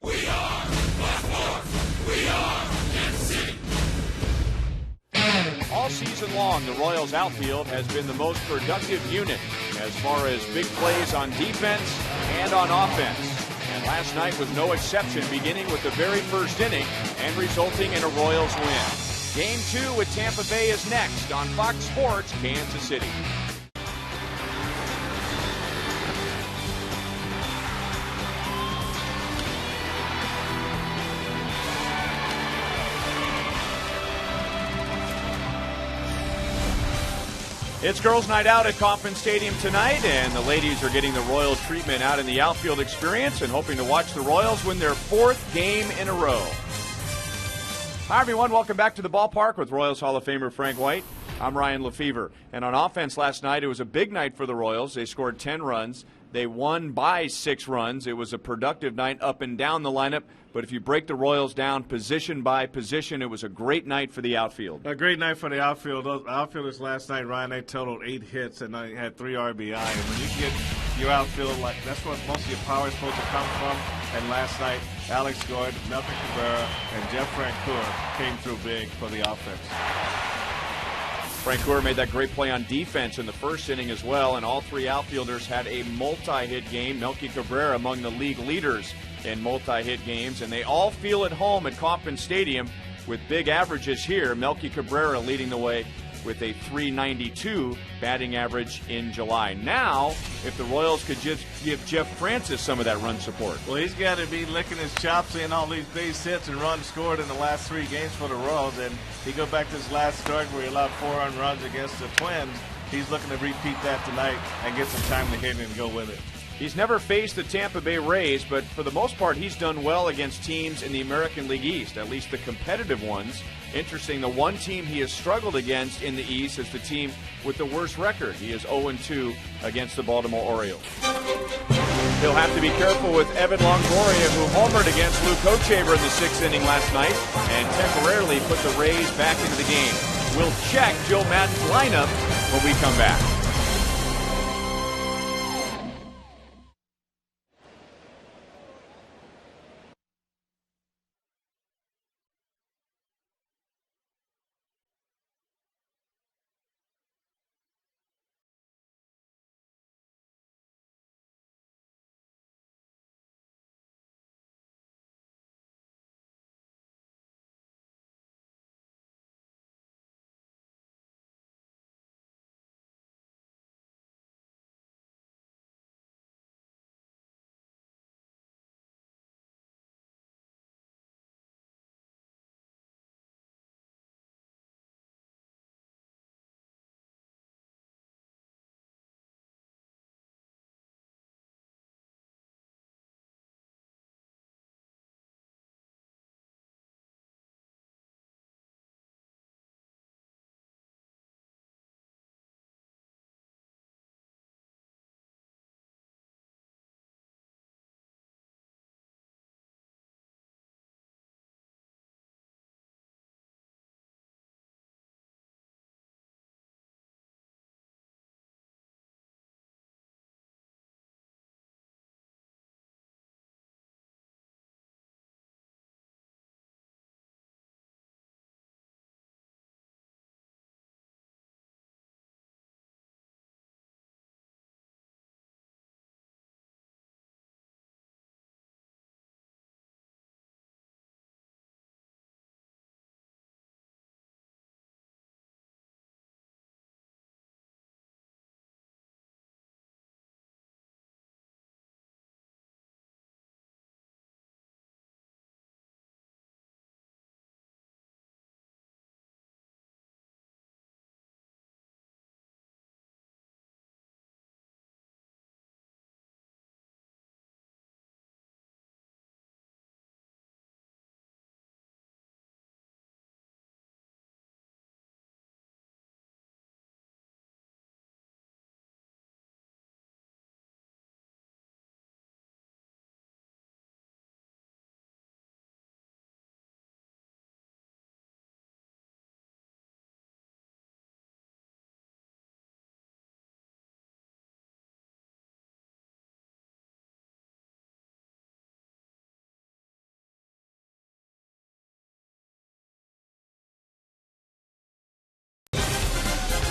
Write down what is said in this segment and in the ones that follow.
All season long, the Royals outfield has been the most productive unit as far as big plays on defense and on offense. And last night was no exception, beginning with the very first inning and resulting in a Royals win. Game 2 with Tampa Bay is next on Fox Sports Kansas City. It's girls' night out at Kauffman Stadium tonight, and the ladies are getting the Royal treatment out in the outfield experience and hoping to watch the Royals win their 4th game in a row. Hi, everyone. Welcome back to the ballpark with Royals Hall of Famer Frank White. I'm Ryan Lefevre. And on offense last night, it was a big night for the Royals. They scored 10 runs. They won by 6 runs. It was a productive night up and down the lineup. But if you break the Royals down position by position, it was a great night for the outfield. A great night for the outfield. Those outfielders last night, Ryan, they totaled 8 hits and they had 3 RBI. And when you get your outfield, like that's what most of your power is supposed to come from. And last night, Alex Gord, Melvin Cabrera, and Jeff Francoeur came through big for the offense. Francoeur made that great play on defense in the first inning as well, and all 3 outfielders had a multi-hit game. Melky Cabrera among the league leaders in multi-hit games, and they all feel at home at Kauffman Stadium with big averages here. Melky Cabrera leading the way with a .392 batting average in July. Now, if the Royals could just give Jeff Francis some of that run support. Well, he's got to be licking his chops, seeing all these base hits and runs scored in the last 3 games for the Royals. And he go back to his last start where he allowed 4 earned runs against the Twins. He's looking to repeat that tonight and get some time to hit and go with it. He's never faced the Tampa Bay Rays, but for the most part, he's done well against teams in the American League East, at least the competitive ones. Interesting, the one team he has struggled against in the East is the team with the worst record. He is 0-2 against the Baltimore Orioles. He'll have to be careful with Evan Longoria, who homered against Lou Kochaber in the 6th inning last night and temporarily put the Rays back into the game. We'll check Joe Madden's lineup when we come back.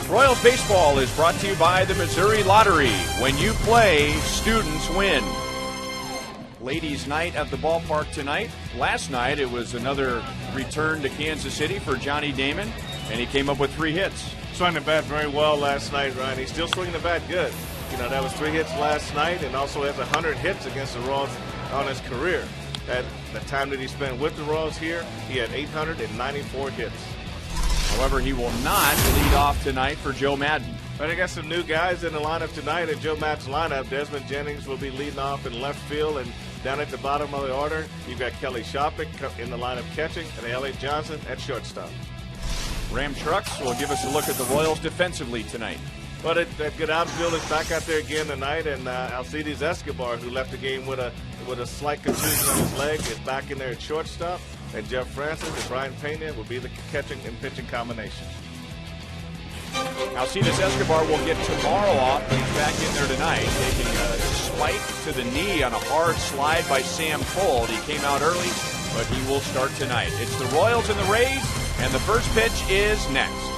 Royals Baseball is brought to you by the Missouri Lottery. When you play, students win. Ladies' night at the ballpark tonight. Last night it was another return to Kansas City for Johnny Damon, and he came up with 3 hits. Swung the bat very well last night, Ryan. He's still swinging the bat good. You know, that was 3 hits last night, and also has 100 hits against the Royals on his career. At the time that he spent with the Royals here, he had 894 hits. However, he will not lead off tonight for Joe Madden. But they got some new guys in the lineup tonight. In Joe Madden's lineup, Desmond Jennings will be leading off in left field, and down at the bottom of the order, you've got Kelly Shopick in the lineup catching, and Elliott Johnson at shortstop. Ram Trucks will give us a look at the Royals defensively tonight. But that good outfield is back out there again tonight, and Alcides Escobar, who left the game with a slight contusion on his leg, is back in there at shortstop, and Jeff Francis and Brian Pena will be the catching and pitching combination. Alcides Escobar will get tomorrow off, but he's back in there tonight, taking a spike to the knee on a hard slide by Sam Fuld. He came out early, but he will start tonight. It's the Royals and the Rays, and the first pitch is next.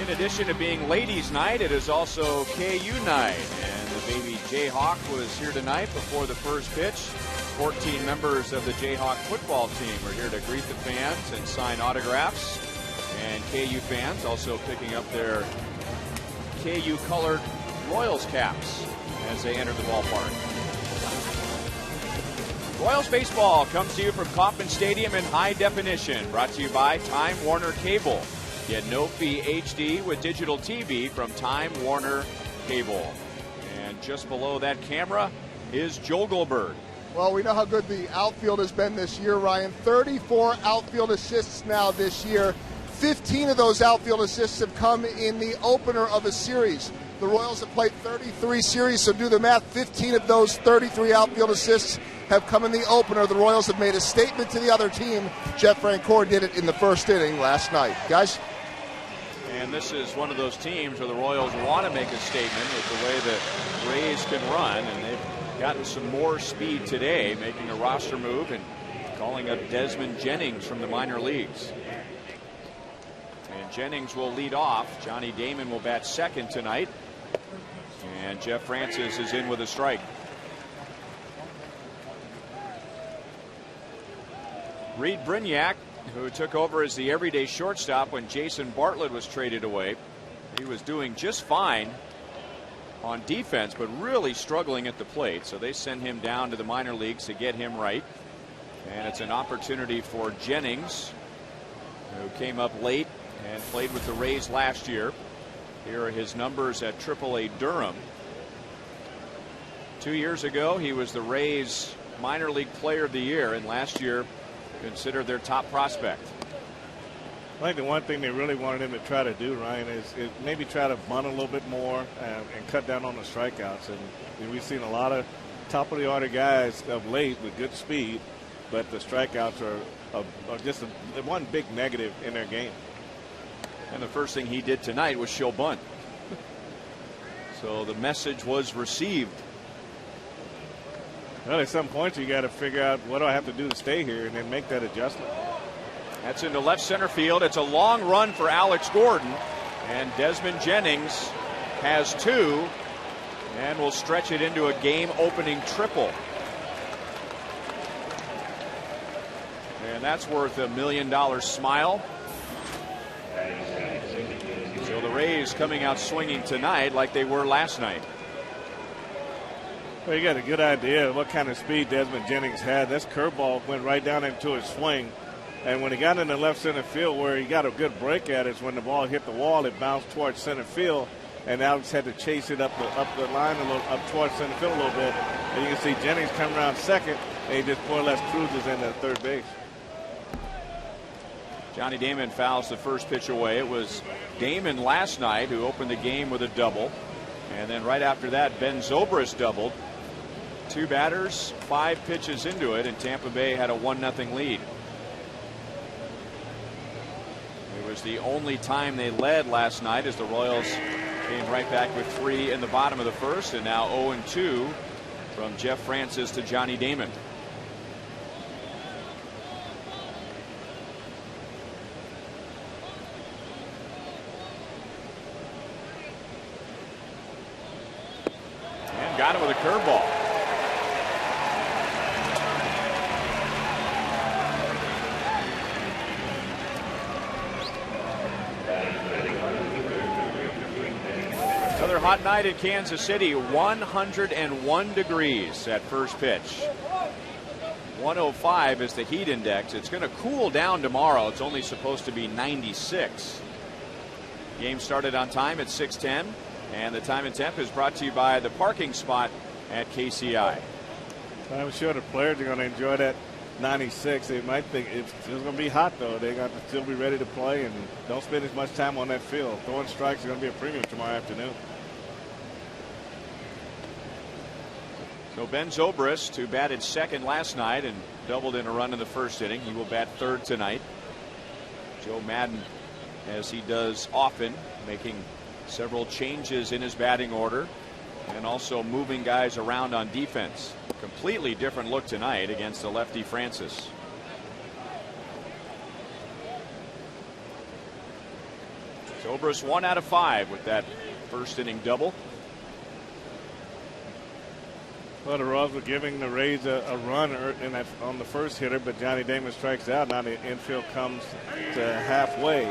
In addition to being ladies' night, it is also KU night. And the baby Jayhawk was here tonight before the first pitch. 14 members of the Jayhawk football team are here to greet the fans and sign autographs. And KU fans also picking up their KU colored Royals caps as they enter the ballpark. Royals baseball comes to you from Kauffman Stadium in high definition. Brought to you by Time Warner Cable. Get no-fee HD with digital TV from Time Warner Cable. And just below that camera is Joel Goldberg. Well, we know how good the outfield has been this year, Ryan. 34 outfield assists now this year. 15 of those outfield assists have come in the opener of a series. The Royals have played 33 series, so do the math. 15 of those 33 outfield assists have come in the opener. The Royals have made a statement to the other team. Jeff Francoeur did it in the first inning last night. Guys? And this is one of those teams where the Royals want to make a statement with the way the Rays can run, and they've gotten some more speed today, making a roster move and calling up Desmond Jennings from the minor leagues. And Jennings will lead off. Johnny Damon will bat second tonight. And Jeff Francis is in with a strike. Reed Brignac, who took over as the everyday shortstop when Jason Bartlett was traded away. He was doing just fine on defense, but really struggling at the plate. So they send him down to the minor leagues to get him right. And it's an opportunity for Jennings, who came up late and played with the Rays last year. Here are his numbers at AAA Durham. 2 years ago, he was the Rays minor league player of the year, and last year considered their top prospect. I think the one thing they really wanted him to try to do, Ryan, is maybe try to bunt a little bit more and cut down on the strikeouts. And we've seen a lot of top of the order guys of late with good speed, but the strikeouts are just one big negative in their game. And the first thing he did tonight was show bunt. So the message was received. Well, at some point you got to figure out what do I have to do to stay here and then make that adjustment. That's into left center field. It's a long run for Alex Gordon, and Desmond Jennings has two and will stretch it into a game opening triple. And that's worth $1 million smile. So the Rays coming out swinging tonight like they were last night. Well, you got a good idea of what kind of speed Desmond Jennings had. This curveball went right down into his swing. And when he got into left center field where he got a good break at it, when the ball hit the wall, it bounced towards center field. And Alex had to chase it up the line a little, up towards center field a little bit. And you can see Jennings come around second, and he just more or less cruises into third base. Johnny Damon fouls the first pitch away. It was Damon last night who opened the game with a double. And then right after that, Ben Zobrist doubled. Two batters, 5 pitches into it, and Tampa Bay had a 1-0 lead. It was the only time they led last night as the Royals came right back with 3 in the bottom of the first, and now 0-2 from Jeff Francis to Johnny Damon. And got him with a curveball. Another hot night in Kansas City. 101 degrees at first pitch. 105 is the heat index. It's going to cool down tomorrow. It's only supposed to be 96. Game started on time at 6:10, and the time and temp is brought to you by the parking spot at KCI. I'm sure the players are going to enjoy that 96. They might think it's going to be hot, though. They got to still be ready to play and don't spend as much time on that field. Throwing strikes is going to be a premium tomorrow afternoon. So Ben Zobrist, who batted second last night and doubled in a run in the first inning, he will bat third tonight. Joe Madden, as he does often, making several changes in his batting order and also moving guys around on defense. Completely different look tonight against the lefty Francis. Zobrist 1 out of 5 with that first inning double. Well, the Royals were giving the Rays a run on the first hitter, but Johnny Damon strikes out. Now the infield comes to halfway,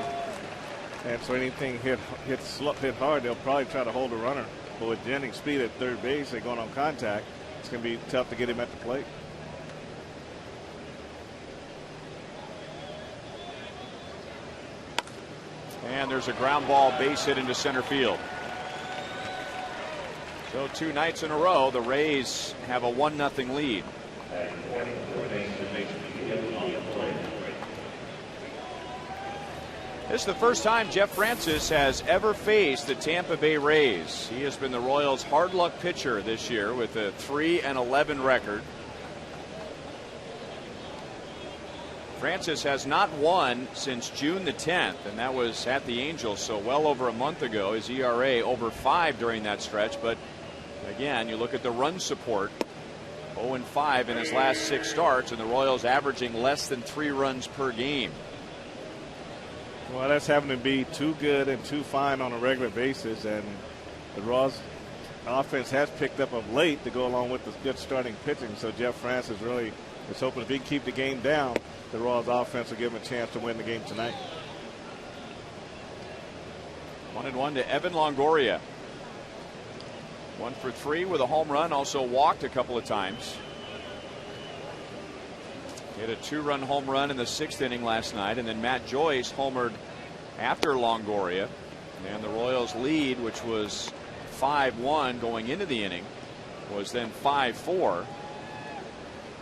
and so anything hit hard, they'll probably try to hold a runner. But with Jennings' speed at third base, they're going on contact. It's going to be tough to get him at the plate. And there's a ground ball base hit into center field. So 2 nights in a row, the Rays have a 1-0 lead. This is the first time Jeff Francis has ever faced the Tampa Bay Rays. He has been the Royals' hard luck pitcher this year with a 3-11 record. Francis has not won since June the 10th, and that was at the Angels, so well over a month ago. His ERA over 5 during that stretch, but again, you look at the run support 0-5 in his last 6 starts, and the Royals averaging less than 3 runs per game. Well, that's having to be too good and too fine on a regular basis, and the Royals offense has picked up of late to go along with the good starting pitching. So Jeff Francis really is hoping if he can keep the game down, the Royals offense will give him a chance to win the game tonight. 1-1 to Evan Longoria. 1 for 3 with a home run, also walked a couple of times. Hit a 2-run home run in the 6th inning last night, and then Matt Joyce homered after Longoria. And the Royals lead, which was 5-1 going into the inning, was then 5-4.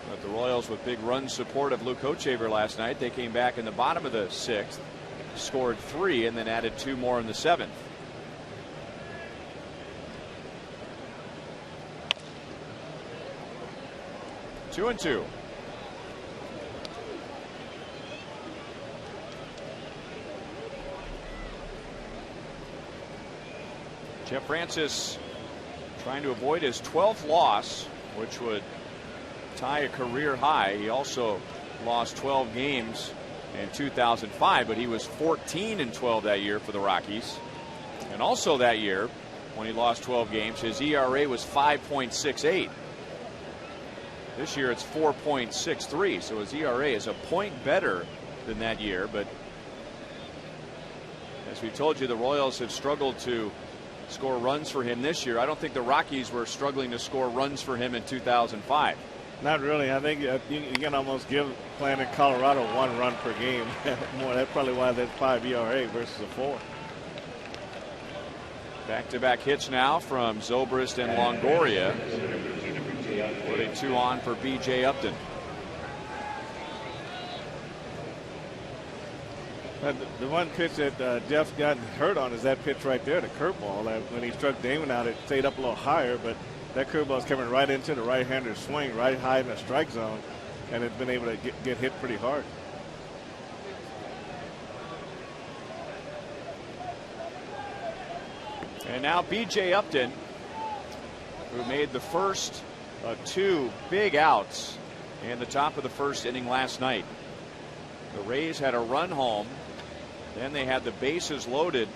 But the Royals, with big run support of Luke Hochevar last night, they came back in the bottom of the 6th, scored 3, and then added 2 more in the 7th. Two and two. Jeff Francis trying to avoid his 12th loss, which would tie a career high. He also lost 12 games in 2005, but he was 14-12 that year for the Rockies. And also that year, when he lost 12 games, his ERA was 5.68. This year it's 4.63, so his ERA is a point better than that year. But as we told you, the Royals have struggled to score runs for him this year. I don't think the Rockies were struggling to score runs for him in 2005. Not really. I think you can almost give playing in Colorado 1 run per game. More. That's probably why that's 5 ERA versus a 4. Back-to-back hits now from Zobrist and Longoria. Putting 2 on for B.J. Upton. The one pitch that Jeff's gotten hurt on is that pitch right there, the curveball. When he struck Damon out, it stayed up a little higher, but that curveball is coming right into the right-hander swing, right high in the strike zone, and it's been able to get hit pretty hard. And now B.J. Upton, who made the first 2 big outs in the top of the 1st inning last night. The Rays had a run home. Then they had the bases loaded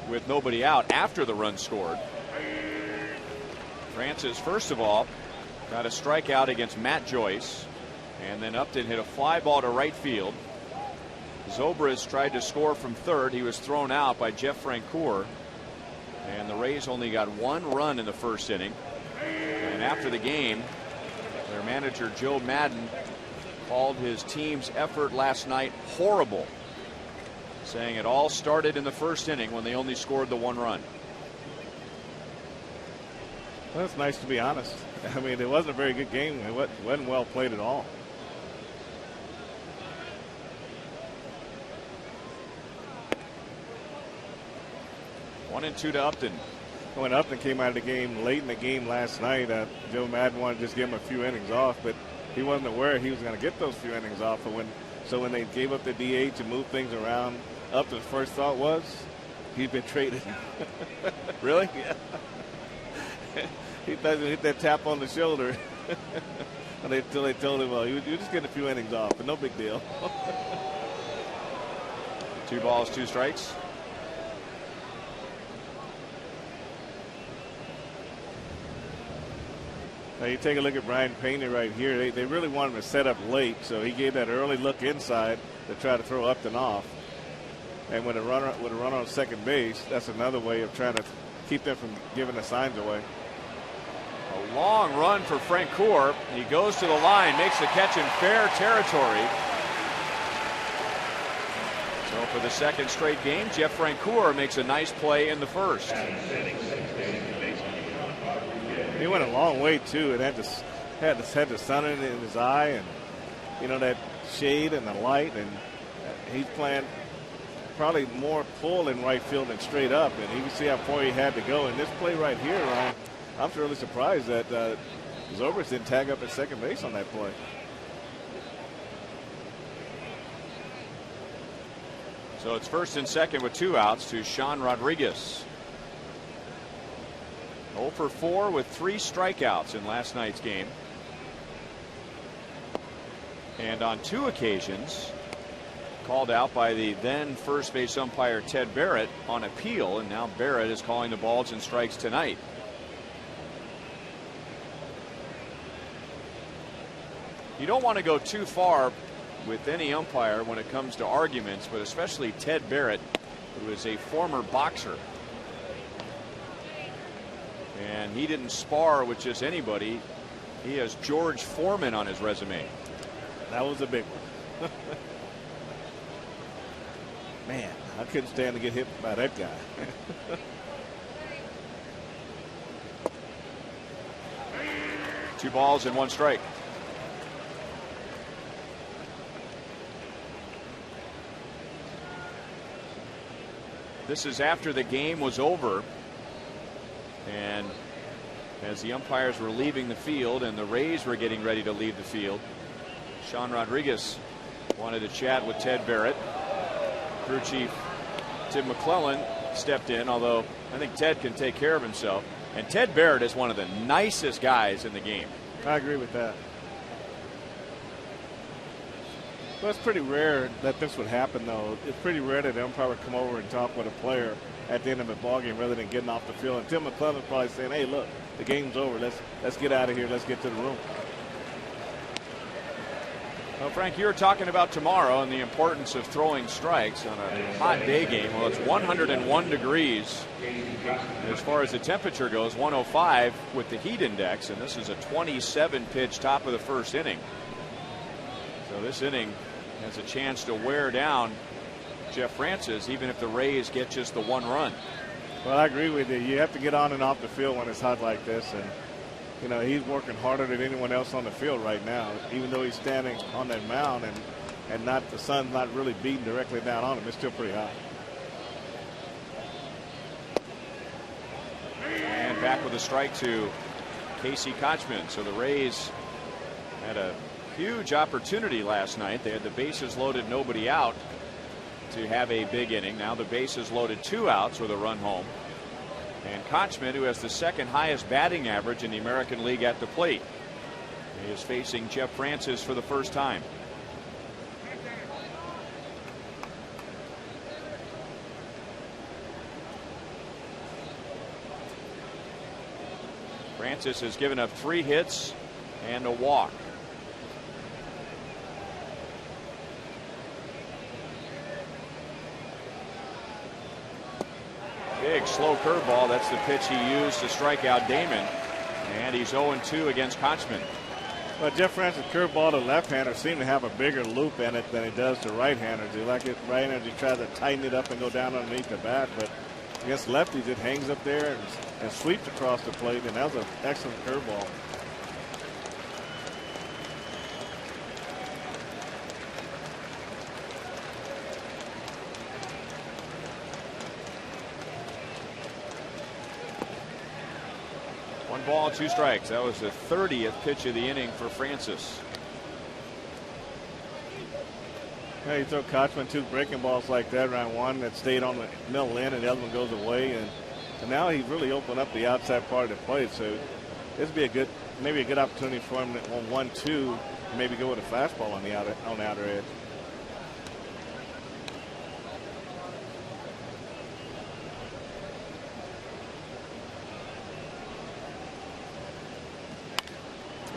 with nobody out after the run scored. Francis, first of all, got a strikeout against Matt Joyce, and then Upton hit a fly ball to right field. Zobrist tried to score from third. He was thrown out by Jeff Francoeur, and the Rays only got 1 run in the 1st inning. And after the game, their manager Joe Madden called his team's effort last night horrible, saying it all started in the 1st inning when they only scored the 1 run. Well, it's nice to be honest. I mean, it wasn't a very good game. It wasn't well played at all. One and 2 to Upton. When Upton came out of the game late in the game last night, Joe Madden wanted to just give him a few innings off, but he wasn't aware he was going to get those few innings off. So when they gave up the DH to move things around, Upton's first thought was he's been traded. Really? Yeah. He thought he hit that tap on the shoulder. Until they told him, well, you're just getting a few innings off, but no big deal. 2 balls, 2 strikes. Now you take a look at Brian Pena right here. They really wanted him to set up late, so he gave that early look inside to try to throw Upton off. And with a runner on second base, that's another way of trying to keep them from giving the signs away. A long run for Francoeur. He goes to the line, makes the catch in fair territory. So for the 2nd straight game, Jeff Francoeur makes a nice play in the 1st. He went a long way too. It had the sun in his eye, and you know that shade and the light, and he's playing probably more full in right field than straight up, and you can see how far he had to go. And this play right here, Ryan, I'm really surprised that Zobrist didn't tag up at second base on that play. So it's 1st and 2nd with 2 outs to Sean Rodriguez. 0 for 4 with 3 strikeouts in last night's game. And on 2 occasions called out by the then first base umpire Ted Barrett on appeal, and now Barrett is calling the balls and strikes tonight. You don't want to go too far with any umpire when it comes to arguments, but especially Ted Barrett, who is a former boxer. And he didn't spar with just anybody. He has George Foreman on his resume. That was a big one. Man, I couldn't stand to get hit by that guy. Two balls and 1 strike. This is after the game was over, and as the umpires were leaving the field and the Rays were getting ready to leave the field, Sean Rodriguez wanted to chat with Ted Barrett. Crew chief Tim McClellan stepped in, although I think Ted can take care of himself. And Ted Barrett is one of the nicest guys in the game. I agree with that. Well, it's pretty rare that this would happen, though. It's pretty rare that an umpire would come over and talk with a player at the end of a ball game rather than getting off the field. And Tim McClellan's probably saying, "Hey, look, the game's over. Let's get out of here. Let's get to the room." Well, Frank, you were talking about tomorrow and the importance of throwing strikes on a hot day game. Well, it's 101 degrees as far as the temperature goes, 105 with the heat index, and this is a 27 pitch top of the first inning. So this inning has a chance to wear down Jeff Francis, even if the Rays get just the 1 run. Well, I agree with you. You have to get on and off the field when it's hot like this, and you know, he's working harder than anyone else on the field right now, even though he's standing on that mound and not the sun's not really beating directly down on him. It's still pretty hot. And back with a strike to Casey Kochman. So the Rays had a huge opportunity last night. They had the bases loaded, nobody out, to have a big inning. Now the bases loaded, 2 outs with a run home. And Kochman, who has the 2nd highest batting average in the American League at the plate, he is facing Jeff Francis for the first time. Francis has given up 3 hits and a walk. Big slow curveball. That's the pitch he used to strike out Damon. And he's 0-2 against Kochman. Well, Jeff Francis' curveball to left-handers seem to have a bigger loop in it than it does to right-handers. You like it, right-handers, you try to tighten it up and go down underneath the bat, but against lefties, it hangs up there and sweeps across the plate, and that was an excellent curveball. Ball, 2 strikes. That was the 30th pitch of the inning for Francis. Yeah, you throw Kochman 2 breaking balls like that, round 1 that stayed on the middle end, and the other one goes away, and now he's really opened up the outside part of the plate. So this would be maybe a good opportunity for him on 1-2, maybe go with a fastball on the outer edge.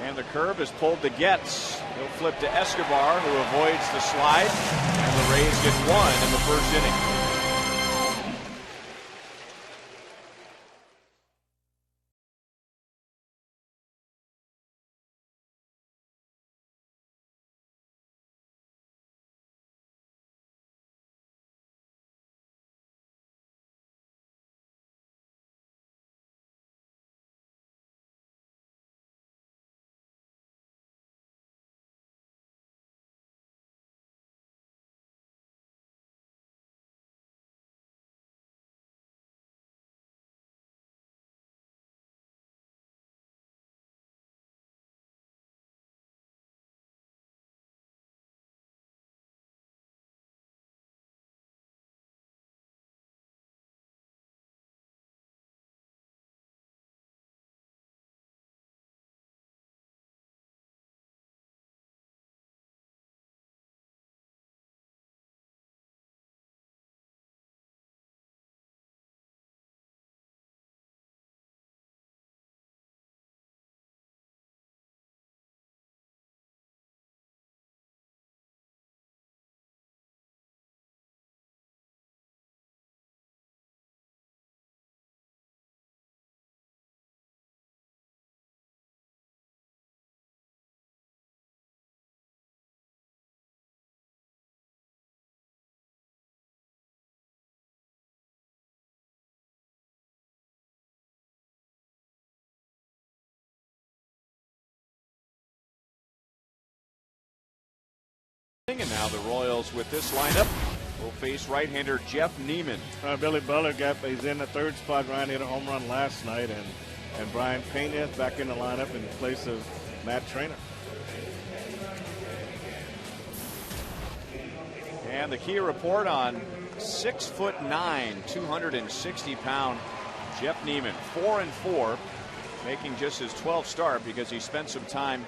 And the curve is pulled to Getz. He'll flip to Escobar, who avoids the slide. And the Rays get 1 in the first inning. And now the Royals with this lineup will face right-hander Jeff Neiman. Billy Butler he's in the third spot. Ryan hit a home run last night, and Brian Pena back in the lineup in place of Matt Trainer. And the key report on 6'9", 260-pound Jeff Neiman, 4-4, making just his 12th start because he spent some time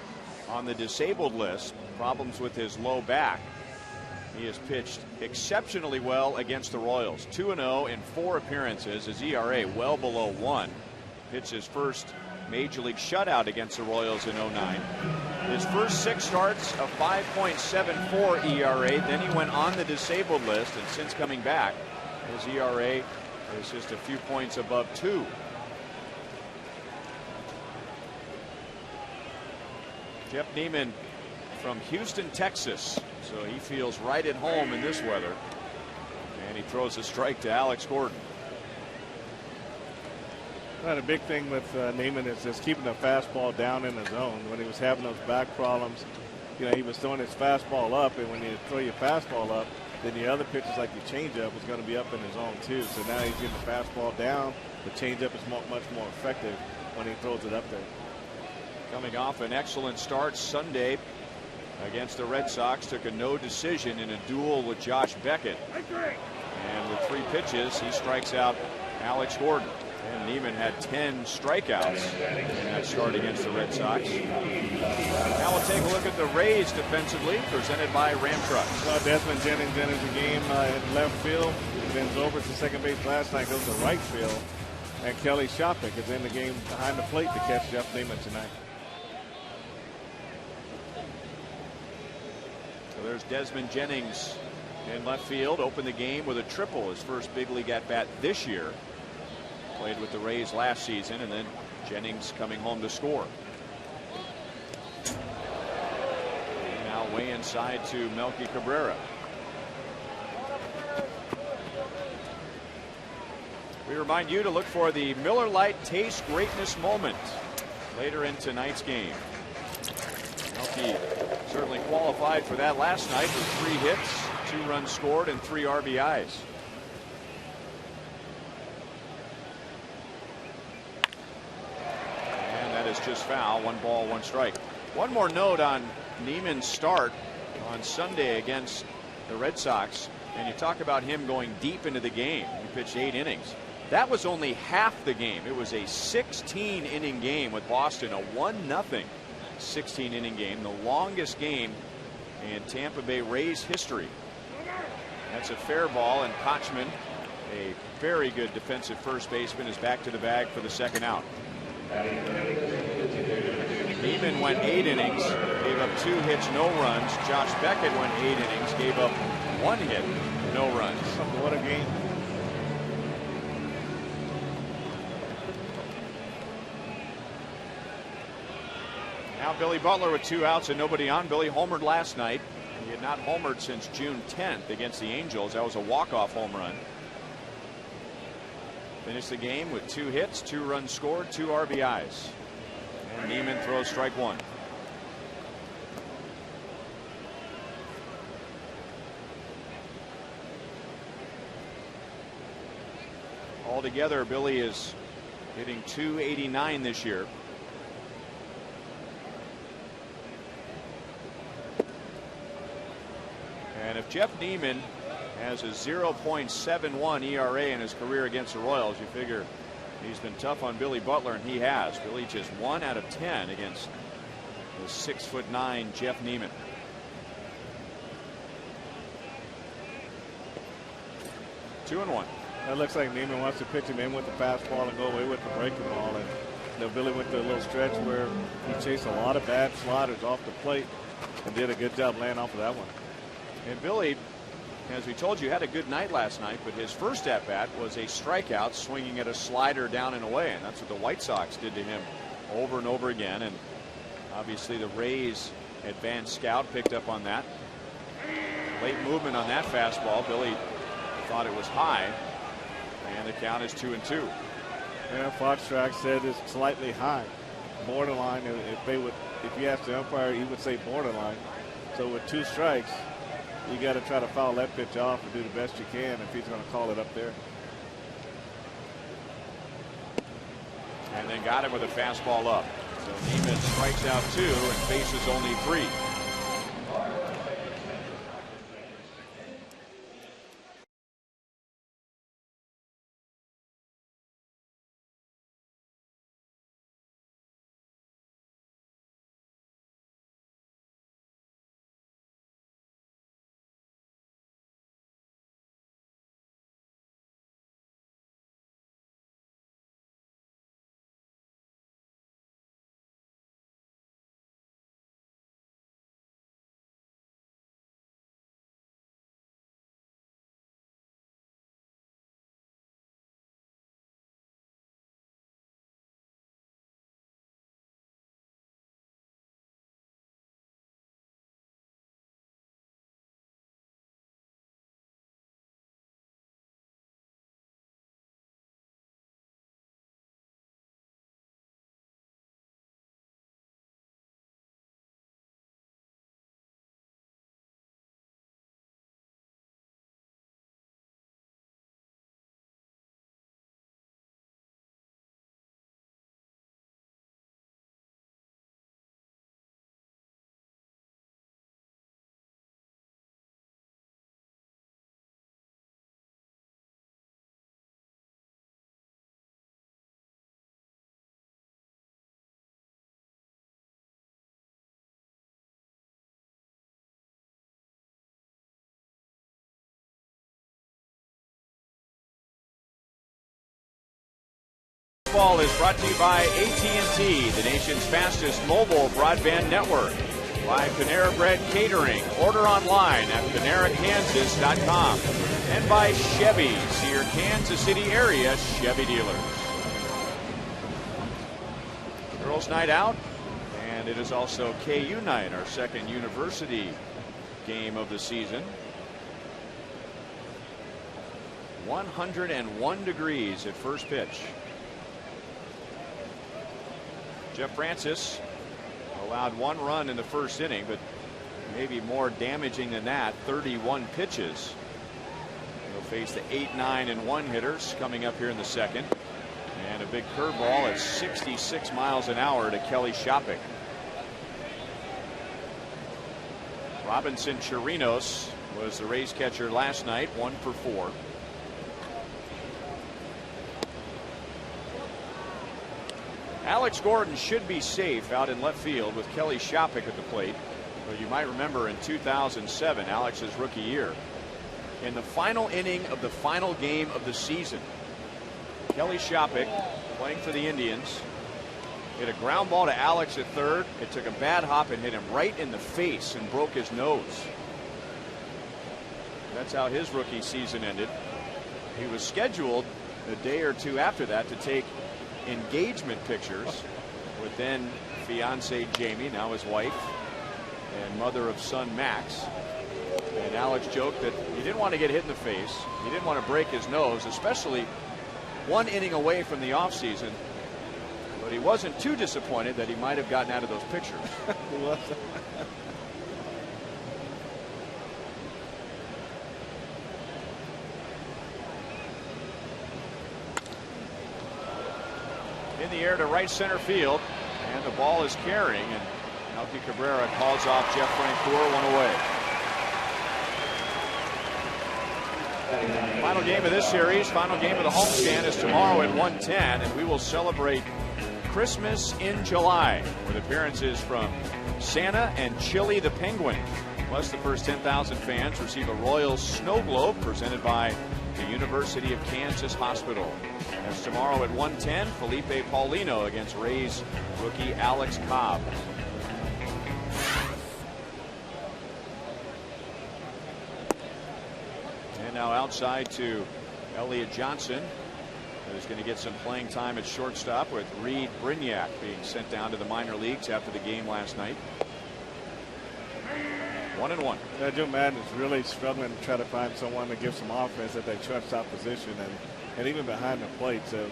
on the disabled list. Problems with his low back. He has pitched exceptionally well against the Royals. 2-0 in 4 appearances. His ERA well below 1. Pitched his first major league shutout against the Royals in 09. His first 6 starts, a 5.74 ERA. Then he went on the disabled list, and since coming back, his ERA is just a few points above 2. Jeff Neiman from Houston, Texas, so he feels right at home in this weather. And he throws a strike to Alex Gordon. Well, the big thing with Neiman is just keeping the fastball down in the zone. When he was having those back problems, he was throwing his fastball up, and when you throw your fastball up, then the other pitches like your changeup was going to be up in the zone too. So now he's getting the fastball down. The changeup is much more effective when he throws it up there. Coming off an excellent start Sunday against the Red Sox, took a no decision in a duel with Josh Beckett. And with 3 pitches, he strikes out Alex Gordon. And Neiman had 10 strikeouts in that start against the Red Sox. Now we'll take a look at the Rays defensively, presented by Ram Trucks. Desmond Jennings enters the game in left field. Then over to second base last night, goes to right field. And Kelly Shopik is in the game behind the plate to catch Jeff Neiman tonight. So there's Desmond Jennings in left field. Opened the game with a triple, his first big league at bat this year. Played with the Rays last season, and then Jennings coming home to score. Now way inside to Melky Cabrera. We remind you to look for the Miller Lite Taste Greatness moment later in tonight's game. Melky certainly qualified for that last night with 3 hits, 2 runs scored, and 3 RBIs. And that is just foul. 1 ball, 1 strike. One more note on Neiman's start on Sunday against the Red Sox. And you talk about him going deep into the game. He pitched 8 innings. That was only half the game. It was a 16-inning game with Boston, a 1-0 16-inning game, the longest game in Tampa Bay Rays history. That's a fair ball, and Kochman, a very good defensive first baseman, is back to the bag for the second out. Neiman went 8 innings, gave up 2 hits, no runs. Josh Beckett went 8 innings, gave up 1 hit, no runs. What a game. Now Billy Butler with 2 outs and nobody on. Billy homered last night. He had not homered since June 10th against the Angels. That was a walk-off home run. Finished the game with 2 hits, 2 runs scored, 2 RBIs. And Neiman throws strike 1. Altogether, Billy is hitting .289 this year. And if Jeff Neiman has a 0.71 ERA in his career against the Royals, you figure he's been tough on Billy Butler, and he has. Billy just 1 out of 10 against the 6'9" Jeff Neiman. Two and one. It looks like Neiman wants to pitch him in with the fastball and go away with the breaking ball. And Billy went through a little stretch where he chased a lot of bad sliders off the plate and did a good job laying off of that one. And Billy, as we told you, had a good night last night, but his first at-bat was a strikeout swinging at a slider down and away, and that's what the White Sox did to him over and over again. And obviously the Rays advanced scout picked up on that. Late movement on that fastball. Billy thought it was high, and the count is 2-2. Yeah, Foxtrax said it's slightly high, borderline. If you asked the umpire, he would say borderline. So with 2 strikes, you got to try to foul that pitch off and do the best you can if he's going to call it up there. And then got him with a fastball up. So Neiman strikes out 2 and faces only 3. Ball is brought to you by AT&T, the nation's fastest mobile broadband network. By Panera Bread Catering. Order online at PaneraKansas.com. And by Chevy. See your Kansas City area Chevy dealers. Girls' night out. And it is also KU night, our second university game of the season. 101 degrees at first pitch. Jeff Francis allowed 1 run in the first inning, but maybe more damaging than that, 31 pitches. He'll face the 8, 9, and 1 hitters coming up here in the second. And a big curveball at 66 miles an hour to Kelly Shopik. Robinson Chirinos was the Rays catcher last night, 1 for 4. Alex Gordon should be safe out in left field with Kelly Shopik at the plate. But you might remember in 2007, Alex's rookie year, in the final inning of the final game of the season, Kelly Shopik, playing for the Indians, hit a ground ball to Alex at third. It took a bad hop and hit him right in the face and broke his nose. That's how his rookie season ended. He was scheduled a day or 2 after that to take engagement pictures with then fiance Jamie, now his wife, and mother of son Max. And Alex joked that he didn't want to get hit in the face. He didn't want to break his nose, especially 1 inning away from the offseason. But he wasn't too disappointed that he might have gotten out of those pictures. He was. In the air to right center field, and the ball is carrying, and Melky Cabrera calls off Jeff Francoeur, 1 away. Final game of this series, final game of the homestand is tomorrow at 1:10, and we will celebrate Christmas in July with appearances from Santa and Chili the Penguin. Plus, the first 10,000 fans receive a Royals snow globe presented by the University of Kansas Hospital. That's tomorrow at 1:10. Felipe Paulino against Rays rookie Alex Cobb. And now outside to Elliot Johnson, who's going to get some playing time at shortstop with Reed Brignac being sent down to the minor leagues after the game last night. 1-1. Joe Madden is really struggling to try to find someone to give some offense at that shortstop position and even behind the plate. So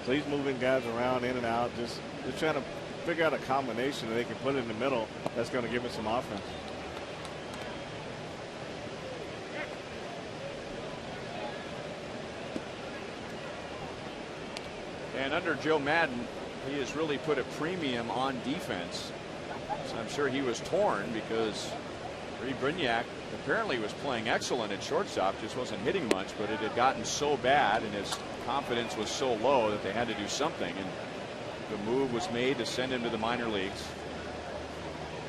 he's moving guys around in and out, just trying to figure out a combination that they can put in the middle that's going to give him some offense. And under Joe Madden, he has really put a premium on defense. So I'm sure he was torn because Reed Brignac apparently was playing excellent at shortstop, just wasn't hitting much, but it had gotten so bad and his confidence was so low that they had to do something. And the move was made to send him to the minor leagues.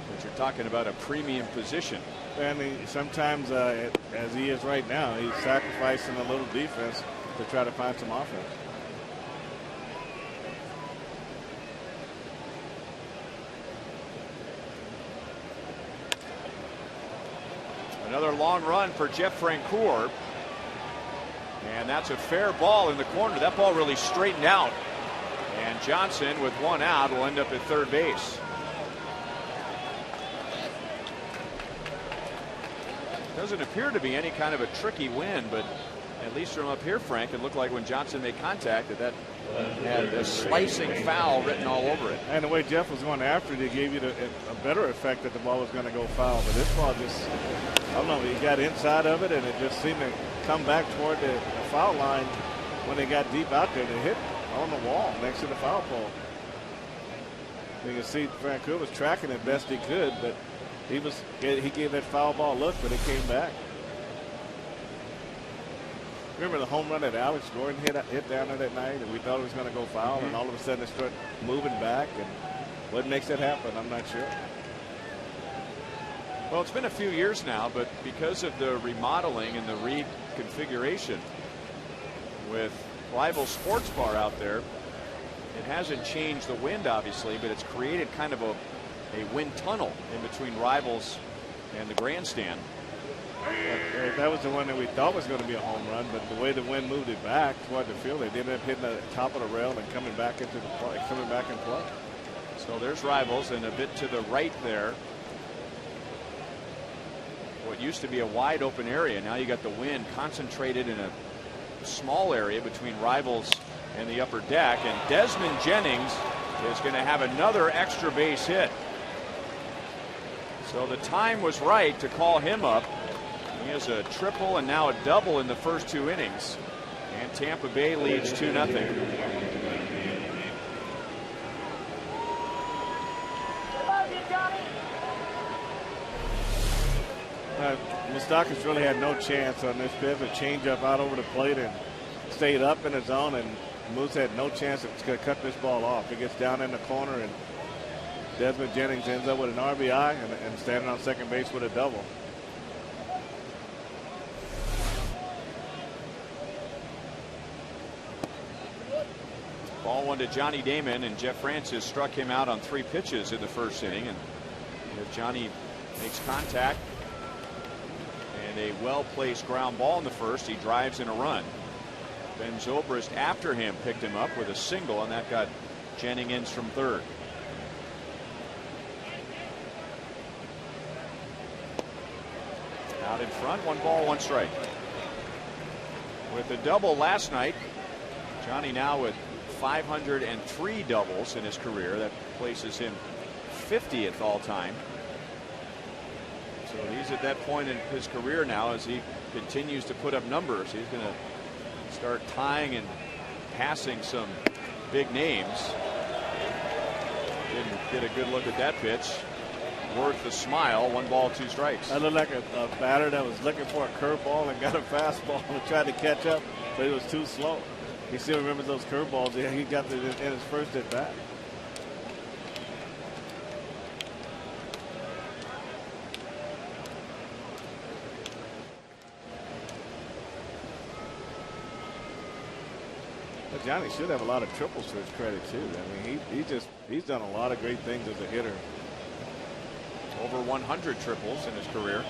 But you're talking about a premium position. And sometimes, as he is right now, he's sacrificing a little defense to try to find some offense. Another long run for Jeff Francoeur. And that's a fair ball in the corner. That ball really straightened out. And Johnson, with one out, will end up at third base. Doesn't appear to be any kind of a tricky win, but at least from up here, Frank, it looked like when Johnson made contact that had a slicing foul written all over it. And the way Jeff was going after it, he gave you a better effect that the ball was going to go foul. But this ball just, I don't know, he got inside of it and it just seemed to come back toward the foul line when they got deep out there. They hit on the wall next to the foul pole. You can see Francoeur was tracking it best he could, but he gave that foul ball look, but it came back. Remember the home run that Alex Gordon hit down there that night, and we thought it was going to go foul, and all of a sudden it started moving back. And what makes that happen, I'm not sure. Well, it's been a few years now, but because of the remodeling and the reconfiguration with Rival Sports Bar out there, it hasn't changed the wind, obviously, but it's created kind of a wind tunnel in between Rivals and the grandstand. That was the one that we thought was going to be a home run, but the way the wind moved it back toward the field, they ended up hitting the top of the rail and coming back into the play, coming back in play. So there's Rivals, and a bit to the right there. What used to be a wide open area, now you got the wind concentrated in a small area between Rivals and the upper deck, and Desmond Jennings is going to have another extra base hit. So the time was right to call him up. He has a triple and now a double in the first 2 innings. And Tampa Bay leads 2-0. Moustakas really had no chance on this pitch. A changeup out over the plate and stayed up in his zone, and Moose had no chance to cut this ball off. He gets down in the corner, and Desmond Jennings ends up with an RBI and standing on second base with a double. Ball one to Johnny Damon, and Jeff Francis struck him out on 3 pitches in the first inning. And if Johnny makes contact and a well-placed ground ball in the first, he drives in a run. Ben Zobrist after him picked him up with a single, and that got Jennings from third. Out in front, 1 ball, 1 strike. With a double last night, Johnny now with 503 doubles in his career. That places him 50th all time. So he's at that point in his career now as he continues to put up numbers. He's going to start tying and passing some big names. Didn't get a good look at that pitch. Worth the smile. 1 ball, 2 strikes. That looked like a batter that was looking for a curveball and got a fastball and tried to catch up, but it was too slow. He still remembers those curveballs. He got in his first at bat. But Johnny should have a lot of triples to his credit too. I mean, he's done a lot of great things as a hitter. Over 100 triples in his career.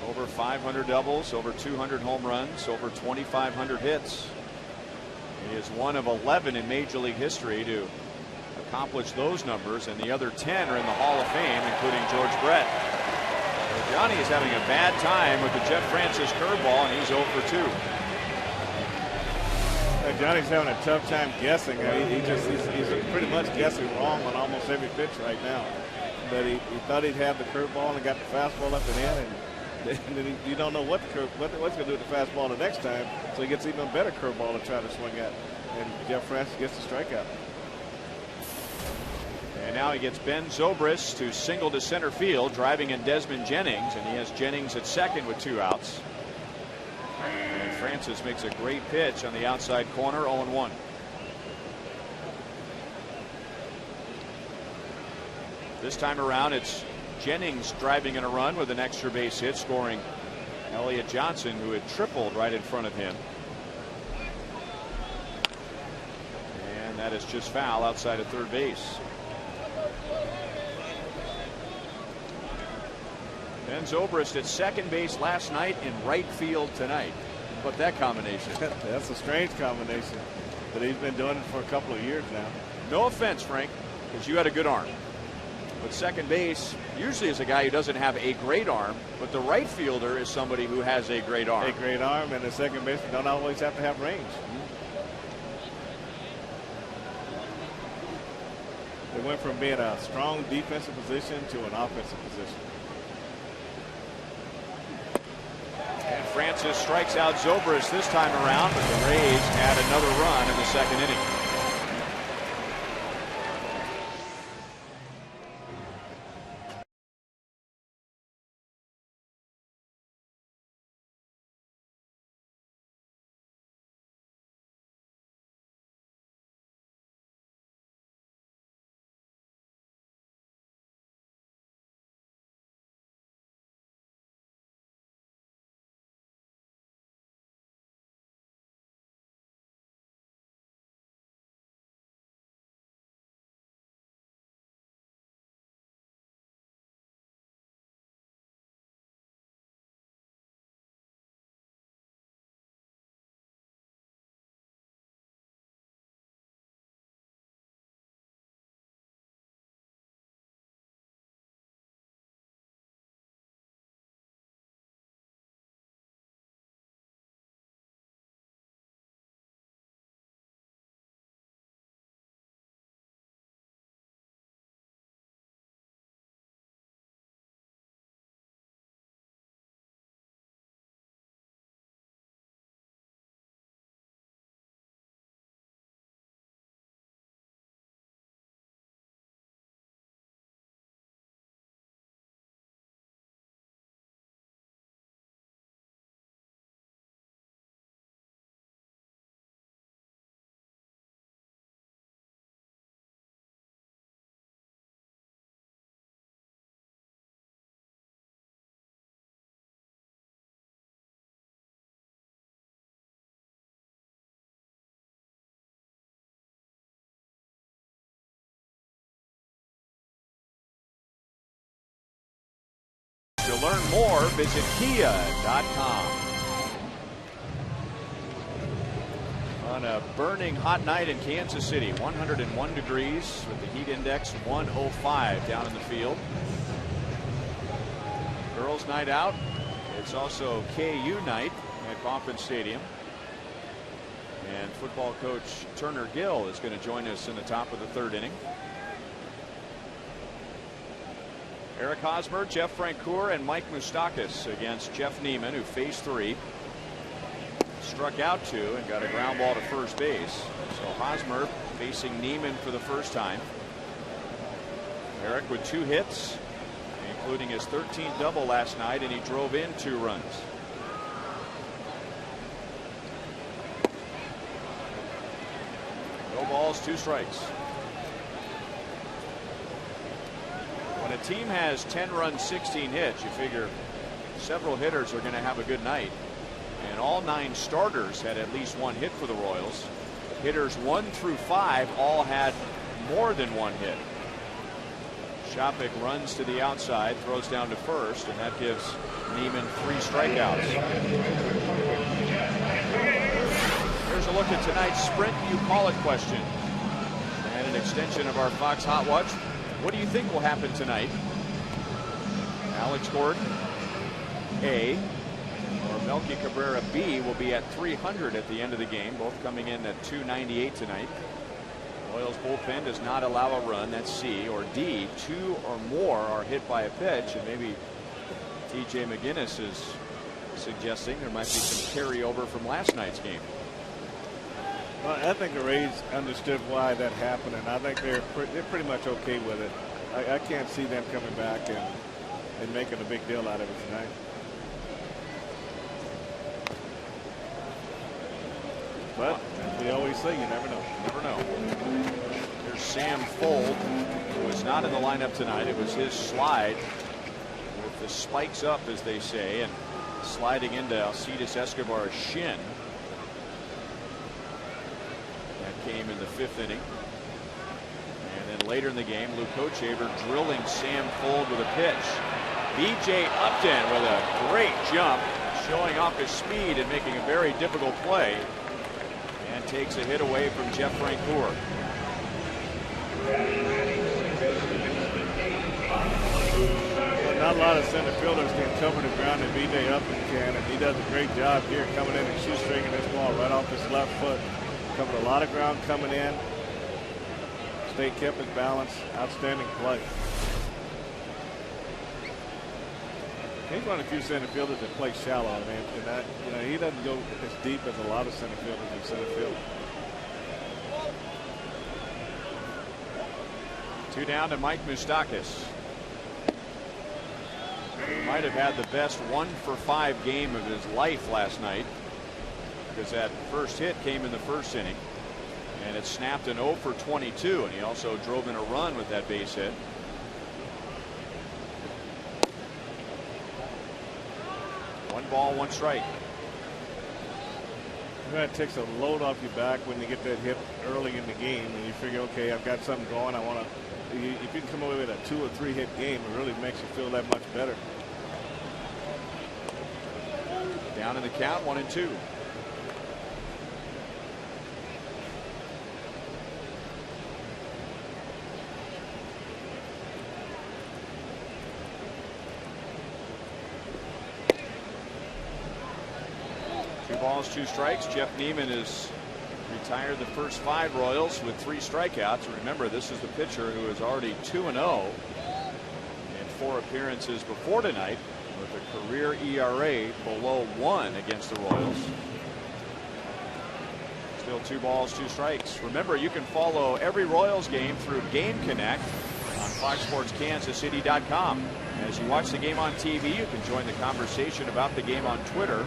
Over 500 doubles, over 200 home runs, over 2,500 hits. He is one of 11 in Major League history to accomplish those numbers, and the other 10 are in the Hall of Fame, including George Brett. So Johnny is having a bad time with the Jeff Francis curveball, and he's 0 for 2. Johnny's having a tough time guessing. He's pretty much guessing wrong on almost every pitch right now. But he thought he'd have the curveball and got the fastball up and in, and And then you don't know what what's going to do with the fastball the next time, so he gets even better curveball to try to swing at. And Jeff Francis gets the strikeout. And now he gets Ben Zobrist to single to center field, driving in Desmond Jennings, and he has Jennings at second with 2 outs. And Francis makes a great pitch on the outside corner, 0-1. This time around, it's Jennings driving in a run with an extra base hit, scoring Elliott Johnson, who had tripled right in front of him. And that is just foul outside of third base. Ben Zobrist at second base last night, in right field tonight. But that combination. That's a strange combination, but he's been doing it for a couple of years now. No offense, Frank, because you had a good arm. But second base usually is a guy who doesn't have a great arm, but the right fielder is somebody who has a great arm. A great arm, and the second baseman don't always have to have range. They went from being a strong defensive position to an offensive position. And Francis strikes out Zobrist this time around, but the Rays had another run in the second inning. To learn more, visit kia.com. On a burning hot night in Kansas City, 101 degrees with the heat index 105 down in the field. Girls' night out. It's also KU night at Kauffman Stadium. And football coach Turner Gill is going to join us in the top of the third inning. Eric Hosmer, Jeff Francoeur, and Mike Moustakas against Jeff Neiman, who faced 3. Struck out 2 and got a ground ball to first base. So Hosmer facing Neiman for the first time. Eric with 2 hits, including his 13th double last night, and he drove in 2 runs. No balls, 2 strikes. When a team has 10 runs, 16 hits, you figure several hitters are going to have a good night. And all 9 starters had at least 1 hit for the Royals. Hitters 1 through 5 all had more than 1 hit. Shopik runs to the outside, throws down to first, and that gives Neiman 3 strikeouts. Here's a look at tonight's Sprint You Call It question. And an extension of our Fox Hot Watch. What do you think will happen tonight? Alex Gordon, A, or Melky Cabrera, B, will be at 300 at the end of the game, both coming in at 298 tonight. Royals bullpen does not allow a run, that's C, or D, 2 or more are hit by a pitch, and maybe TJ McGinnis is suggesting there might be some carryover from last night's game. Well, I think the Rays understood why that happened, and I think they're pretty much okay with it. I can't see them coming back and making a big deal out of it tonight. But as we always say, you never know. Never know. Here's Sam Fold, who was not in the lineup tonight. It was his slide with the spikes up, as they say, and sliding into Alcides Escobar's shin. That came in the 5th inning. And then later in the game, Luke Kochaver drilling Sam Fold with a pitch. B.J. Upton with a great jump, showing off his speed and making a very difficult play. And takes a hit away from Jeff Francoeur. Well, not a lot of center fielders can cover the ground that B.J. Upton can, and he does a great job here coming in and shoestringing this ball right off his left foot. Covered a lot of ground coming in. State kept his balance. Outstanding play. He's one of the few center fielders that play shallow, man. And that, you know, he doesn't go as deep as a lot of center fielders in center field. 2 down to Mike Moustakas. He might have had the best 1-for-5 game of his life last night, because that first hit came in the 1st inning, and it snapped an 0-for-22, and he also drove in a run with that base hit. One ball, 1 strike. That takes a load off your back when you get that hit early in the game, and you figure, okay, I've got something going. I want to. If you can come away with a 2 or 3 hit game, it really makes you feel that much better. Down in the count, 1-2. Two balls, 2 strikes. Jeff Neiman has retired the first 5 Royals with 3 strikeouts. Remember, this is the pitcher who is already 2-0 in 4 appearances before tonight, with a career ERA below 1 against the Royals. Still 2 balls, 2 strikes. Remember, you can follow every Royals game through Game Connect on FoxSportsKansasCity.com. As you watch the game on TV, you can join the conversation about the game on Twitter.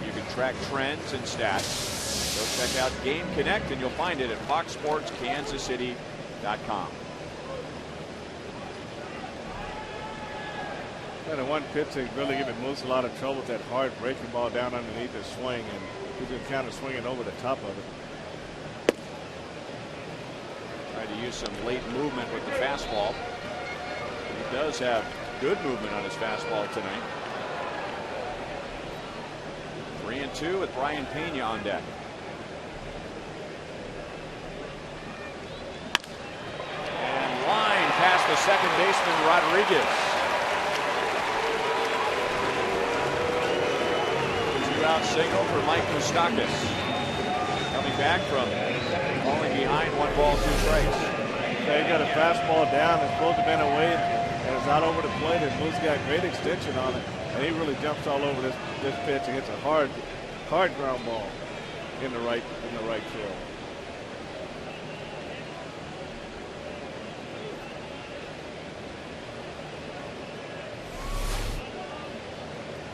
You can track trends and stats. Go check out Game Connect, and you'll find it at FoxSportsKansasCity.com. And the one pitch that really giving Moose a lot of trouble with that hard breaking ball down underneath his swing, and he's been kind of swinging over the top of it. Tried to use some late movement with the fastball. He does have good movement on his fastball tonight. 3-2 with Brian Pena on deck. And line past the second baseman Rodriguez. 2-out signal for Mike Moustakas. Coming back from falling behind, 1 ball, 2 strikes. They got a fastball down. It's supposed to have been away, and it's out over the plate. And Moose got great extension on it, and he really jumps all over this pitch and hits a hard ground ball in the right field.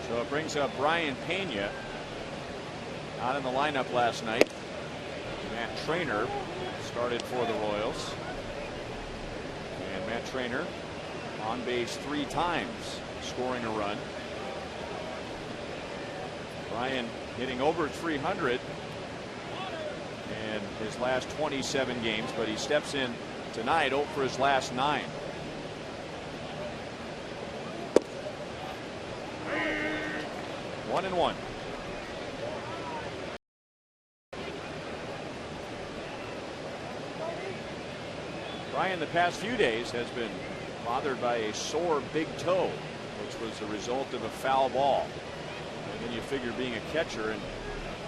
So it brings up Brian Pena, not in the lineup last night. Matt Trainer started for the Royals, and Matt Trainer on base 3 times, scoring a run. Brian hitting over 300 in his last 27 games, but he steps in tonight 0 for his last 9. One and one. Brian, the past few days, has been bothered by a sore big toe, which was the result of a foul ball. And then you figure, being a catcher and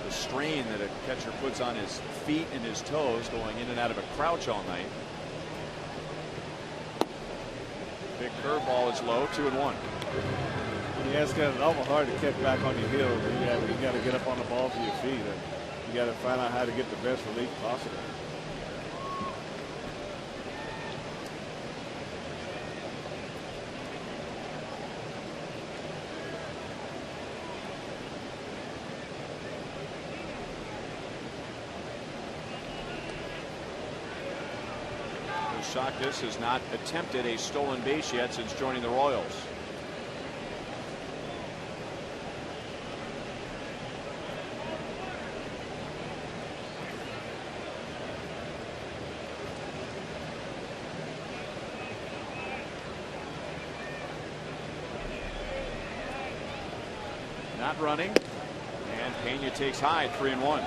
the strain that a catcher puts on his feet and his toes going in and out of a crouch all night. Big curveball is low, 2-1. Yeah, it's kind of awful hard to kick back on your heels. You got to get up on the ball to your feet, and you got to find out how to get the best relief possible. Shaktis has not attempted a stolen base yet since joining the Royals. Not running, and Pena takes high, 3-1.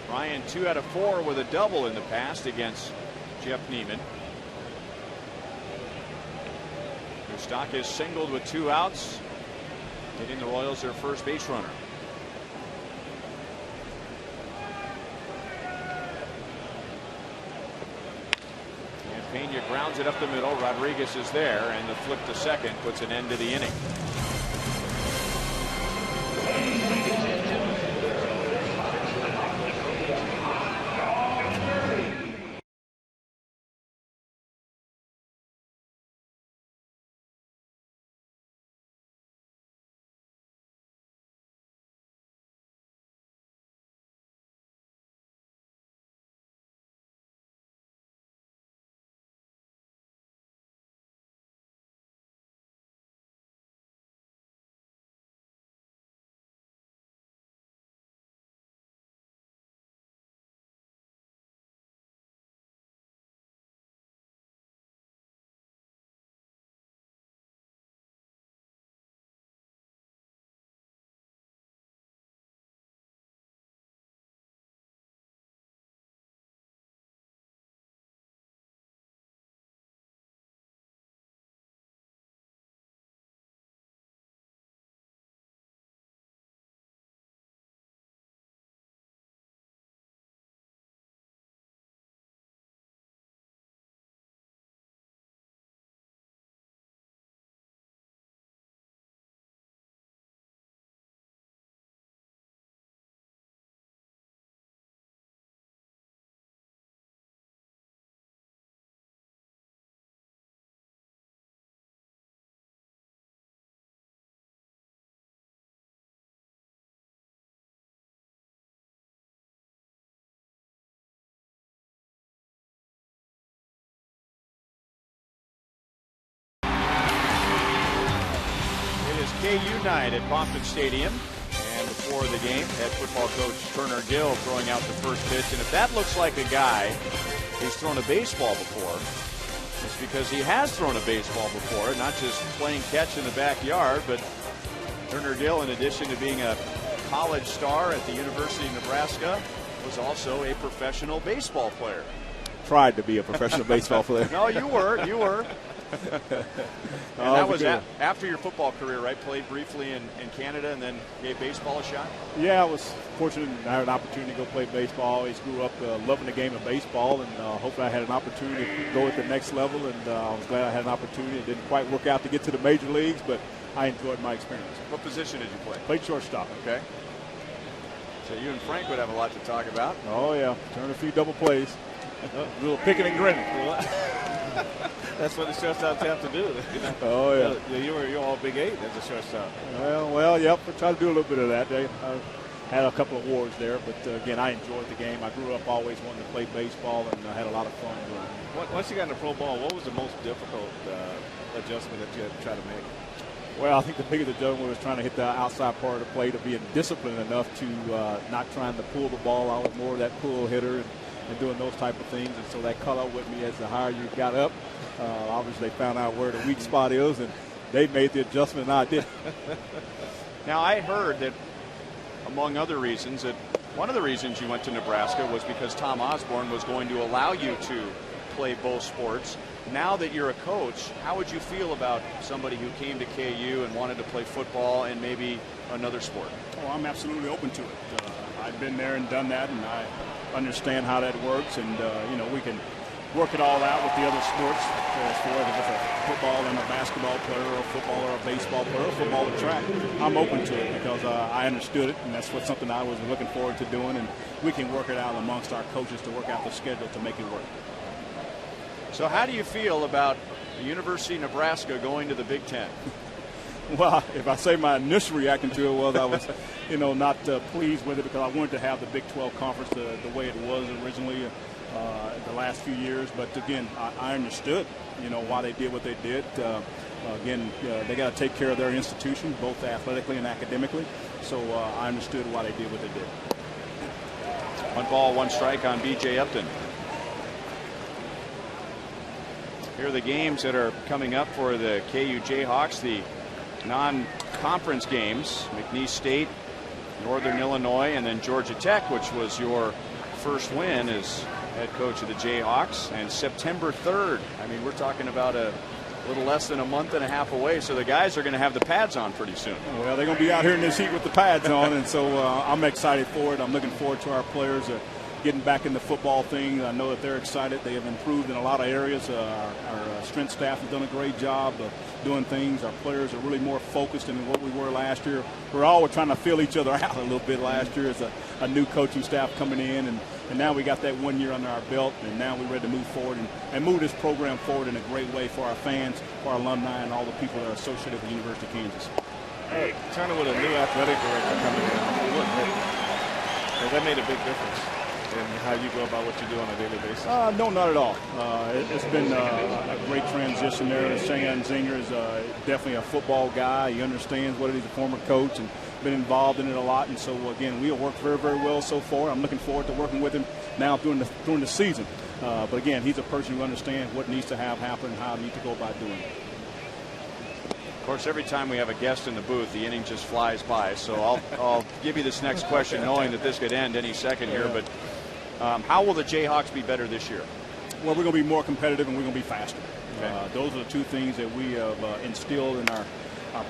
Ryan 2 out of 4 with a double in the past against Jeff Neiman. Moustakas singled with 2 outs, getting the Royals their first base runner. And Pena grounds it up the middle. Rodriguez is there, and the flip to second puts an end to the inning. KU night at Boston Stadium, and before the game, head football coach Turner Gill throwing out the first pitch. And if that looks like a guy who's thrown a baseball before, it's because he has thrown a baseball before, not just playing catch in the backyard. But Turner Gill, in addition to being a college star at the University of Nebraska, was also a professional baseball player. Tried to be a professional baseball player. No, you were. And that was after your football career, right? Played briefly in Canada and then gave baseball a shot? Yeah, I was fortunate to have an opportunity to go play baseball. I always grew up loving the game of baseball, and hopefully I had an opportunity to go at the next level, and I was glad I had an opportunity. It didn't quite work out to get to the major leagues, but I enjoyed my experience. What position did you play? Played shortstop. Okay. So you and Frank would have a lot to talk about. Oh, yeah. Turned a few double plays. A little picking and grinning. That's what the shortstops have to do. Oh, yeah. You're all Big 8 as a shortstop. Well, yep. I tried to do a little bit of that. I had a couple of awards there, but again, I enjoyed the game. I grew up always wanting to play baseball, and I had a lot of fun doing it. Once you got into pro ball, what was the most difficult adjustment that you had to try to make? Well, I think the biggest adjustment was trying to hit the outside part of the plate, of being disciplined enough to not trying to pull the ball. I was more of that pull hitter and doing those type of things, and so that caught up with me as the higher you got up. Obviously, they found out where the weak spot is, and they made the adjustment, and I did. Now, I heard that, among other reasons, that one of the reasons you went to Nebraska was because Tom Osborne was going to allow you to play both sports. Now that you're a coach, how would you feel about somebody who came to KU and wanted to play football and maybe another sport? Oh, I'm absolutely open to it. I've been there and done that, and I understand how that works. And we work it all out with the other sports, as far as if it's a football and a basketball player, or a football or a baseball player, or football or track. I'm open to it because I understood it, and that's something I was looking forward to doing, and we can work it out amongst our coaches to work out the schedule to make it work. So how do you feel about the University of Nebraska going to the Big Ten? Well, if I say my initial reaction to it was I was, not pleased with it because I wanted to have the Big 12 conference the way it was originally the last few years. But again, I understood, why they did what they did. They got to take care of their institution, both athletically and academically. So I understood why they did what they did. 1 ball, 1 strike on B.J. Upton. Here are the games that are coming up for the KU Jayhawks, the non-conference games. McNeese State, Northern Illinois, and then Georgia Tech, which was your first win as head coach of the Jayhawks. And September 3rd. I mean, we're talking about a little less than a month and a half away, so the guys are going to have the pads on pretty soon. Well, they're going to be out here in this heat with the pads on, and so I'm excited for it. I'm looking forward to our players getting back in the football thing. I know that they're excited. They have improved in a lot of areas. Our strength staff has done a great job of doing things. Our players are really more focused than what we were last year. We're all trying to fill each other out a little bit last year as a new coaching staff coming in, and now we got that 1 year under our belt, and now we're ready to move forward and move this program forward in a great way for our fans, for our alumni, and all the people that are associated with the University of Kansas. Hey, Turner with a new athletic director coming in. Has that made a big difference in how you go about what you do on a daily basis? No, not at all. It's been a great transition there. Cheyenne Zinger is definitely a football guy. He understands what it is, a former coach, and been involved in it a lot. And so, again, we have worked very, very well so far. I'm looking forward to working with him now during the season. But, again, he's a person who understands what needs to happen and how I need to go about doing it. Of course, every time we have a guest in the booth, the inning just flies by. So I'll give you this next question knowing that this could end any second here. But how will the Jayhawks be better this year? Well, we're going to be more competitive and we're going to be faster. Okay. Those are the two things that we have instilled in our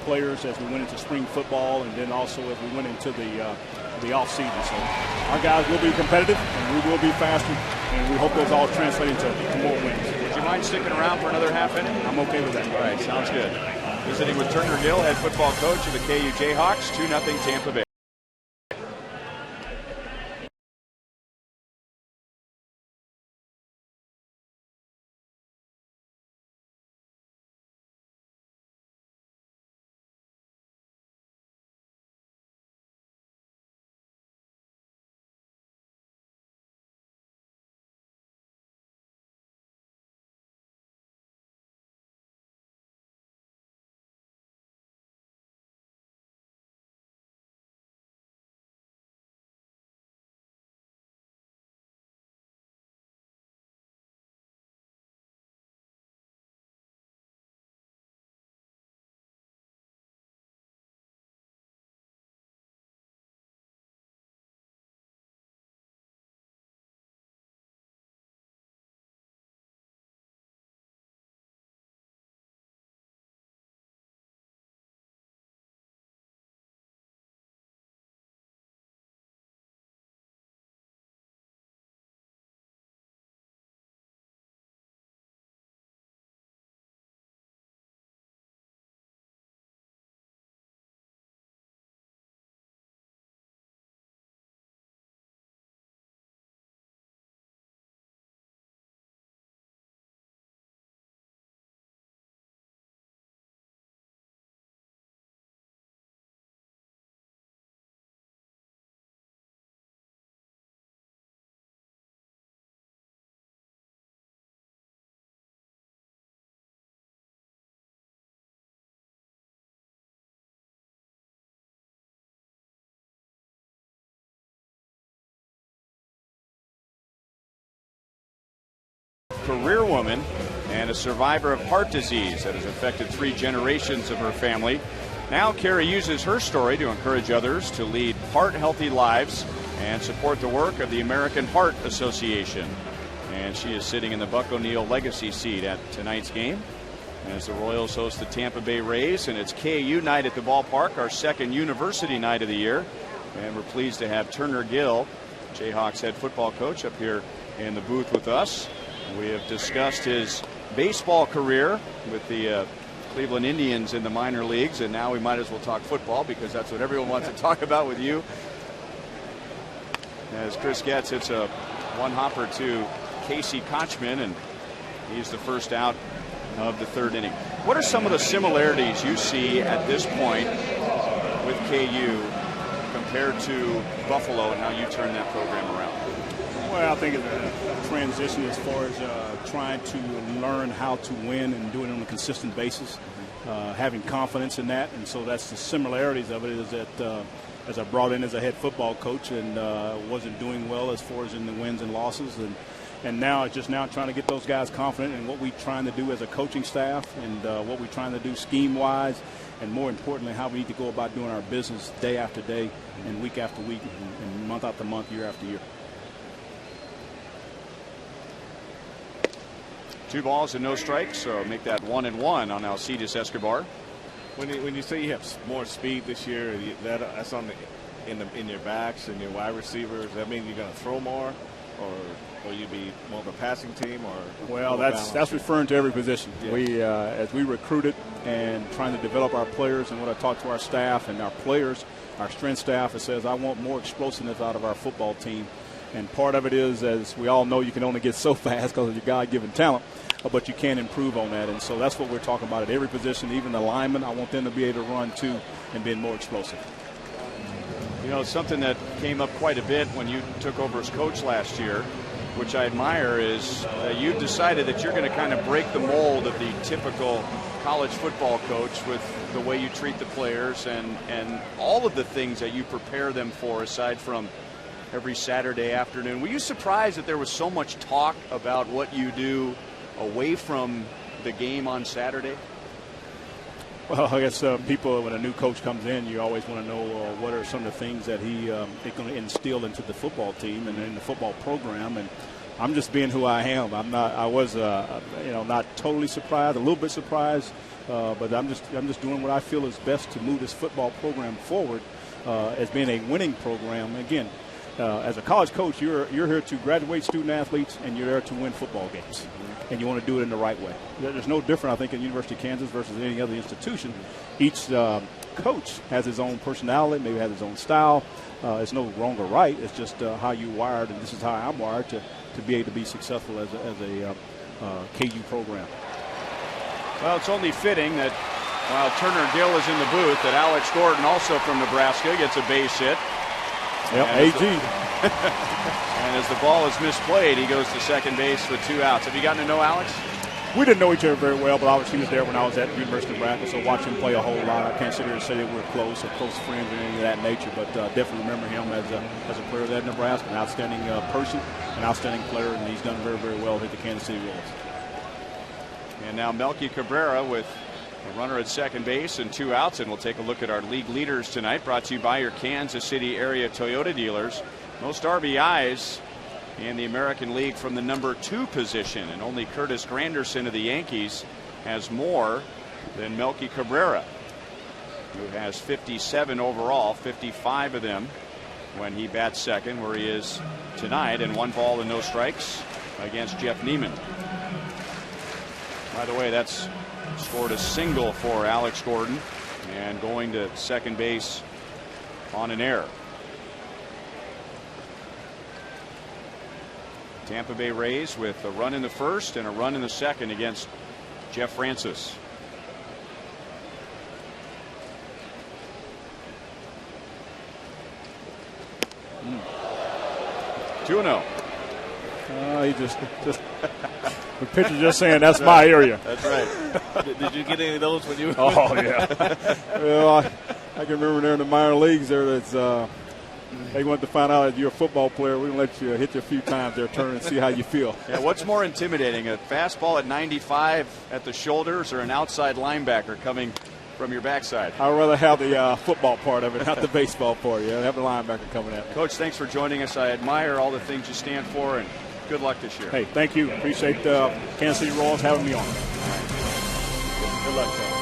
players as we went into spring football, and then also as we went into the off season. So our guys will be competitive and we will be faster, and we hope those all translate into more wins. Would you mind sticking around for another half inning? I'm okay with that. All right, sounds good. Visiting with Turner Gill, head football coach of the KU Jayhawks, 2-0 Tampa Bay. Career woman and a survivor of heart disease that has affected 3 generations of her family. Now Carrie uses her story to encourage others to lead heart-healthy lives and support the work of the American Heart Association. And she is sitting in the Buck O'Neil legacy seat at tonight's game as the Royals host the Tampa Bay Rays, and it's KU night at the ballpark, our second university night of the year. And we're pleased to have Turner Gill, Jayhawks head football coach, up here in the booth with us. We have discussed his baseball career with the Cleveland Indians in the minor leagues, and now we might as well talk football because that's what everyone wants to talk about with you. As Chris Getz hits a one-hopper to Casey Kochman, and he's the first out of the third inning. What are some of the similarities you see at this point with KU compared to Buffalo and how you turn that program around? Well, I think it's a transition as far as trying to learn how to win and do it on a consistent basis, having confidence in that. And so that's the similarities of it is that as I brought in as a head football coach and wasn't doing well as far as in the wins and losses. And now it's just now trying to get those guys confident in what we're trying to do as a coaching staff and what we're trying to do scheme-wise, and more importantly, how we need to go about doing our business day after day and week after week and month after month, year after year. 2 balls and no strikes, so make that 1-1 on Alcides Escobar. When you say you have more speed this year, that's on in your backs and your wide receivers. Does that mean you're going to throw more, or will you be more of a passing team? Or well, that's referring to every position. Yeah. We as we recruited and trying to develop our players, and when I talk to our staff and our players, our strength staff, it says I want more explosiveness out of our football team. And part of it is, as we all know, you can only get so fast because of your God-given talent, but you can improve on that. And so that's what we're talking about at every position, even the linemen. I want them to be able to run, too, and be more explosive. You know, something that came up quite a bit when you took over as coach last year, which I admire, is you decided that you're going to kind of break the mold of the typical college football coach with the way you treat the players and all of the things that you prepare them for aside from every Saturday afternoon. Were you surprised that there was so much talk about what you do away from the game on Saturday? Well, I guess people, when a new coach comes in, you always want to know what are some of the things that he's going to instill into the football team and in the football program. And I'm just being who I am. I was not totally surprised, a little bit surprised, but I'm just doing what I feel is best to move this football program forward as being a winning program. Again, as a college coach, you're here to graduate student athletes, and you're there to win football games. And you want to do it in the right way. There's no different, I think, in University of Kansas versus any other institution. Each coach has his own personality, maybe has his own style. It's no wrong or right. It's just how you wired, and this is how I'm wired to be able to be successful as a KU program. Well, it's only fitting that while Turner Gill is in the booth, that Alex Gordon, also from Nebraska, gets a base hit. Yep, AG. And as the ball is misplayed, he goes to second base with 2 outs. Have you gotten to know Alex? We didn't know each other very well, but obviously he was there when I was at the University of Nebraska, so watching him play a whole lot. I can't sit here and say that we're close or close friends or anything of that nature, but definitely remember him as a player at Nebraska, an outstanding person, an outstanding player, and he's done very, very well with the Kansas City Royals. And now Melky Cabrera with a runner at second base and 2 outs, and we'll take a look at our league leaders tonight, brought to you by your Kansas City area Toyota dealers. Most RBIs in the American League from the number 2 position, and only Curtis Granderson of the Yankees has more than Melky Cabrera, who has 57 overall, 55 of them when he bats second, where he is tonight, and 1 ball and no strikes against Jeff Neiman. By the way, that's scored a single for Alex Gordon, and going to second base on an error. Tampa Bay Rays with a run in the first and a run in the second against Jeff Francis. Mm. 2-0. He just the pitcher just saying that's my area. That's right. Did you get any of those when you? Oh yeah. Well, I can remember there in the minor leagues there that's. They wanted to find out that you're a football player. We're going to let you hit you a few times there, turn and see how you feel. Yeah, what's more intimidating, a fastball at 95 at the shoulders or an outside linebacker coming from your backside? I'd rather have the football part of it, not the baseball part. Yeah, have the linebacker coming at me. Coach, thanks for joining us. I admire all the things you stand for, and good luck this year. Hey, thank you. Appreciate Kansas City Royals having me on. Good luck, Coach.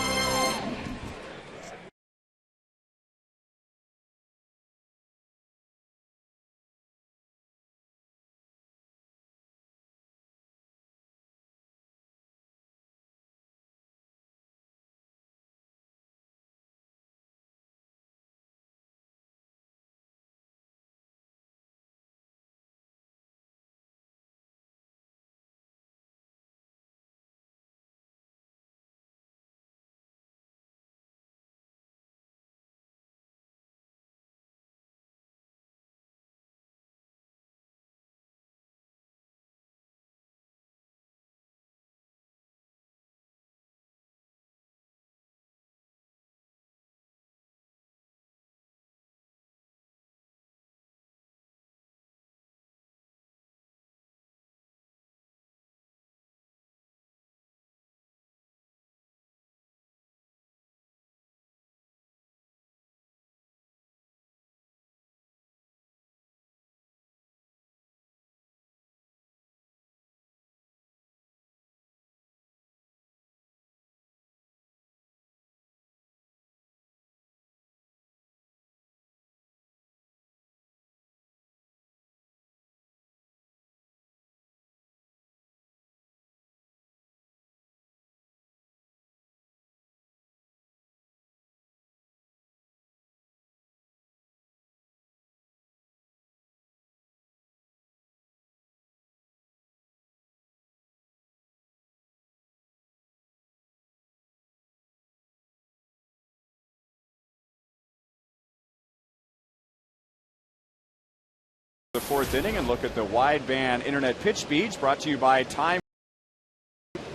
The fourth inning, and look at the wideband internet pitch speeds brought to you by Time.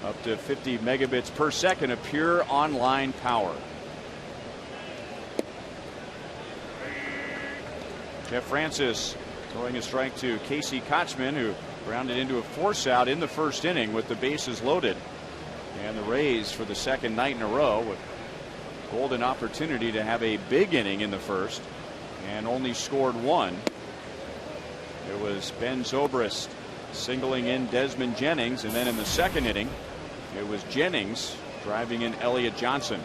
Up to 50 megabits per second of pure online power. Jeff Francis throwing a strike to Casey Kochman, who grounded into a force out in the first inning with the bases loaded. And the Rays, for the second night in a row, with golden opportunity to have a big inning in the first, and only scored one. It was Ben Zobrist singling in Desmond Jennings, and then in the second inning it was Jennings driving in Elliott Johnson.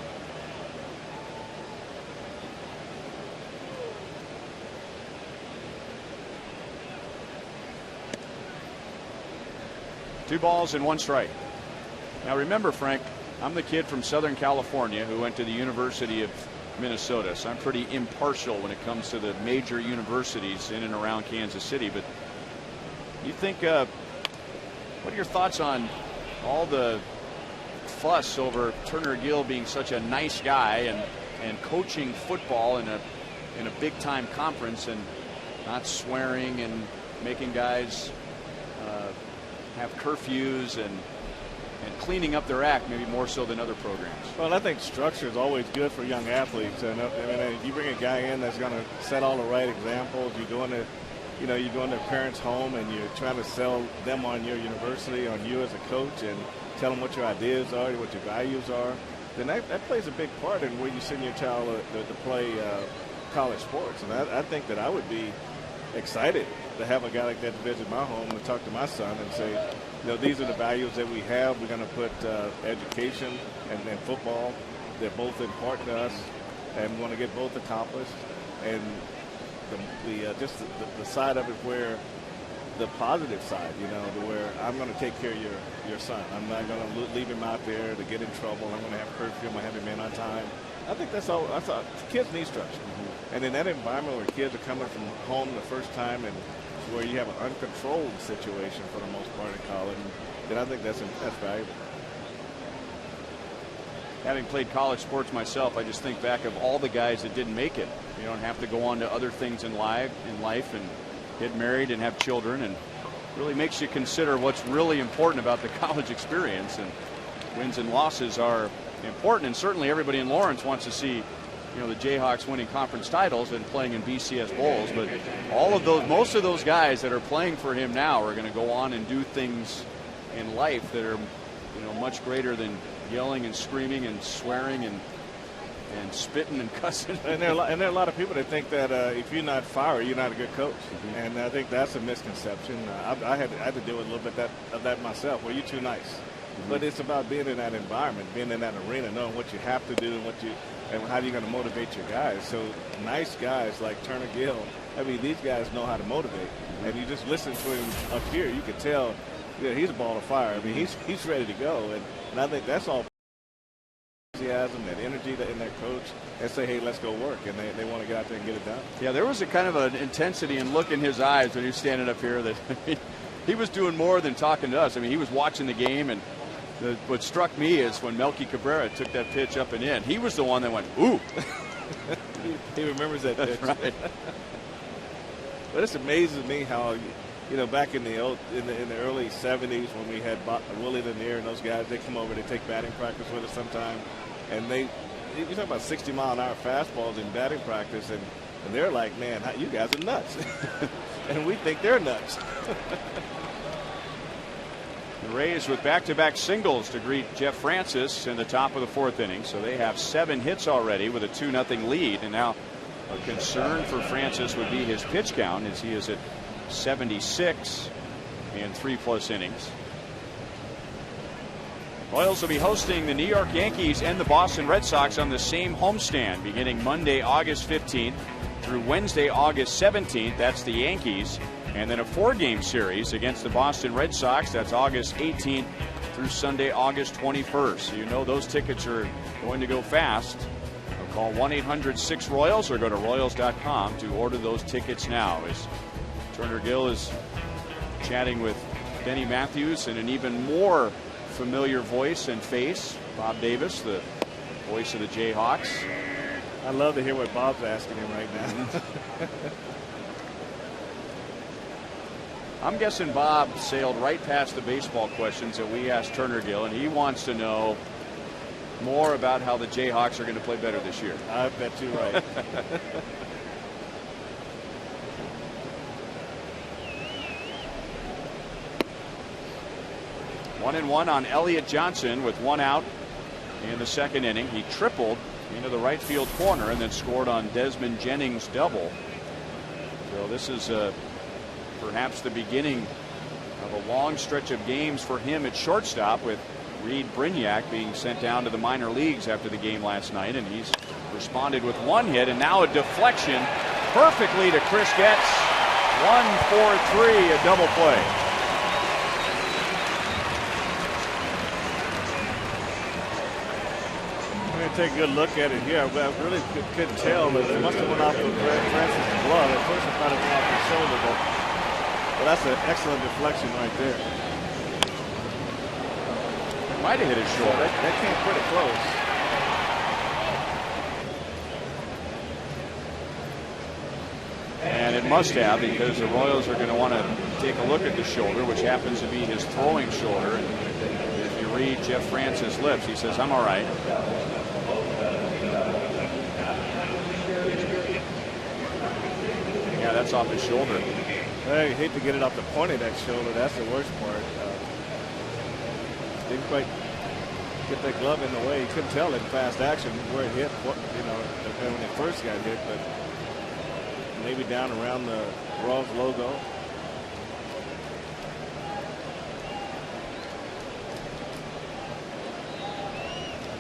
Two balls and one strike. Now remember, Frank, I'm the kid from Southern California who went to the University of Minnesota, so I'm pretty impartial when it comes to the major universities in and around Kansas City. But you think, what are your thoughts on all the fuss over Turner Gill being such a nice guy and coaching football in a big time conference and not swearing and making guys have curfews and cleaning up their act, maybe more so than other programs? Well, I think structure is always good for young athletes, and if you bring a guy in that's going to set all the right examples, you go into their parents' home and you're trying to sell them on your university, on you as a coach, and tell them what your ideas are, what your values are, then that plays a big part in where you send your child to play college sports. And I think that I would be excited to have a guy like that to visit my home and talk to my son and say, these are the values that we have. We're going to put education and football. They're both important to us, and we want to get both accomplished. And the side of it where the positive side, where I'm going to take care of your son. I'm not going to leave him out there to get in trouble. I'm going to have curfew. I'm going to have him in on time. I think that's all. Kids need structure. And in that environment where kids are coming from home the first time and where you have an uncontrolled situation for the most part in college, then I think that's valuable. Having played college sports myself, I just think back of all the guys that didn't make it. You don't have to go on to other things in life and get married and have children, and really makes you consider what's really important about the college experience. And wins and losses are important, and certainly everybody in Lawrence wants to see the Jayhawks winning conference titles and playing in BCS bowls. But most of those guys that are playing for him now are going to go on and do things in life that are much greater than yelling and screaming and swearing and spitting and cussing. And there are a lot of people that think that if you're not fiery, you're not a good coach. Mm-hmm. And I think that's a misconception. I had to deal with a little bit of that myself. Well, you're too nice. Mm-hmm. But it's about being in that environment, being in that arena, knowing what you have to do and how you're going to motivate your guys. So nice guys like Turner Gill, these guys know how to motivate. Mm-hmm. And you just listen to him up here, you can tell he's a ball of fire. He's ready to go. And I think that's all enthusiasm, that energy in their coach, and say, hey, let's go work. And they want to get out there and get it done. Yeah, there was a kind of an intensity and look in his eyes when he was standing up here that he was doing more than talking to us. He was watching the game, and what struck me is when Melky Cabrera took that pitch up and in, he was the one that went, ooh. He remembers that pitch. That's right. But it's amazing to me how, back in the early 70s when we had Willie Lanier and those guys, they come over, they take batting practice with us sometime, and you talk about 60-mile-an-hour fastballs in batting practice, and they're like, man, you guys are nuts. And we think they're nuts. The Rays with back-to-back singles to greet Jeff Francis in the top of the fourth inning. So they have 7 hits already with a 2-0 lead. And now a concern for Francis would be his pitch count, as he is at 76 in 3+ innings. Royals will be hosting the New York Yankees and the Boston Red Sox on the same homestand beginning Monday, August 15th through Wednesday, August 17th. That's the Yankees. And then a 4-game series against the Boston Red Sox. That's August 18th through Sunday, August 21st. So those tickets are going to go fast. Call 1-800-6-ROYALS or go to Royals.com to order those tickets now. As Turner Gill is chatting with Denny Matthews and an even more familiar voice and face, Bob Davis, the voice of the Jayhawks. I love to hear what Bob's asking him right now. I'm guessing Bob sailed right past the baseball questions that we asked Turner Gill, and he wants to know more about how the Jayhawks are going to play better this year. I bet you're right. 1-1 on Elliott Johnson with 1 out in the second inning. He tripled into the right field corner and then scored on Desmond Jennings' double. So this is perhaps the beginning of a long stretch of games for him at shortstop, with Reed Brignac being sent down to the minor leagues after the game last night, and he's responded with 1 hit and now a deflection perfectly to Chris Getz. 1-4-3, a double play. Take a good look at it here. I really couldn't tell, but it must have went off of Francis' glove. At first I thought it went off his shoulder, but that's an excellent deflection right there. It might have hit his shoulder. That came pretty close. And it must have, because the Royals are going to want to take a look at the shoulder, which happens to be his throwing shoulder. And if you read Jeff Francis' lips, he says, "I'm all right." Yeah, that's off his shoulder. I hate to get it off the point of that shoulder. That's the worst part. Didn't quite get that glove in the way. You couldn't tell in fast action where it hit, when it first got hit, but maybe down around the Royals logo.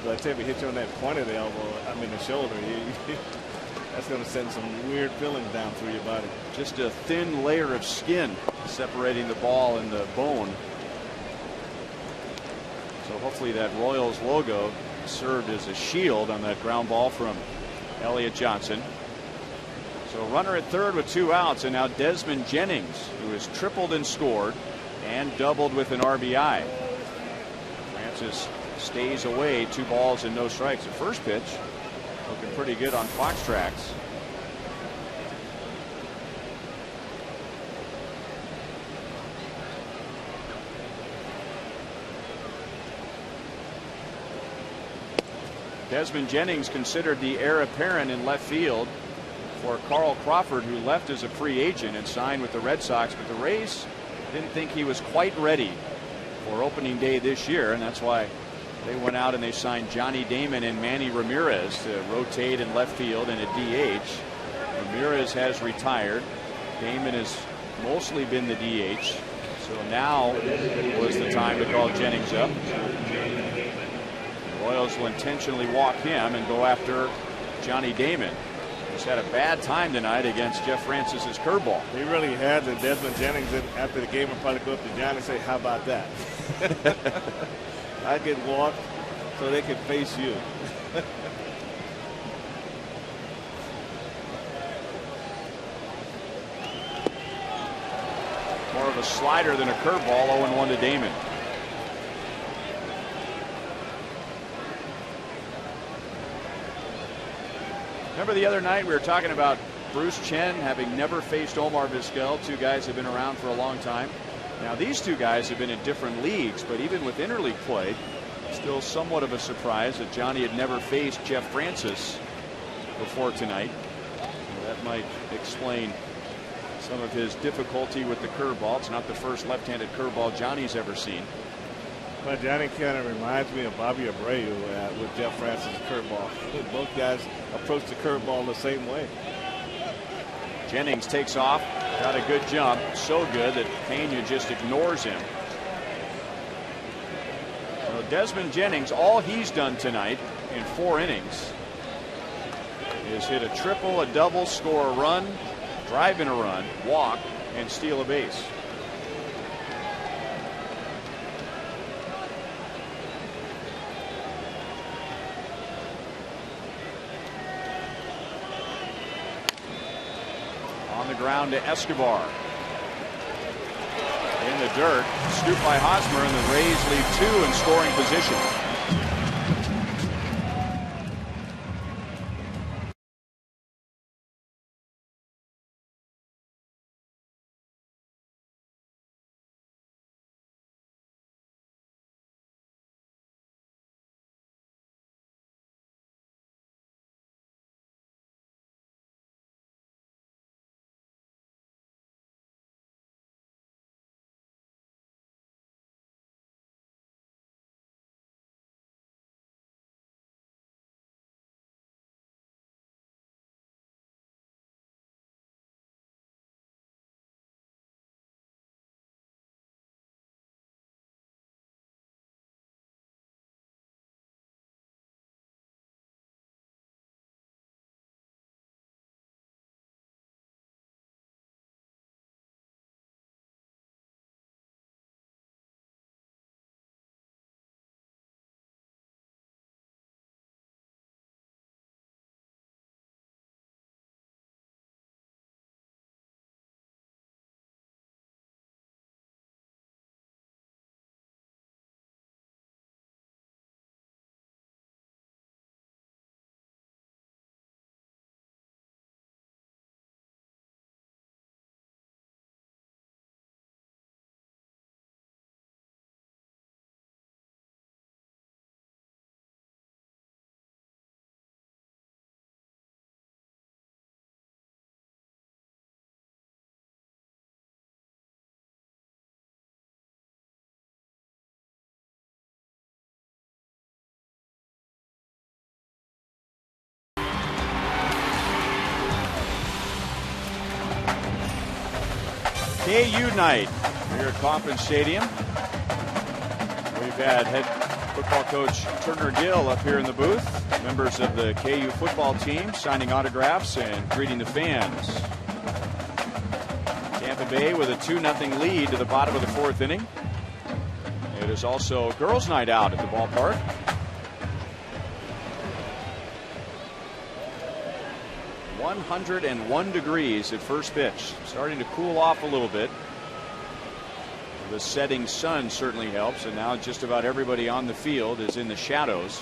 But I tell you, if it hit you on that point of the elbow, the shoulder, that's going to send some weird feelings down through your body. Just a thin layer of skin separating the ball and the bone. So hopefully that Royals logo served as a shield on that ground ball from Elliott Johnson. So runner at third with 2 outs, and now Desmond Jennings, who has tripled and scored and doubled with an RBI. Francis stays away, 2 balls and no strikes. The first pitch looking pretty good on Fox Tracks. Desmond Jennings considered the heir apparent in left field for Carl Crawford, who left as a free agent and signed with the Red Sox, but the Rays didn't think he was quite ready for opening day this year, and that's why they went out and they signed Johnny Damon and Manny Ramirez to rotate in left field and a DH. Ramirez has retired. Damon has mostly been the DH. So now was the time to call Jennings up. The Royals will intentionally walk him and go after Johnny Damon. He's had a bad time tonight against Jeff Francis's curveball. He really has, and Desmond Jennings after the game will probably go up to Johnny and say, "How about that?" I get walked so they can face you. More of a slider than a curveball. 0-1 to Damon. Remember the other night we were talking about Bruce Chen having never faced Omar Vizquel, 2 guys have been around for a long time. Now these 2 guys have been in different leagues, but even with interleague play, still somewhat of a surprise that Johnny had never faced Jeff Francis before tonight. That might explain some of his difficulty with the curveball. It's not the first left-handed curveball Johnny's ever seen. But Johnny kind of reminds me of Bobby Abreu with Jeff Francis' curveball. Both guys approach the curveball the same way. Jennings takes off, got a good jump, so good that Pena just ignores him. So Desmond Jennings, all he's done tonight in 4 innings is hit a triple, a double, score a run, drive in a run, walk, and steal a base. On the ground to Escobar. In the dirt, scooped by Hosmer, and the Rays lead 2 in scoring position. KU night here at Kauffman Stadium. We've had head football coach Turner Gill up here in the booth. Members of the KU football team signing autographs and greeting the fans. Tampa Bay with a 2-0 lead to the bottom of the fourth inning. It is also girls' night out at the ballpark. ...101 degrees at first pitch. Starting to cool off a little bit. The setting sun certainly helps, and now just about everybody on the field is in the shadows.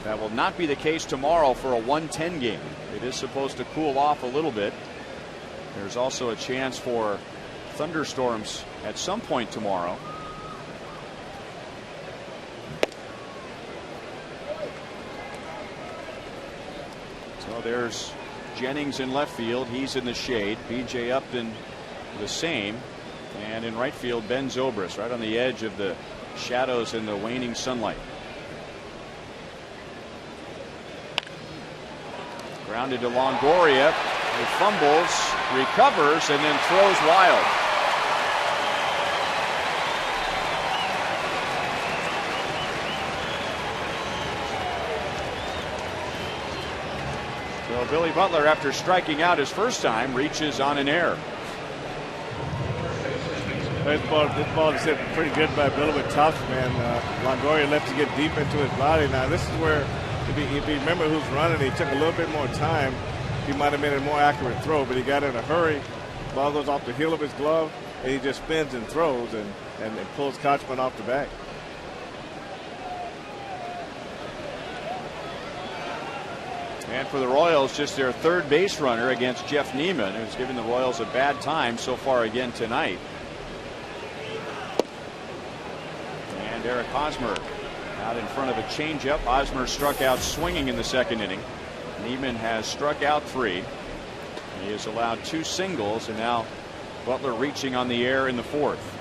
That will not be the case tomorrow for a 1:10 game. It is supposed to cool off a little bit. There's also a chance for thunderstorms at some point tomorrow. So there's Jennings in left field. He's in the shade. B.J. Upton the same. And in right field, Ben Zobrist right on the edge of the shadows in the waning sunlight. Grounded to Longoria. He fumbles, recovers, and then throws wild. So Billy Butler, after striking out his first time, reaches on an error. This ball is hit pretty good by Billy, but tough, man. Longoria left to get deep into his body. Now, this is where, if you remember who's running, he took a little bit more time. He might have made a more accurate throw, but he got in a hurry. Ball goes off the heel of his glove, and he just spins and throws and pulls Kochman off the back. And for the Royals, just their third base runner against Jeff Neiman, who's given the Royals a bad time so far again tonight. And Eric Hosmer out in front of a changeup. Hosmer struck out swinging in the second inning. Neiman has struck out 3. He has allowed 2 singles, and now Butler reaching on the air in the fourth.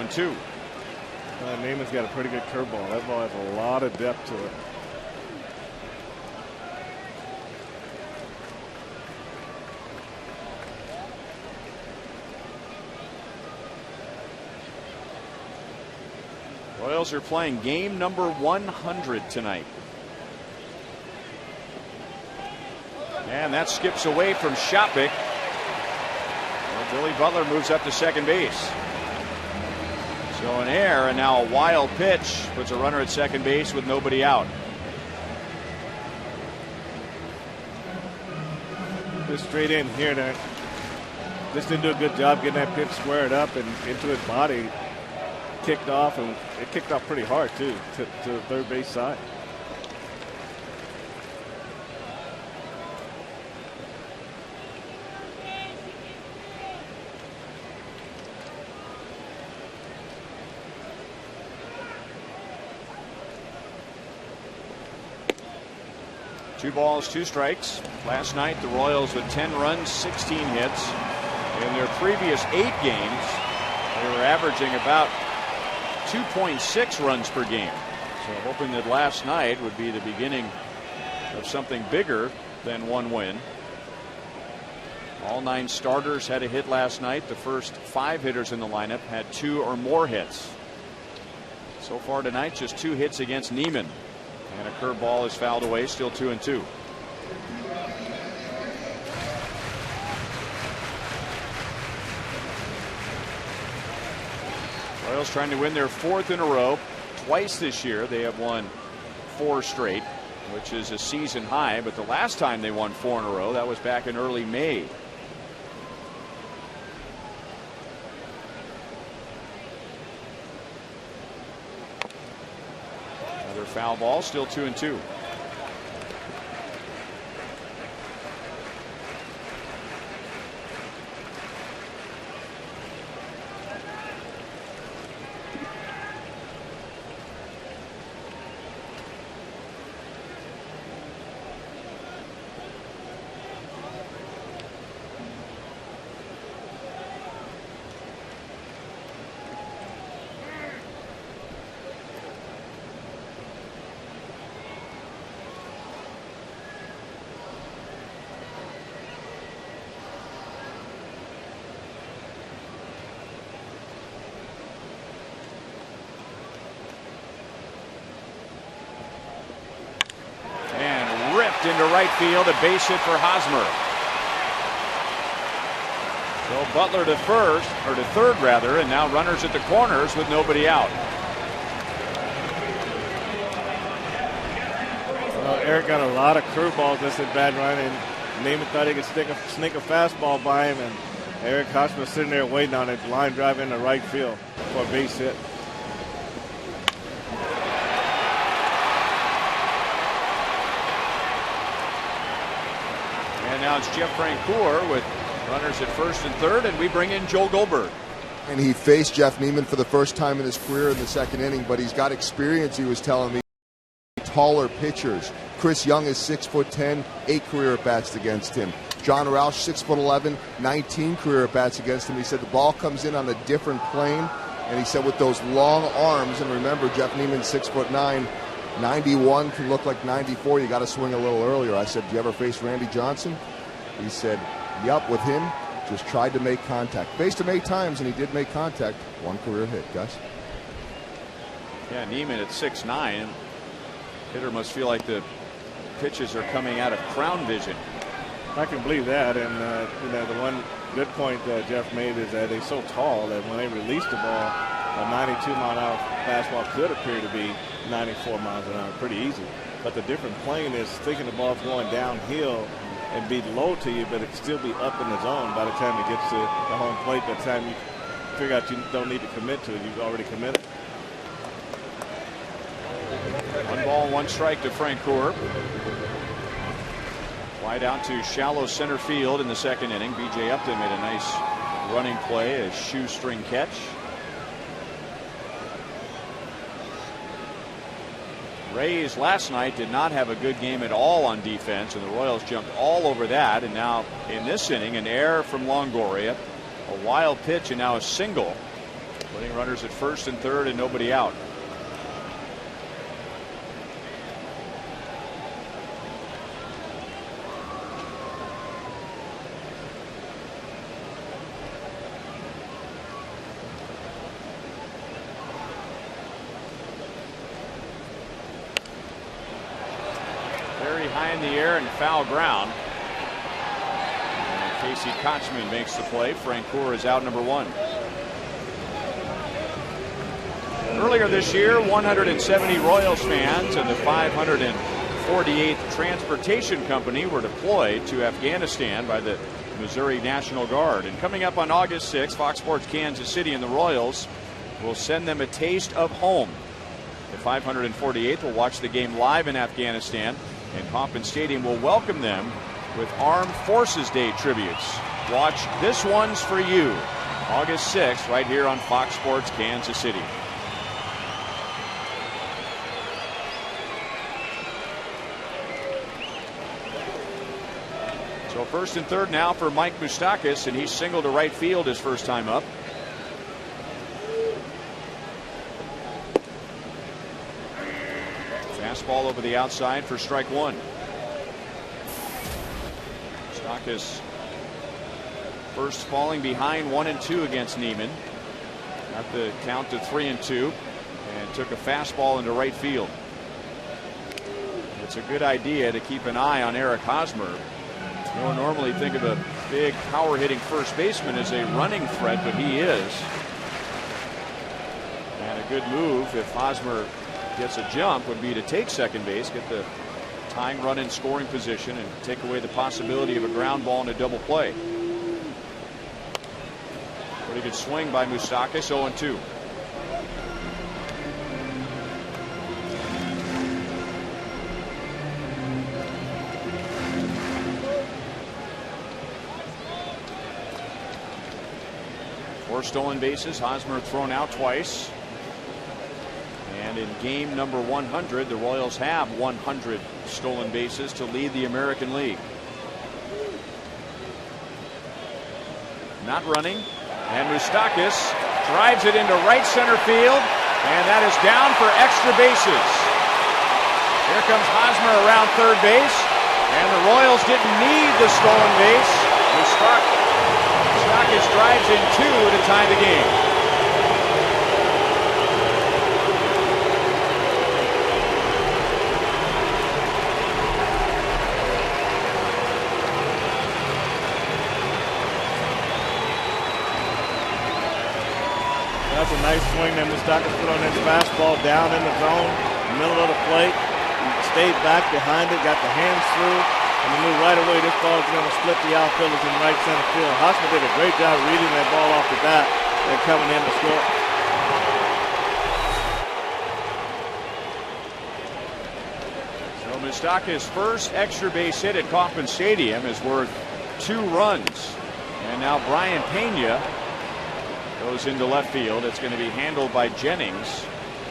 Two. Neiman's got a pretty good curveball. That ball has a lot of depth to it. Royals are playing game number 100 tonight. And that skips away from Shopik. Well, Billy Butler moves up to second base. So an error, and now a wild pitch puts a runner at second base with nobody out. Just straight in here. Just didn't do a good job getting that pitch squared up and into his body. Kicked off, and it kicked off pretty hard too to the third base side. Two balls, 2 strikes. Last night, the Royals with 10 runs, 16 hits. In their previous 8 games, they were averaging about 2.6 runs per game. So hoping that last night would be the beginning of something bigger than one win. All 9 starters had a hit last night. The first 5 hitters in the lineup had 2 or more hits. So far tonight, just 2 hits against Neiman. And a curveball is fouled away, still 2-2. Royals trying to win their 4th in a row. Twice this year they have won 4 straight, which is a season high. But the last time they won 4 in a row, that was back in early May. Foul ball, still 2-2. into right field, a base hit for Hosmer. So Butler to first, or to third rather, and now runners at the corners with nobody out. Well, Eric got a lot of curveballs this at bat, Ryan, and Neiman thought he could sneak a fastball by him, and Eric Hosmer was sitting there waiting on it, line drive into right field for a base hit. And now it's Jeff Francoeur with runners at first and third, and we bring in Joel Goldberg. And he faced Jeff Neiman for the first time in his career in the second inning, but he's got experience, he was telling me. Taller pitchers. Chris Young is 6'10", 8 career at-bats against him. John Roush, 6'11", 19 career at-bats against him. He said the ball comes in on a different plane, and he said with those long arms, and remember Jeff Neiman, 6'9", 91 can look like 94. You got to swing a little earlier. I said, do you ever face Randy Johnson? He said, yep, with him, just tried to make contact. Faced him 8 times, and he did make contact. 1 career hit, Gus. Yeah, Neiman at 6'9". Hitter must feel like the pitches are coming out of crown vision. I can believe that, and the one good point that Jeff made is that they're so tall that when they release the ball, a 92-mile-an-hour fastball could appear to be 94 miles an hour, pretty easy. But the different plane is thinking the ball's going downhill and be low to you, but it can still be up in the zone by the time it gets to the home plate. By the time you figure out you don't need to commit to it, you've already committed. 1 ball, 1 strike to Francoeur. Wide out to shallow center field in the second inning. B.J. Upton made a nice running play, a shoestring catch. Rays last night did not have a good game at all on defense, and the Royals jumped all over that. And now in this inning, an error from Longoria, a wild pitch, and now a single, putting runners at first and third and nobody out. High in the air and foul ground. And Casey Kochman makes the play. Francoeur is out, number 1. Earlier this year, 170 Royals fans and the 548th Transportation Company were deployed to Afghanistan by the Missouri National Guard. And coming up on August 6th, Fox Sports Kansas City and the Royals will send them a taste of home. The 548th will watch the game live in Afghanistan, and Kauffman Stadium will welcome them with Armed Forces Day tributes. Watch This One's for You, August 6th, right here on Fox Sports Kansas City. So first and third now for Mike Moustakas, and he's singled to right field his first time up. Fastball over the outside for strike 1. Moustakas first falling behind 1-2 against Neiman. Got the count to 3-2 and took a fastball into right field. It's a good idea to keep an eye on Eric Hosmer. You don't normally think of a big power hitting first baseman as a running threat, but he is. And a good move if Hosmer gets a jump would be to take second base, get the tying run in scoring position, and take away the possibility of a ground ball and a double play. Pretty good swing by Moustakas, 0-2. Four stolen bases. Hosmer thrown out twice. And in game number 100, the Royals have 100 stolen bases to lead the American League. Not running. And Moustakas drives it into right center field. And that is down for extra bases. Here comes Hosmer around third base. And the Royals didn't need the stolen base. Moustakas drives in 2 to tie the game. That's a nice swing that Moustakas put on his fastball down in the zone, middle of the plate. He stayed back behind it, got the hands through, and he knew right away this ball is going to split the outfielders in right center field. Hosmer did a great job reading that ball off the bat and coming in to score. So Moustakas' first extra base hit at Kauffman Stadium is worth 2 runs. And now Brian Pena goes into left field. It's going to be handled by Jennings.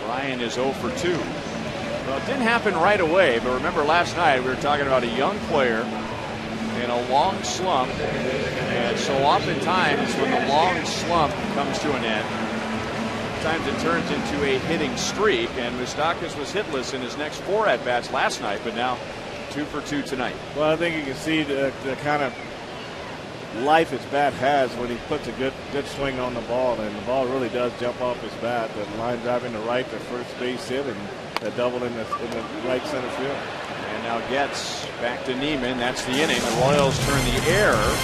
Brian is 0 for 2. Well, it didn't happen right away, but remember last night we were talking about a young player in a long slump. And so oftentimes when the long slump comes to an end, sometimes it turns into a hitting streak. And Moustakas was hitless in his next 4 at-bats last night, but now 2 for 2 tonight. Well, I think you can see the kind of life his bat has when he puts a good swing on the ball, and the ball really does jump off his bat. The line drive into right, the first base hit, and the double in the right center field. And now gets back to Neiman. That's the inning. The Royals turn the error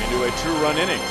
into a 2-run inning.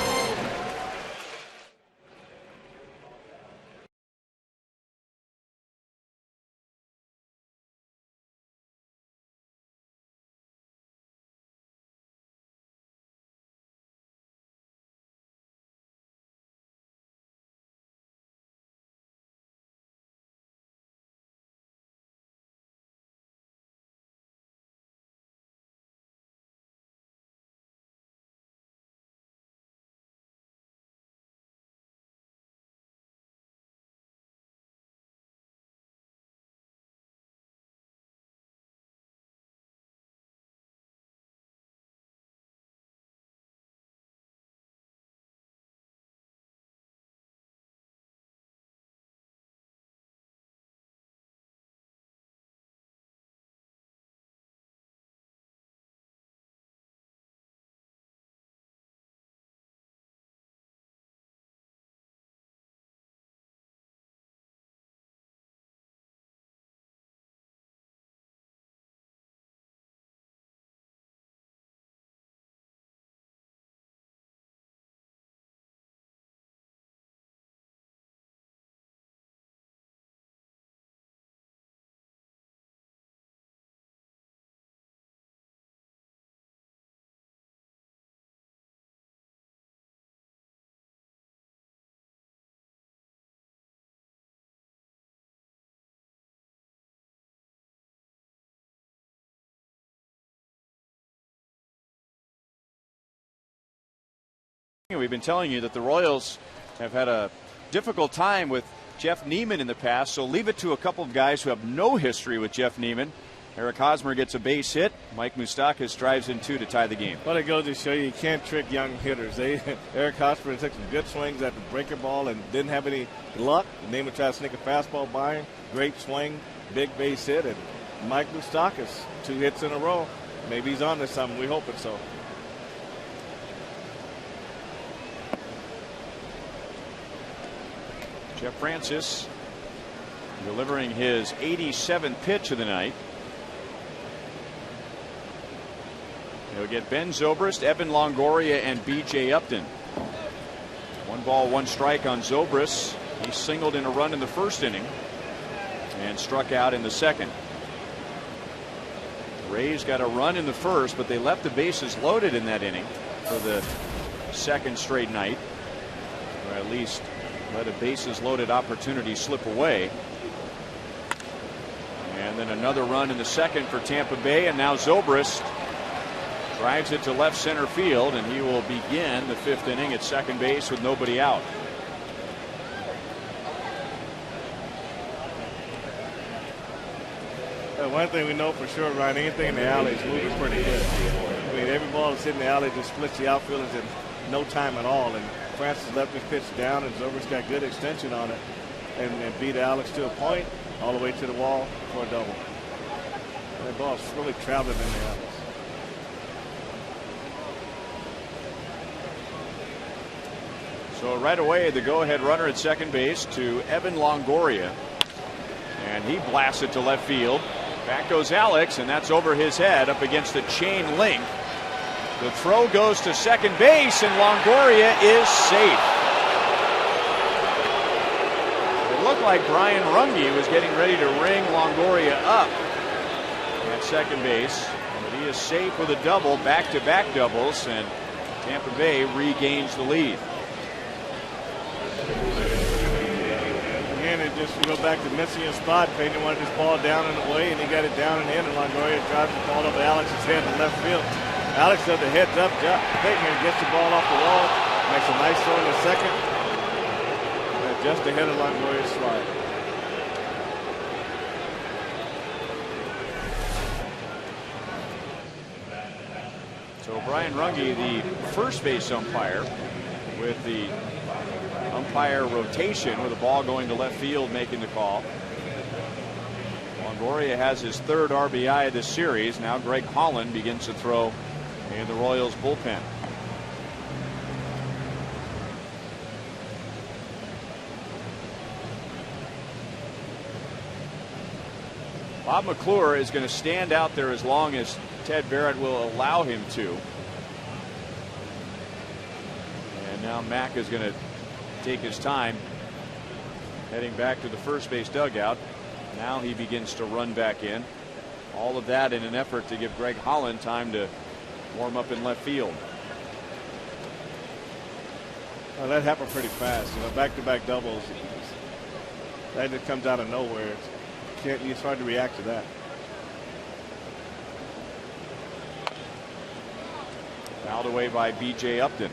We've been telling you that the Royals have had a difficult time with Jeff Neiman in the past, so leave it to a couple of guys who have no history with Jeff Neiman. Eric Hosmer gets a base hit. Mike Moustakas drives in 2 to tie the game. Well, it goes to show you can't trick young hitters. Eric Hosmer took some good swings at the breaker ball and didn't have any luck. Neiman tried to sneak a fastball by him. Great swing, big base hit, and Mike Moustakas 2 hits in a row. Maybe he's on to something. We're hoping so. Jeff Francis delivering his 87th pitch of the night. He'll get Ben Zobrist, Evan Longoria, and B.J. Upton. 1 ball, 1 strike on Zobrist. He singled in a run in the first inning and struck out in the second. The Rays got a run in the first, but they left the bases loaded in that inning for the second straight night, or at least let a bases loaded opportunity slip away. And then another run in the second for Tampa Bay, and now Zobrist drives it to left center field, and he will begin the 5th inning at second base with nobody out. One thing we know for sure, Ryan, anything in the alley is moving pretty good. I mean, every ball that's in the alley just splits the outfielders in no time at all. And Francis left his pitch down, and Zobrist got good extension on it and beat Alex to a point all the way to the wall for a double. That ball's really traveling in the alley. So right away, the go-ahead runner at second base to Evan Longoria, and he blasts it to left field. Back goes Alex, and that's over his head up against the chain link. The throw goes to second base, and Longoria is safe. like Brian Runge was getting ready to ring Longoria up at second base. But he is safe with a double, back-to-back doubles, and Tampa Bay regains the lead. Again, it just go back to missing a spot. Payton wanted this ball down and away, and he got it down and in, and Longoria drives the ball over Alex's head in left field. Alex does the heads-up job. Payton gets the ball off the wall, makes a nice throw in the second, and just ahead of Longoria's slide. So Brian Runge, the first base umpire, with the umpire rotation with the ball going to left field, making the call. Longoria has his third RBI of this series. Now Greg Holland begins to throw in the Royals bullpen. Bob McClure is going to stand out there as long as Ted Barrett will allow him to. And now Mack is going to take his time heading back to the first base dugout. Now he begins to run back in. All of that in an effort to give Greg Holland time to warm up in left field. Well, that happened pretty fast. You know, back-to-back doubles. That just comes out of nowhere. It's hard to react to that. Fouled away by B.J. Upton.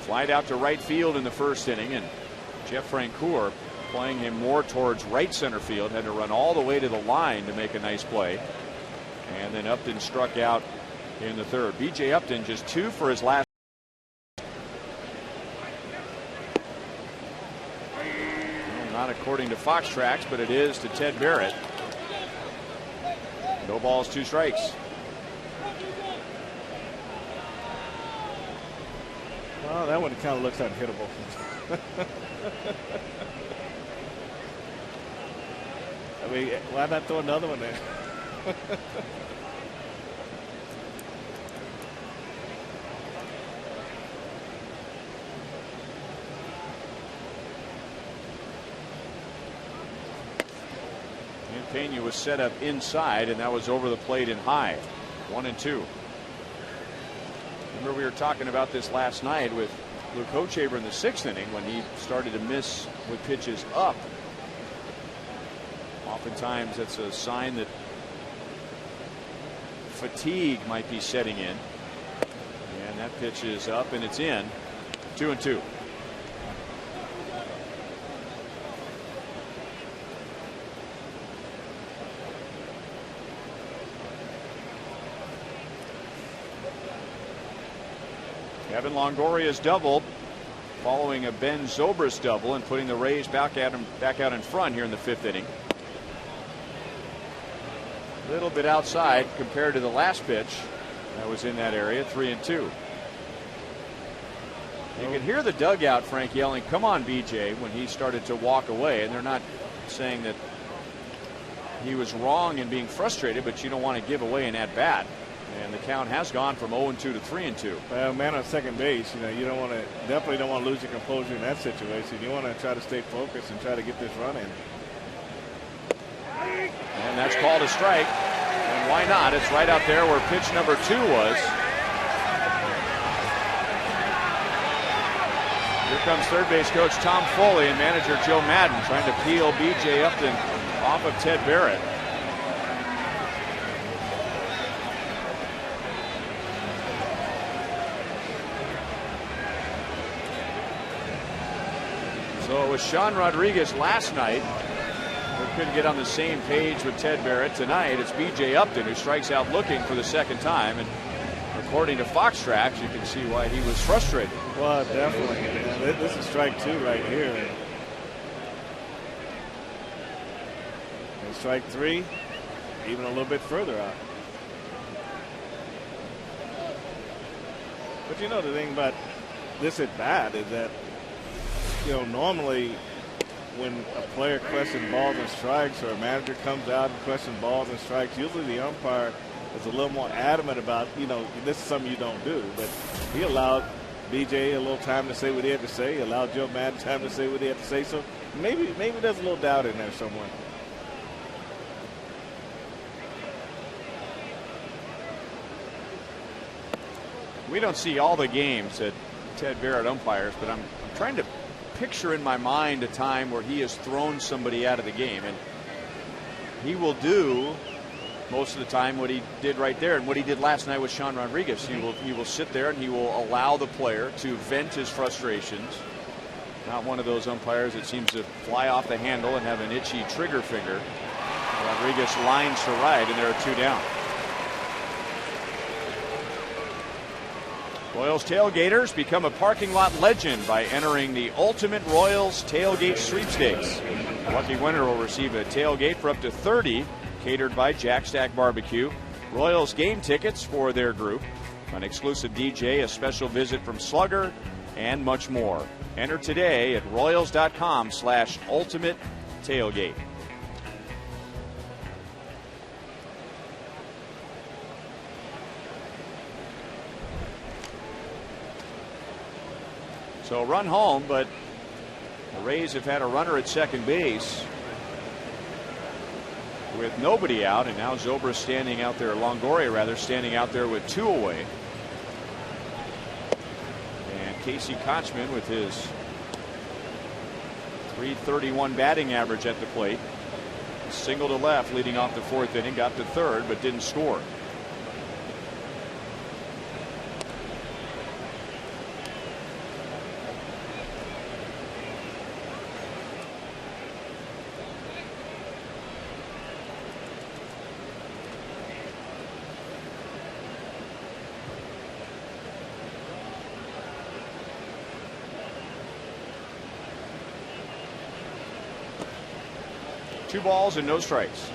Flied out to right field in the first inning, and Jeff Francoeur playing him more towards right center field. Had to run all the way to the line to make a nice play. And then Upton struck out in the third. B.J. Upton just 2 for his last. Well, not according to Fox Tracks, but it is to Ted Barrett. No balls, 2 strikes. Well, that one kind of looks unhittable. I mean, why not throw another one there? And Pena was set up inside, and that was over the plate and high. 1-2. Remember, we were talking about this last night with Luke Hochaber in the 6th inning when he started to miss with pitches up. Oftentimes that's a sign that fatigue might be setting in. And that pitch is up and it's in. 2-2. Kevin Longoria's double following a Ben Zobrist double and putting the Rays back out in front here in the 5th inning. A little bit outside compared to the last pitch that was in that area. 3-2. You could hear the dugout, Frank, yelling, "Come on, BJ," when he started to walk away. And they're not saying that he was wrong in being frustrated, but you don't want to give away an at-bat. And the count has gone from 0-2 to 3-2. Well, man on second base, you know, you definitely don't want to lose your composure in that situation. You want to try to stay focused and try to get this run in. And that's called a strike. And why not? It's right out there where pitch number 2 was. Here comes third base coach Tom Foley and manager Joe Madden trying to peel B.J. Upton off of Ted Barrett. So it was Sean Rodriguez last night who couldn't get on the same page with Ted Barrett. Tonight it's B.J. Upton who strikes out looking for the second time. And according to Fox Tracks, you can see why he was frustrated. Well, definitely. This is strike 2 right here. And strike 3, even a little bit further out. But you know, the thing about this at bat is that, you know, normally when a player questions balls and strikes or a manager comes out and questions balls and strikes, usually the umpire is a little more adamant about, you know, this is something you don't do. But he allowed BJ a little time to say what he had to say, allowed Joe Madden time to say what he had to say. So maybe there's a little doubt in there somewhere. We don't see all the games that Ted Barrett umpires, but I'm trying to picture in my mind a time where he has thrown somebody out of the game, and he will do most of the time what he did right there, and what he did last night with Sean Rodriguez. He will sit there and he will allow the player to vent his frustrations. Not one of those umpires that seems to fly off the handle and have an itchy trigger finger. Rodriguez lines to right, and there are 2 down. Royals tailgaters become a parking lot legend by entering the Ultimate Royals Tailgate Sweepstakes. The lucky winner will receive a tailgate for up to 30, catered by Jack Stack Barbecue, Royals game tickets for their group, an exclusive DJ, a special visit from Slugger, and much more. Enter today at royals.com/ultimate tailgate. So run home, but the Rays have had a runner at second base with nobody out, and now Zobrist standing out there, Longoria rather, standing out there with 2 away. And Casey Kochman with his .331 batting average at the plate. Single to left leading off the 4th inning, got to 3rd but didn't score. Two balls and no strikes.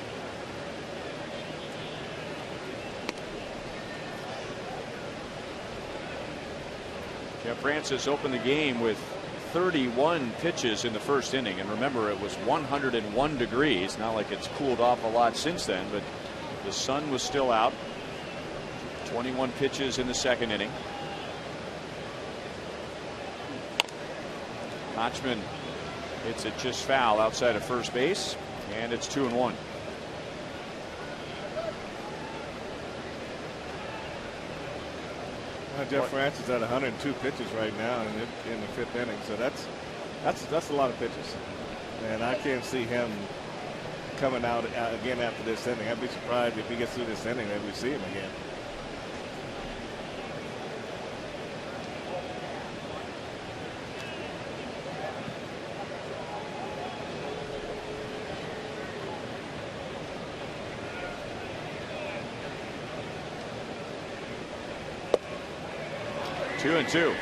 Jeff Francis opened the game with 31 pitches in the first inning, and remember, it was 101 degrees. Not like it's cooled off a lot since then, but the sun was still out. 21 pitches in the second inning. Kochman hits it just foul outside of first base, and it's 2-1. Jeff Francis at 102 pitches right now in the 5th inning, so that's a lot of pitches, and I can't see him coming out again after this inning. I'd be surprised if he gets through this inning that we see him again. Two and two.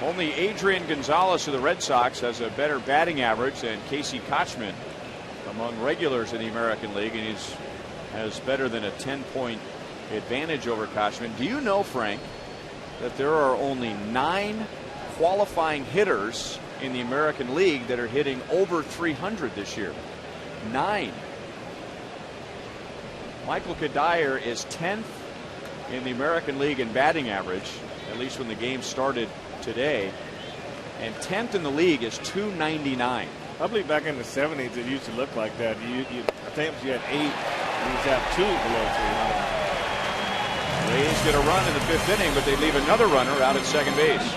Only Adrian Gonzalez of the Red Sox has a better batting average than Casey Kochman among regulars in the American League, and he has better than a 10-point advantage over Kochman. Do you know, Frank, that there are only 9 qualifying hitters in the American League that are hitting over 300 this year? 9. Michael Kadire is 10th in the American League in batting average, at least when the game started today, and 10th in the league is 299. I believe back in the 70s it used to look like that. I think you had 8, you used to have 2 below 300. Rays get a run in the 5th inning, but they leave another runner out at second base.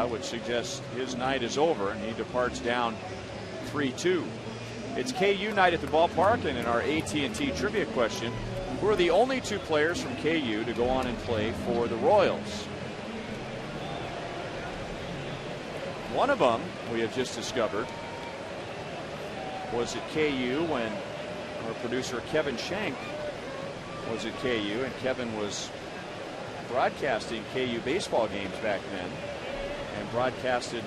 which suggests his night is over, and he departs down 3-2. It's KU night at the ballpark, and in our AT&T trivia question, who are the only two players from KU to go on and play for the Royals? One of them, we have just discovered, was at KU when our producer Kevin Shank was at KU, and Kevin was broadcasting KU baseball games back then and broadcasted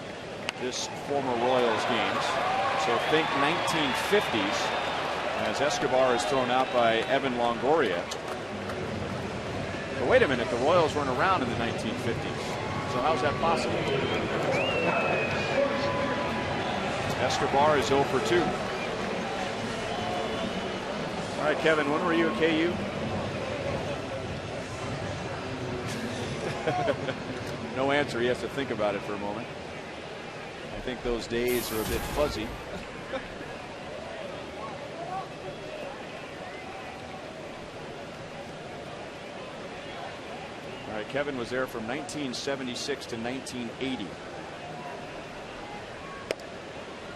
this former Royals games. So think 1950s as Escobar is thrown out by Evan Longoria. But wait a minute, the Royals weren't around in the 1950s. So how's that possible? Escobar is 0 for 2. All right, Kevin, when were you at KU? No answer. He has to think about it for a moment. I think those days are a bit fuzzy. All right, Kevin was there from 1976 to 1980.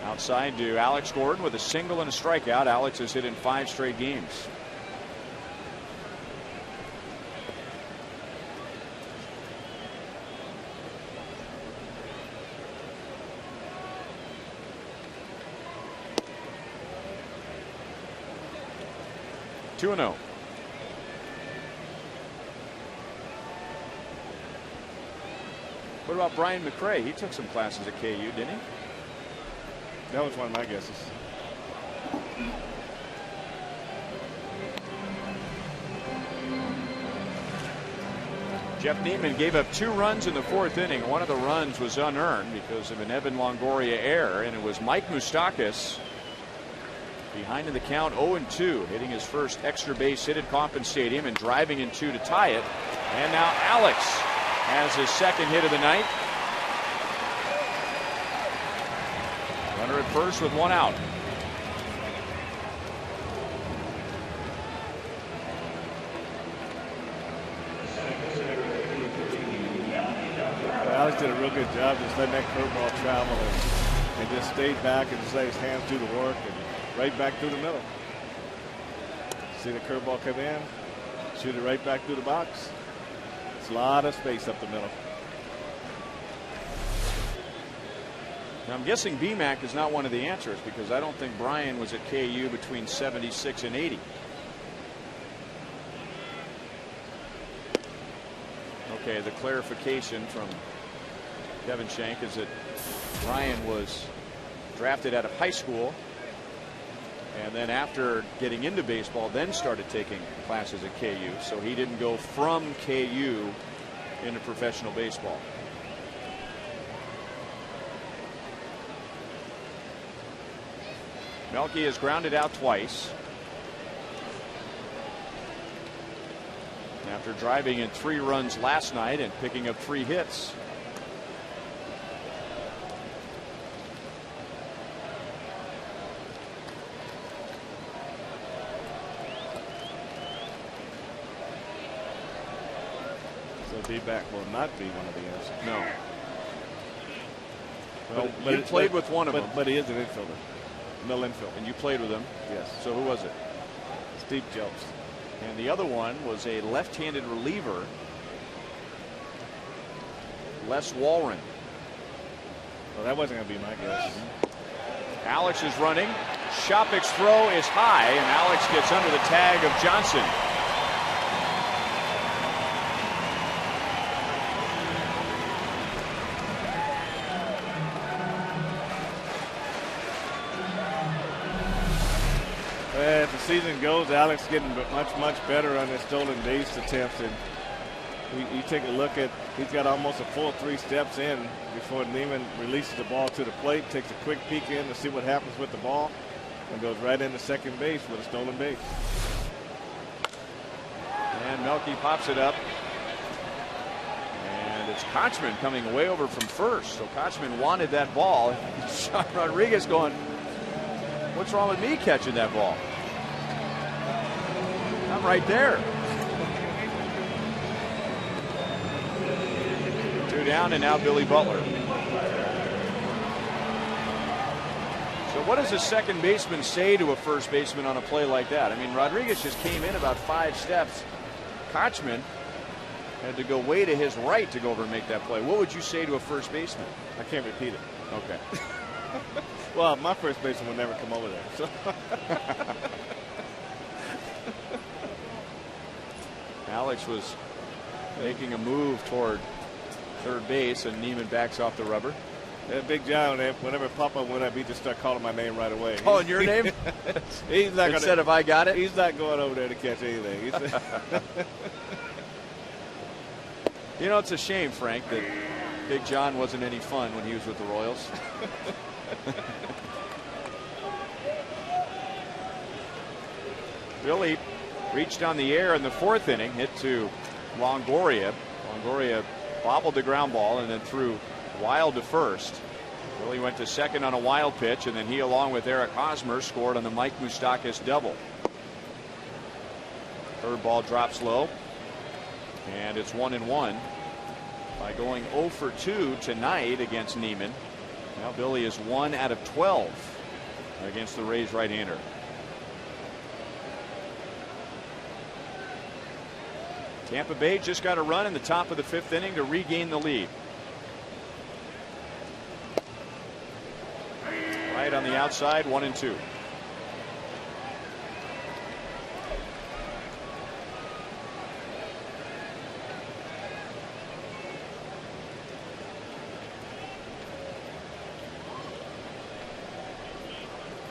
Outside to Alex Gordon with a single and a strikeout. Alex has hit in 5 straight games. Two and 0. What about Brian McRae? He took some classes at KU, didn't he? That was one of my guesses. Jeff Neiman gave up 2 runs in the 4th inning. One of the runs was unearned because of an Evan Longoria error, and it was Mike Moustakas behind in the count 0-2, hitting his first extra base hit at Kauffman Stadium and driving in 2 to tie it. And now Alex has his second hit of the night. Runner at first with 1 out. Alex did a real good job just letting that curveball travel and just stayed back and just let his hands do the work and right back through the middle. See the curveball come in, shoot it right back through the box. It's a lot of space up the middle. Now I'm guessing BMAC is not one of the answers because I don't think Brian was at KU between 76 and 80. Okay, the clarification from Kevin Shank is that Brian was drafted out of high school and then after getting into baseball then started taking classes at KU, so he didn't go from KU into professional baseball. Melky has grounded out twice after driving in 3 runs last night and picking up 3 hits. D-back will not be one of the answers. No. Well, but you played with one of them. But he is an infielder. Middle infielder. And you played with him? Yes. So who was it? Steve Jelps. And the other one was a left-handed reliever, Les Walren. Well, that wasn't going to be my guess. Alex is running. Shopik's throw is high, and Alex gets under the tag of Johnson. As the season goes, Alex getting much better on his stolen base attempts, and you take a look at, he's got almost a full 3 steps in before Neiman releases the ball to the plate, takes a quick peek in to see what happens with the ball, and goes right into second base with a stolen base. And Melky pops it up, and it's Kochman coming way over from first. So Kochman wanted that ball. Sean Rodriguez going, what's wrong with me catching that ball? I'm right there. 2 down, and now Billy Butler. So what does a second baseman say to a first baseman on a play like that? I mean, Rodriguez just came in about 5 steps. Kochman had to go way to his right to go over and make that play. What would you say to a first baseman? I can't repeat it. Okay. Well, my first baseman would never come over there. So. Alex was making a move toward third base, and Neiman backs off the rubber. That Big John, whenever Papa went up, he just started calling my name right away. Oh, and your name? He's not Instead of I got it? He's not going over there to catch anything. You know, it's a shame, Frank, that Big John wasn't any fun when he was with the Royals. Billy reached on the air in the 4th inning, hit to Longoria. Longoria bobbled the ground ball and then threw wild to first. Billy went to second on a wild pitch, and then he, along with Eric Hosmer, scored on the Mike Moustakas double. Third ball drops low, and it's 1-1. By going 0 for 2 tonight against Neiman, now Billy is 1 out of 12 against the Rays right-hander. Tampa Bay just got a run in the top of the 5th inning to regain the lead. Right on the outside, 1-2.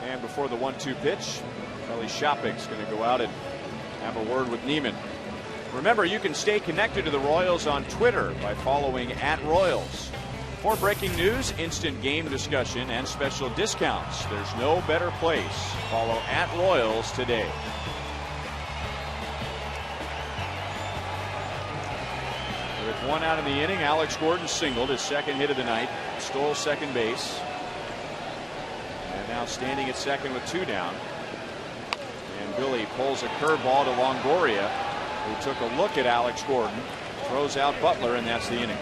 And before the 1-2 pitch, Kelly Shopik's going to go out and have a word with Neiman. Remember, you can stay connected to the Royals on Twitter by following @Royals. For breaking news, instant game discussion, and special discounts, there's no better place. Follow @Royals today. With 1 out in the inning, Alex Gordon singled his 2nd hit of the night, stole second base. And now standing at second with 2 down. And Billy pulls a curveball to Longoria, who took a look at Alex Gordon, throws out Butler, and that's the inning.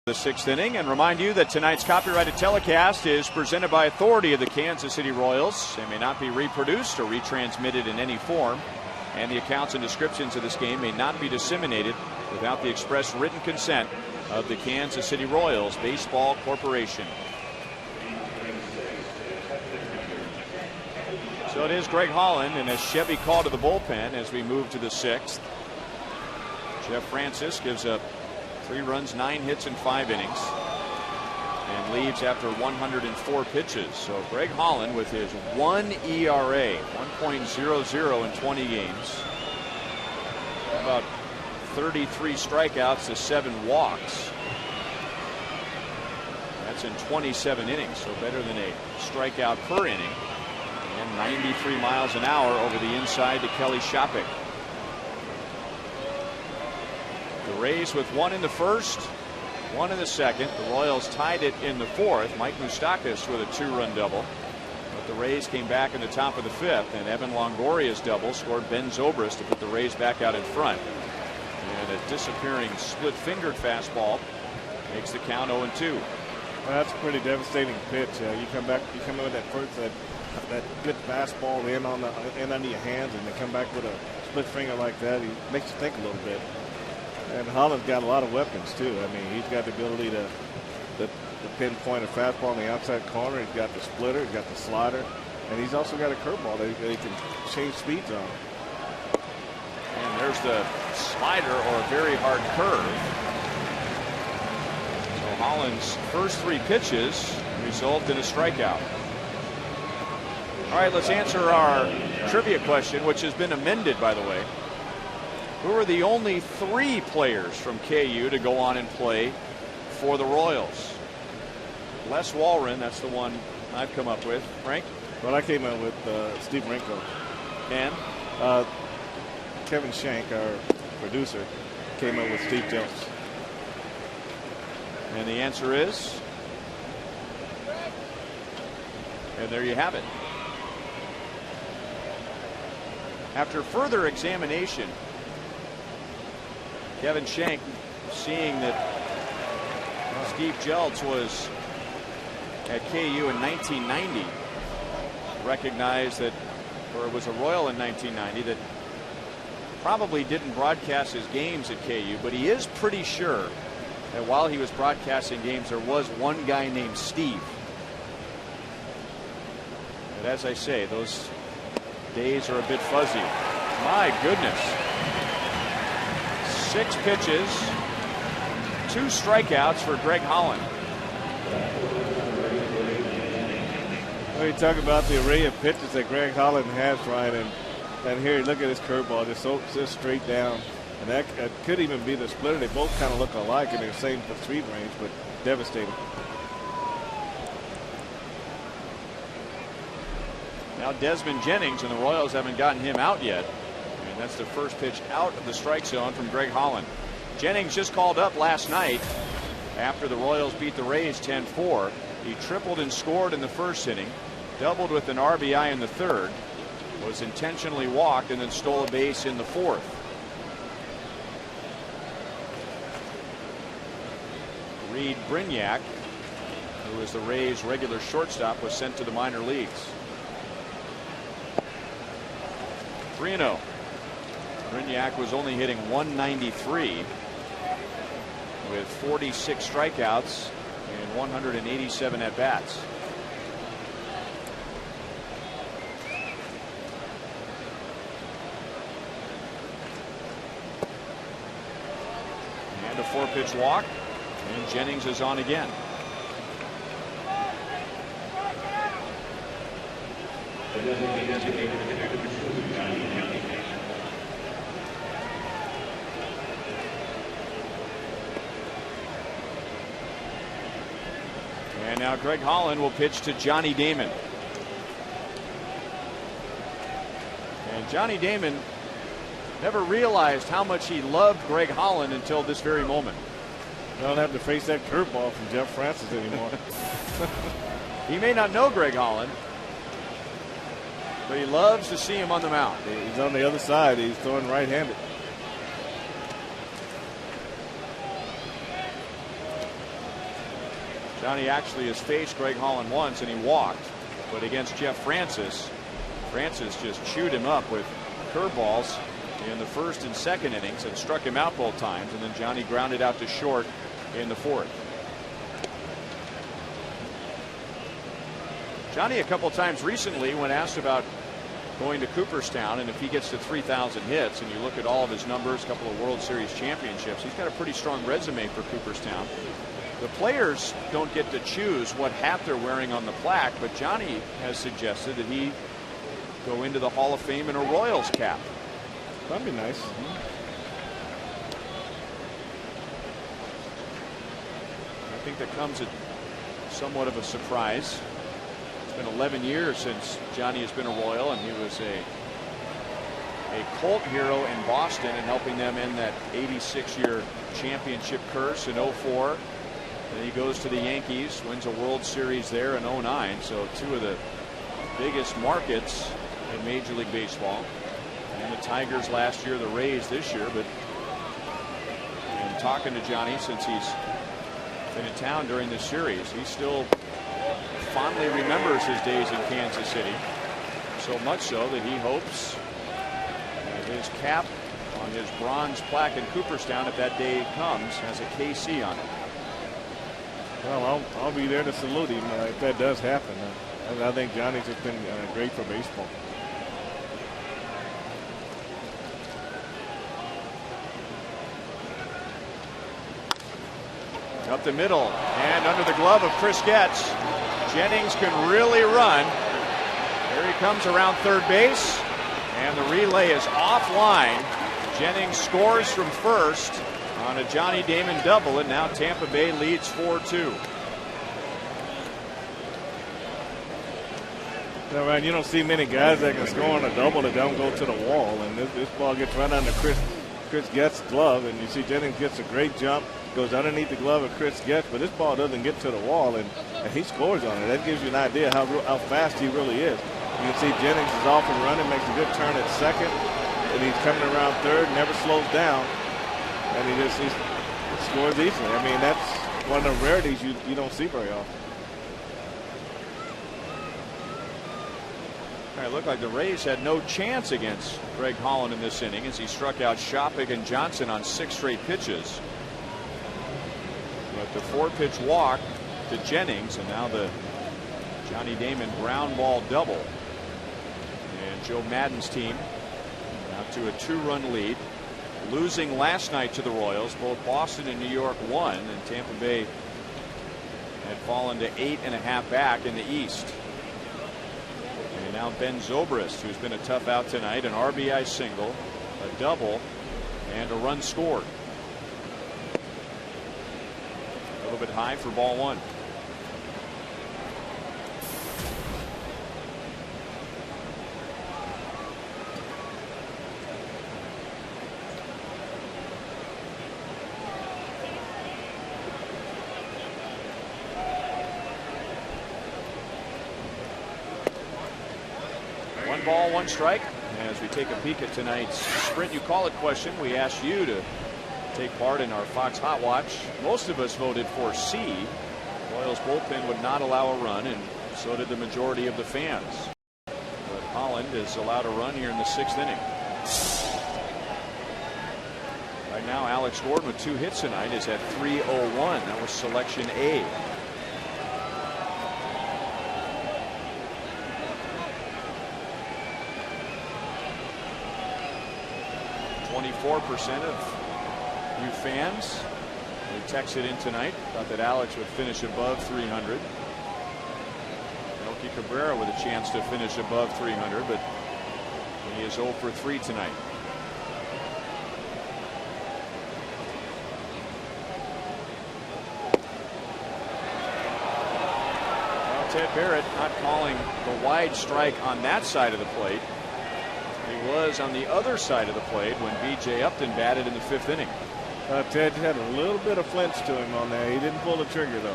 The 6th inning, and remind you that tonight's copyrighted telecast is presented by authority of the Kansas City Royals and may not be reproduced or retransmitted in any form, and the accounts and descriptions of this game may not be disseminated without the express written consent of the Kansas City Royals Baseball Corporation. So it is Greg Holland and a Chevy call to the bullpen as we move to the 6th. Jeff Francis gives up 3 runs, 9 hits in 5 innings, and leaves after 104 pitches. So Greg Holland with his 1 ERA, 1.00 in 20 games, about 33 strikeouts to 7 walks. strikeouts in 27 innings, so better than a strikeout per inning. And 93 miles an hour over the inside to Kelly Shopik. The Rays with one in the first, one in the second. The Royals tied it in the fourth. Mike Moustakas with a 2-run double. But the Rays came back in the top of the fifth, and Evan Longoria's double scored Ben Zobrist to put the Rays back out in front. And a disappearing split-fingered fastball makes the count 0-2. Well, that's a pretty devastating pitch. You come in with that first that good fastball in under your hands, and they come back with a split finger like that. He makes you think a little bit. And Holland's got a lot of weapons too. I mean, he's got the ability to pinpoint a fastball in the outside corner. He's got the splitter, he's got the slider, and he's also got a curveball that he can change speeds on. And there's the slider, or a very hard curve. So Holland's first 3 pitches result in a strikeout. All right, let's answer our trivia question, which has been amended, by the way. Who are the only 3 players from KU to go on and play for the Royals? Les Walren, that's the one I've come up with. Frank? Well, I came up with Steve Rinko. And? Kevin Shank, our producer, came up with Steve Jones. And the answer is? And there you have it. After further examination, Kevin Shank, seeing that Steve Jeltz was at KU in 1990, recognized that, or it was a Royal in 1990, that probably didn't broadcast his games at KU, but he is pretty sure that while he was broadcasting games, there was one guy named Steve. But as I say, those days are a bit fuzzy. My goodness. 6 pitches, 2 strikeouts for Greg Holland. Well, you talk about the array of pitches that Greg Holland has, Ryan, and here, look at his curveball, just straight down. And that could even be the splitter. They both kind of look alike in their same speed range, but devastating. Now Desmond Jennings, and the Royals haven't gotten him out yet. And that's the first pitch out of the strike zone from Greg Holland. Jennings just called up last night after the Royals beat the Rays 10-4. He tripled and scored in the first inning, doubled with an RBI in the third, was intentionally walked, and then stole a base in the fourth. Reed Brignac, who was the Rays' regular shortstop, was sent to the minor leagues. 3-0. Brignac was only hitting .193 with 46 strikeouts and 187 at bats. And a 4-pitch walk, and Jennings is on again. And now Greg Holland will pitch to Johnny Damon. And Johnny Damon never realized how much he loved Greg Holland until this very moment. You don't have to face that curveball from Jeff Francis anymore. He may not know Greg Holland, but he loves to see him on the mound. He's on the other side. He's throwing right-handed. Johnny actually has faced Greg Holland once, and he walked. But against Jeff Francis, Francis just chewed him up with curveballs in the first and second innings and struck him out both times. And then Johnny grounded out to short in the fourth. Johnny, a couple times recently, when asked about going to Cooperstown and if he gets to 3,000 hits, and you look at all of his numbers, a couple of World Series championships, he's got a pretty strong resume for Cooperstown. The players don't get to choose what hat they're wearing on the plaque, but Johnny has suggested that he go into the Hall of Fame in a Royals cap. That'd be nice. I think that comes at somewhat of a surprise. It's been 11 years since Johnny has been a Royal, and he was a cult hero in Boston and helping them end that 86-year championship curse in 04. Then he goes to the Yankees, wins a World Series there in 09. So two of the biggest markets in Major League Baseball. And the Tigers last year, the Rays this year. But in talking to Johnny since he's been in town during this series, he still fondly remembers his days in Kansas City. So much so that he hopes that his cap on his bronze plaque in Cooperstown, if that day comes, has a KC on it. Well, I'll be there to salute him if that does happen. I think Johnny's just been great for baseball. Up the middle and under the glove of Chris Getz. Jennings can really run. Here he comes around third base, and the relay is offline. Jennings scores from first on a Johnny Damon double, and now Tampa Bay leads 4-2. Yeah, Ryan, you don't see many guys that can score on a double that don't go to the wall, and this ball gets right under Chris Getz's glove, and you see Jennings gets a great jump, goes underneath the glove of Chris Getz, but this ball doesn't get to the wall, and he scores on it. That gives you an idea how fast he really is. You can see Jennings is off and running, makes a good turn at second, and he's coming around third, never slows down, and he scores easily. I mean, that's one of the rarities you don't see very often. It looked like the Rays had no chance against Greg Holland in this inning as he struck out Shoppig and Johnson on 6 straight pitches. But the 4-pitch walk to Jennings, and now the Johnny Damon ground ball double. And Joe Madden's team now to a 2-run lead, losing last night to the Royals. Both Boston and New York won, and Tampa Bay had fallen to 8.5 back in the East. And now Ben Zobrist, who's been a tough out tonight, an RBI single, a double, and a run scored. A little bit high for ball one. One ball, one strike. As we take a peek at tonight's Sprint You Call It question, we asked you to take part in our Fox Hot Watch. Most of us voted for C. Royals bullpen would not allow a run, and so did the majority of the fans. But Holland is allowed a run here in the 6th inning. Right now, Alex Gordon with 2 hits tonight is at .301. That was selection A. 24% of you fans who texted in tonight thought that Alex would finish above 300. Melky Cabrera with a chance to finish above 300, but he is 0 for 3 tonight. Well, Ted Barrett not calling the wide strike on that side of the plate. He was on the other side of the plate when B.J. Upton batted in the 5th inning. Ted had a little bit of flinch to him on there. He didn't pull the trigger, though.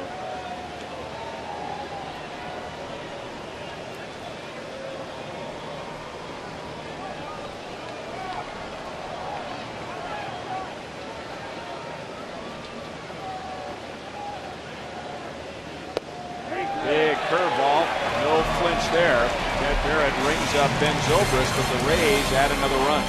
Big curveball, no flinch there. Ted Barrett rings up Ben Zobrist, but the Rays add another run.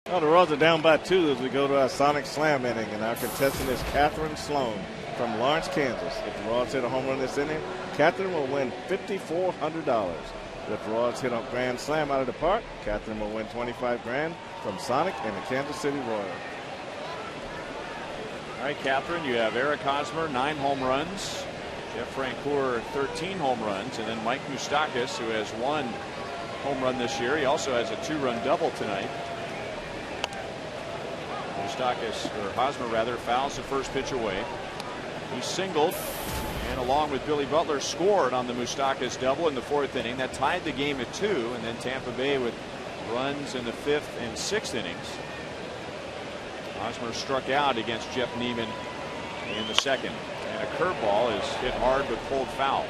Well, the Royals are down by 2 as we go to our Sonic Slam inning, and our contestant is Catherine Sloan from Lawrence, Kansas. If the Royals hit a home run this inning, Catherine will win $5,400. If the Royals hit a grand slam out of the park, Catherine will win $25,000 from Sonic and the Kansas City Royals. All right, Catherine, you have Eric Hosmer, 9 home runs. Jeff Francoeur, 13 home runs. And then Mike Moustakas, who has 1 home run this year. He also has a 2-run double tonight. Moustakas, or Hosmer rather, fouls the first pitch away. He singled, and along with Billy Butler, scored on the Moustakas double in the 4th inning. That tied the game at 2, and then Tampa Bay with runs in the 5th and 6th innings. Hosmer struck out against Jeff Neiman in the 2nd, and a curveball is hit hard but pulled foul.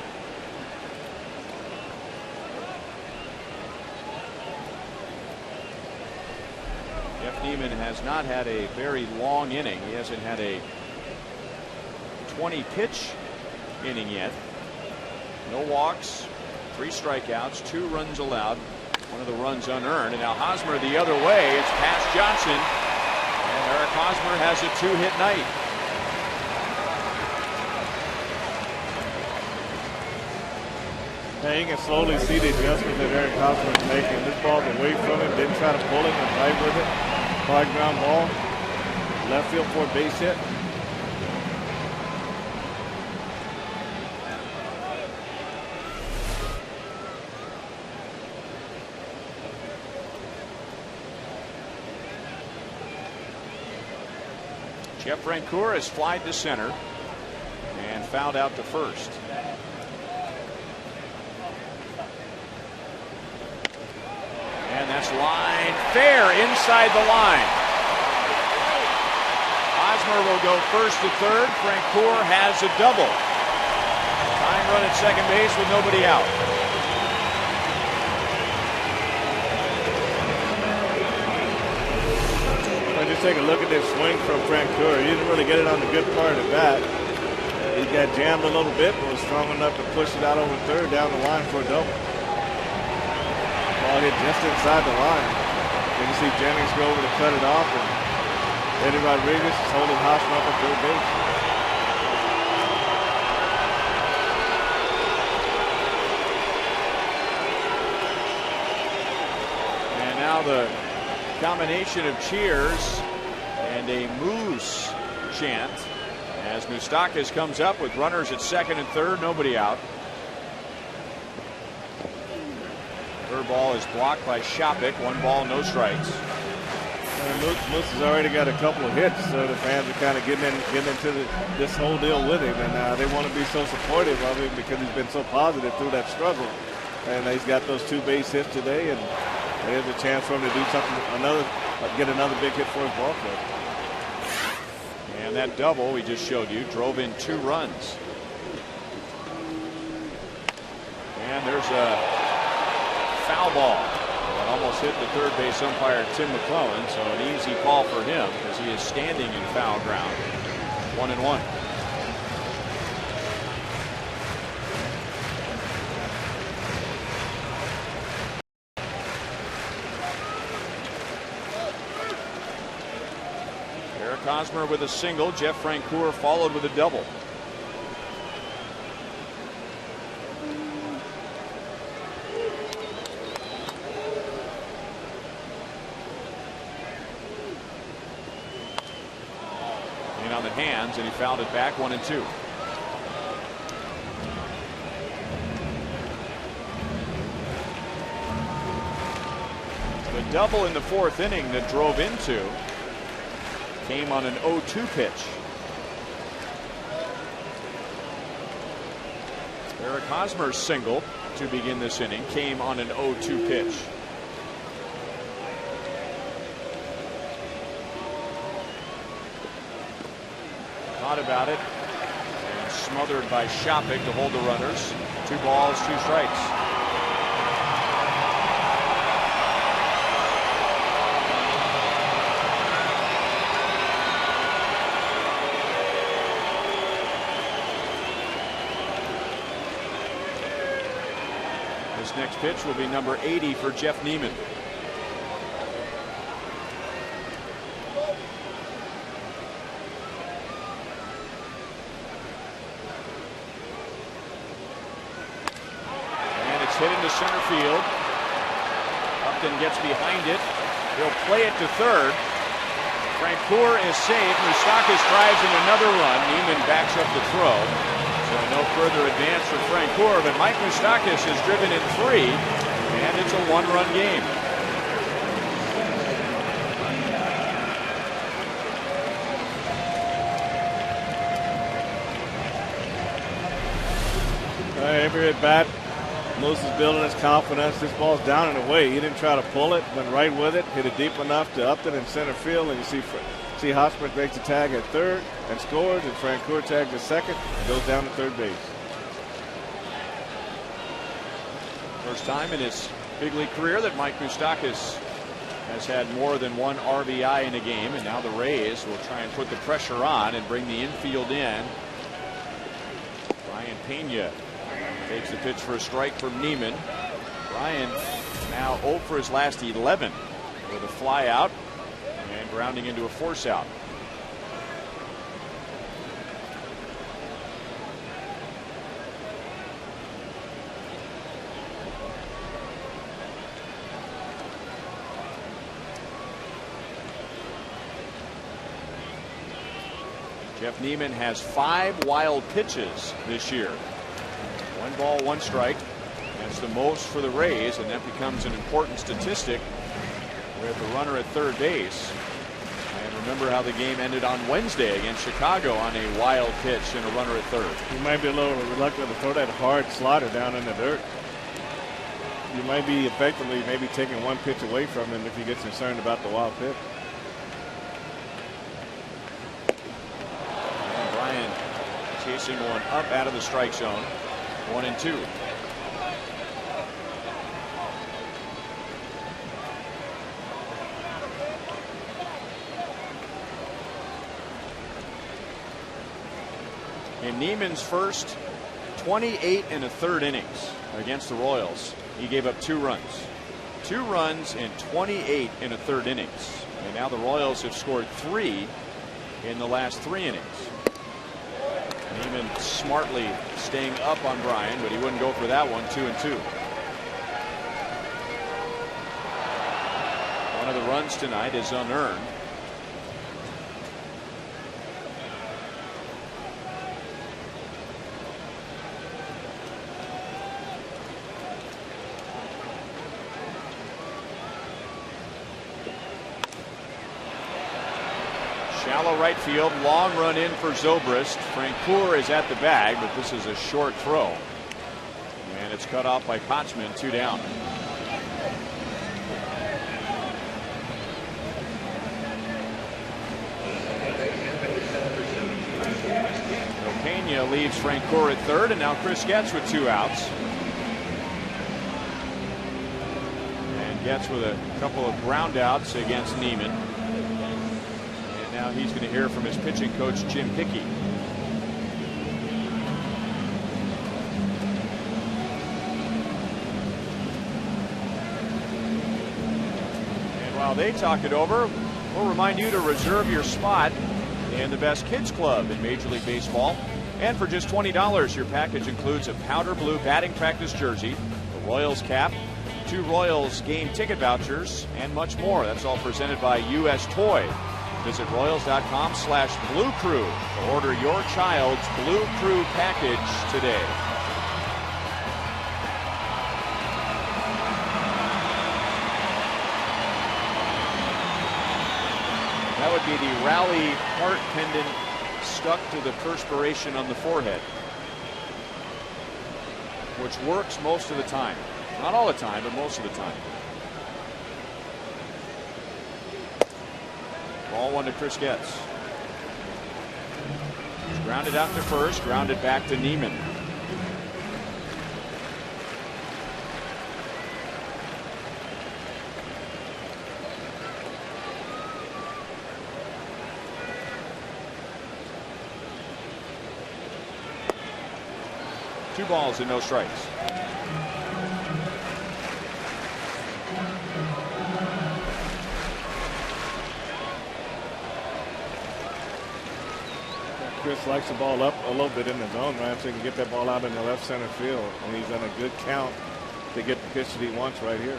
Jeff Neiman has not had a very long inning. He hasn't had a 20-pitch inning yet. No walks, 3 strikeouts, 2 runs allowed, 1 of the runs unearned. And now Hosmer the other way. It's past Johnson, and Eric Hosmer has a 2-hit night. Hey, you can slowly see the adjustments that Eric Hosmer is making. This ball's away from him, didn't try to pull it, went right with it. Hard ground ball, left field for a base hit. Jeff Francoeur has flied to center and fouled out to first. And that's line fair inside the line. Hosmer will go first to third. Francoeur has a double. Tying run at second base with nobody out. Just take a look at this swing from Francoeur. He didn't really get it on the good part of the bat. He got jammed a little bit, but was strong enough to push it out over third down the line for a double. Ball hit just inside the line. You can see Jennings go over to cut it off, and Eddie Rodriguez is holding Hosmer up at third base. And now the combination of cheers and a Moose chant as Moustakas comes up with runners at second and third, nobody out. Third ball is blocked by Shopik. 1 ball, no strikes. Moose has already got a couple of hits, so the fans are kind of getting into this whole deal with him, and they want to be so supportive of him because he's been so positive through that struggle. And he's got those 2 base hits today, and there's a chance for him to do something, get another big hit for his ball club. And that double we just showed you drove in 2 runs. And there's a foul ball that almost hit the third base umpire Tim McClellan, so an easy call for him because he is standing in foul ground. 1-1. Hosmer with a single. Jeff Francoeur followed with a double. And on the hands, and he fouled it back. 1-2. The double in the 4th inning that drove into came on an 0-2 pitch. Eric Hosmer's single to begin this inning came on an 0-2 pitch. Thought about it and smothered by Shopik to hold the runners. 2 balls, 2 strikes. Next pitch will be number 80 for Jeff Neiman. hit into center field. Upton gets behind it. He'll play it to third. Francoeur is safe. Moustakas drives in another run. Neiman backs up the throw. So no further advance for Francoeur, but Mike Moustakas has driven in 3, and it's a 1-run game. Every at bat, Moose is building his confidence. This ball's down and away. He didn't try to pull it, went right with it, hit it deep enough to Upton in center field, and you see Hosmer breaks the tag at third and scores, and Francoeur tags at second and goes down to third base. First time in his big league career that Mike Moustakas has had more than 1 RBI in a game, and now the Rays will try and put the pressure on and bring the infield in. Brian Pena takes the pitch for a strike from Neiman. Brian now 0 for his last 11 with a fly out and grounding into a force out. Jeff Neiman has 5 wild pitches this year. 1 ball, 1 strike. That's the most for the Rays, and that becomes an important statistic with the runner at third base. And remember how the game ended on Wednesday against Chicago on a wild pitch and a runner at third. You might be a little reluctant to throw that hard slider down in the dirt. You might be effectively maybe taking 1 pitch away from him if he gets concerned about the wild pitch. And Brian chasing one up out of the strike zone. 1-2. In Neiman's first 28 1/3 innings against the Royals, he gave up 2 runs. 2 runs in 28 1/3 innings. And now the Royals have scored 3 in the last 3 innings. Neiman smartly staying up on Brian, but he wouldn't go for that one. 2-2. One of the runs tonight is unearned. Shallow right field, long run in for Zobrist. Francoeur is at the bag, but this is a short throw. And it's cut off by Kochman, 2 down. Pena leaves Francoeur at third, and now Chris Getz with 2 outs. And Getz with a couple of ground outs against Neiman. Now he's going to hear from his pitching coach, Jim Hickey. And while they talk it over, we'll remind you to reserve your spot in the best kids club in Major League Baseball. And for just $20, your package includes a powder blue batting practice jersey, a Royals cap, 2 Royals game ticket vouchers, and much more. That's all presented by U.S. Toy. Visit Royals.com/Blue Crew to order your child's Blue Crew package today. That would be the rally heart pendant stuck to the perspiration on the forehead, which works most of the time. Not all the time, but most of the time. Ball 1 to Chris Getz. He's grounded out to first, grounded back to Neiman. Two balls and no strikes. Chris likes the ball up a little bit in the zone, right, so he can get that ball out in the left center field. And he's on a good count to get the pitch that he wants right here.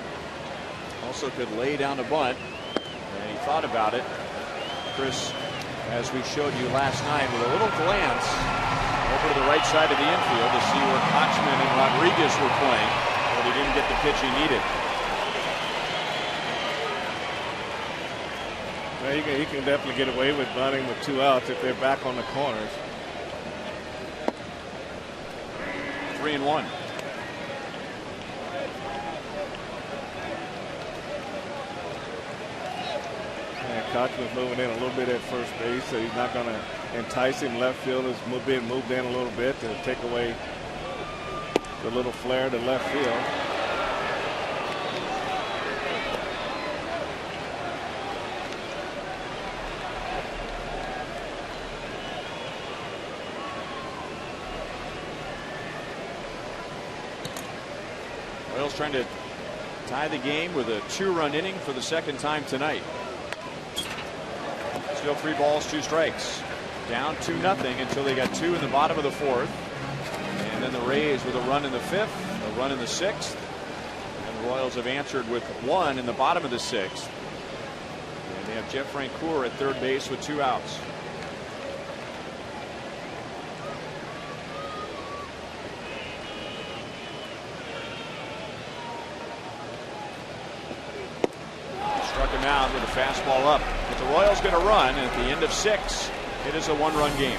Also could lay down a bunt, and he thought about it. Chris, as we showed you last night, with a little glance over to the right side of the infield to see where Kochman and Rodriguez were playing, but he didn't get the pitch he needed. Well, he can definitely get away with bunting with 2 outs if they're back on the corners. 3-1. And Kochman's moving in a little bit at first base, so he's not going to entice him. Left field is being moved in a little bit to take away the little flare to left field. Royals trying to tie the game with a 2-run inning for the second time tonight. Still 3 balls, 2 strikes. Down 2-0 until they got 2 in the bottom of the 4th. And then the Rays with a run in the 5th, a run in the 6th. And the Royals have answered with 1 in the bottom of the 6th. And they have Jeff Francoeur at third base with 2 outs. Struck him out with a fastball up. But the Royals going to run, and at the end of 6, it is a 1-run game.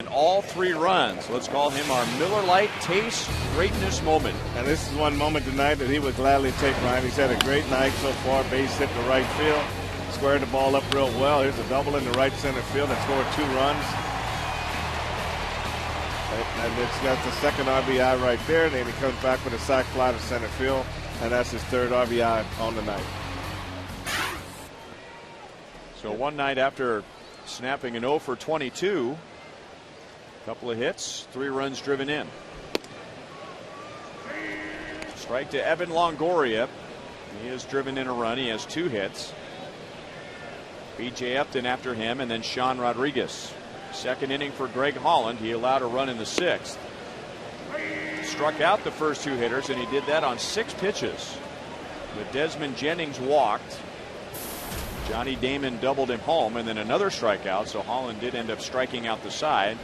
All 3 runs. Let's call him our Miller Lite Taste Greatness moment. And this is one moment tonight that he would gladly take, Ryan. He's had a great night so far. Base hit to right field. Squared the ball up real well. Here's a double in the right center field and scored 2 runs. And that's the second RBI right there. And then he comes back with a sac fly to center field. And that's his 3rd RBI on the night. So one night after snapping an 0 for 22. Couple of hits, 3 runs driven in. Strike to Evan Longoria. He has driven in a run. He has 2 hits. B.J. Upton after him, and then Sean Rodriguez. Second inning for Greg Holland. He allowed a run in the 6th. Struck out the first 2 hitters, and he did that on 6 pitches. But Desmond Jennings walked. Johnny Damon doubled him home, and then another strikeout. So Holland did end up striking out the side,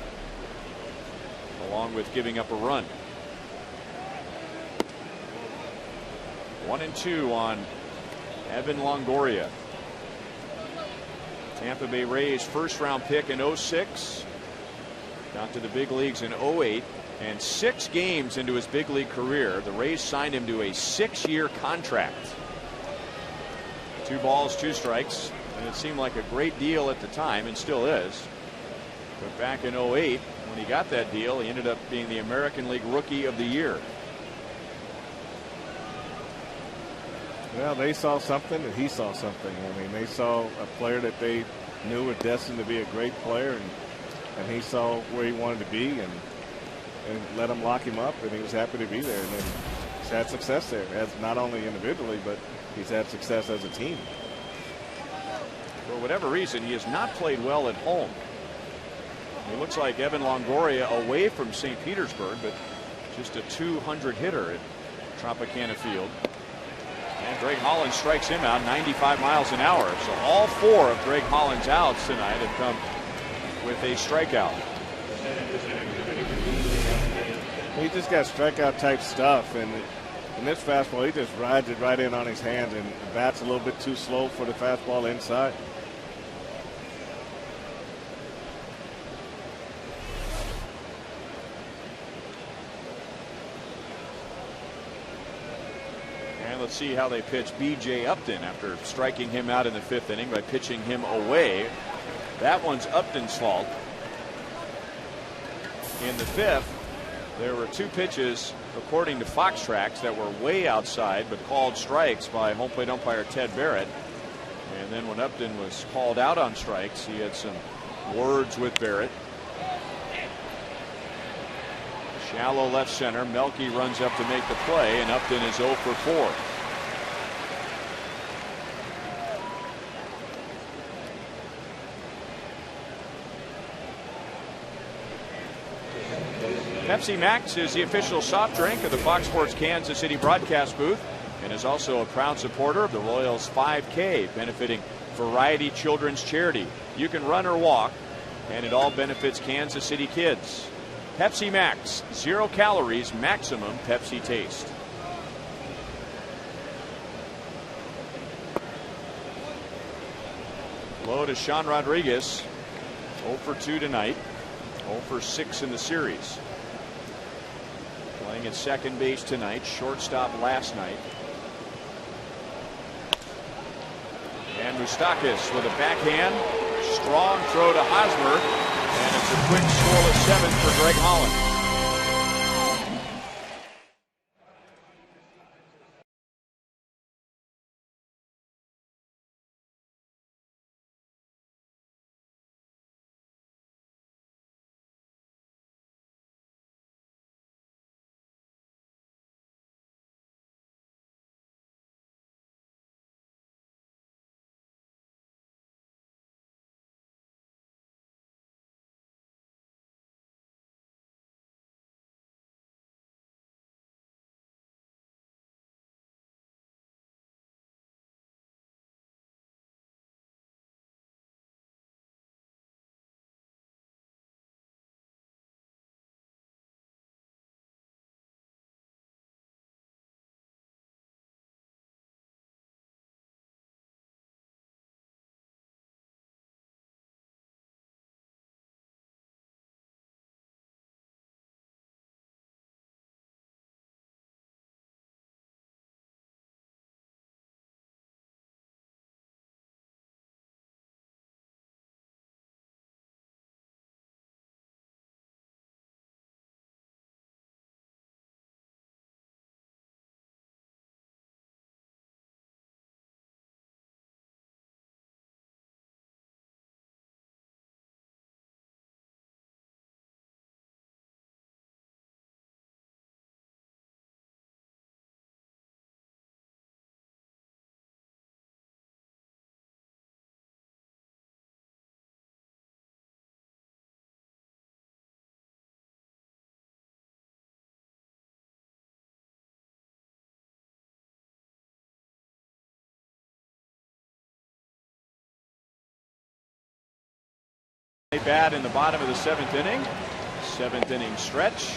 along with giving up a run. 1-2 on Evan Longoria. Tampa Bay Rays first-round pick in 06. Got to the big leagues in 08. And 6 games into his big league career, the Rays signed him to a 6-year contract. 2 balls, 2 strikes. And it seemed like a great deal at the time, and still is. But back in 08, when he got that deal, he ended up being the American League Rookie of the Year. Well, they saw something and he saw something. I mean, they saw a player that they knew was destined to be a great player, and he saw where he wanted to be and let him lock him up, and he was happy to be there. And then he's had success there, as not only individually, but he's had success as a team. For whatever reason, he has not played well at home. He looks like Evan Longoria away from St. Petersburg, but just a 200 hitter at Tropicana Field. And Greg Holland strikes him out 95 miles an hour. So all 4 of Greg Holland's outs tonight have come with a strikeout. He just got strikeout type stuff, and in this fastball, he just rides it right in on his hands, and the bat's a little bit too slow for the fastball inside. Let's see how they pitch B.J. Upton after striking him out in the 5th inning by pitching him away. That one's Upton's fault. In the 5th, there were 2 pitches, according to Fox Tracks, that were way outside but called strikes by home plate umpire Ted Barrett. And then when Upton was called out on strikes, he had some words with Barrett. Shallow left center. Melky runs up to make the play, and Upton is 0 for 4. Pepsi Max is the official soft drink of the Fox Sports Kansas City broadcast booth and is also a proud supporter of the Royals 5K, benefiting Variety Children's Charity. You can run or walk, and it all benefits Kansas City kids. Pepsi Max, 0 calories, maximum Pepsi taste. Low to Sean Rodriguez, 0 for 2 tonight, 0 for 6 in the series. Playing at second base tonight, shortstop last night. And Moustakas with a backhand, strong throw to Hosmer, and it's a quick scoreless 7 for Greg Holland. Bat in the bottom of the 7th inning. 7th inning stretch.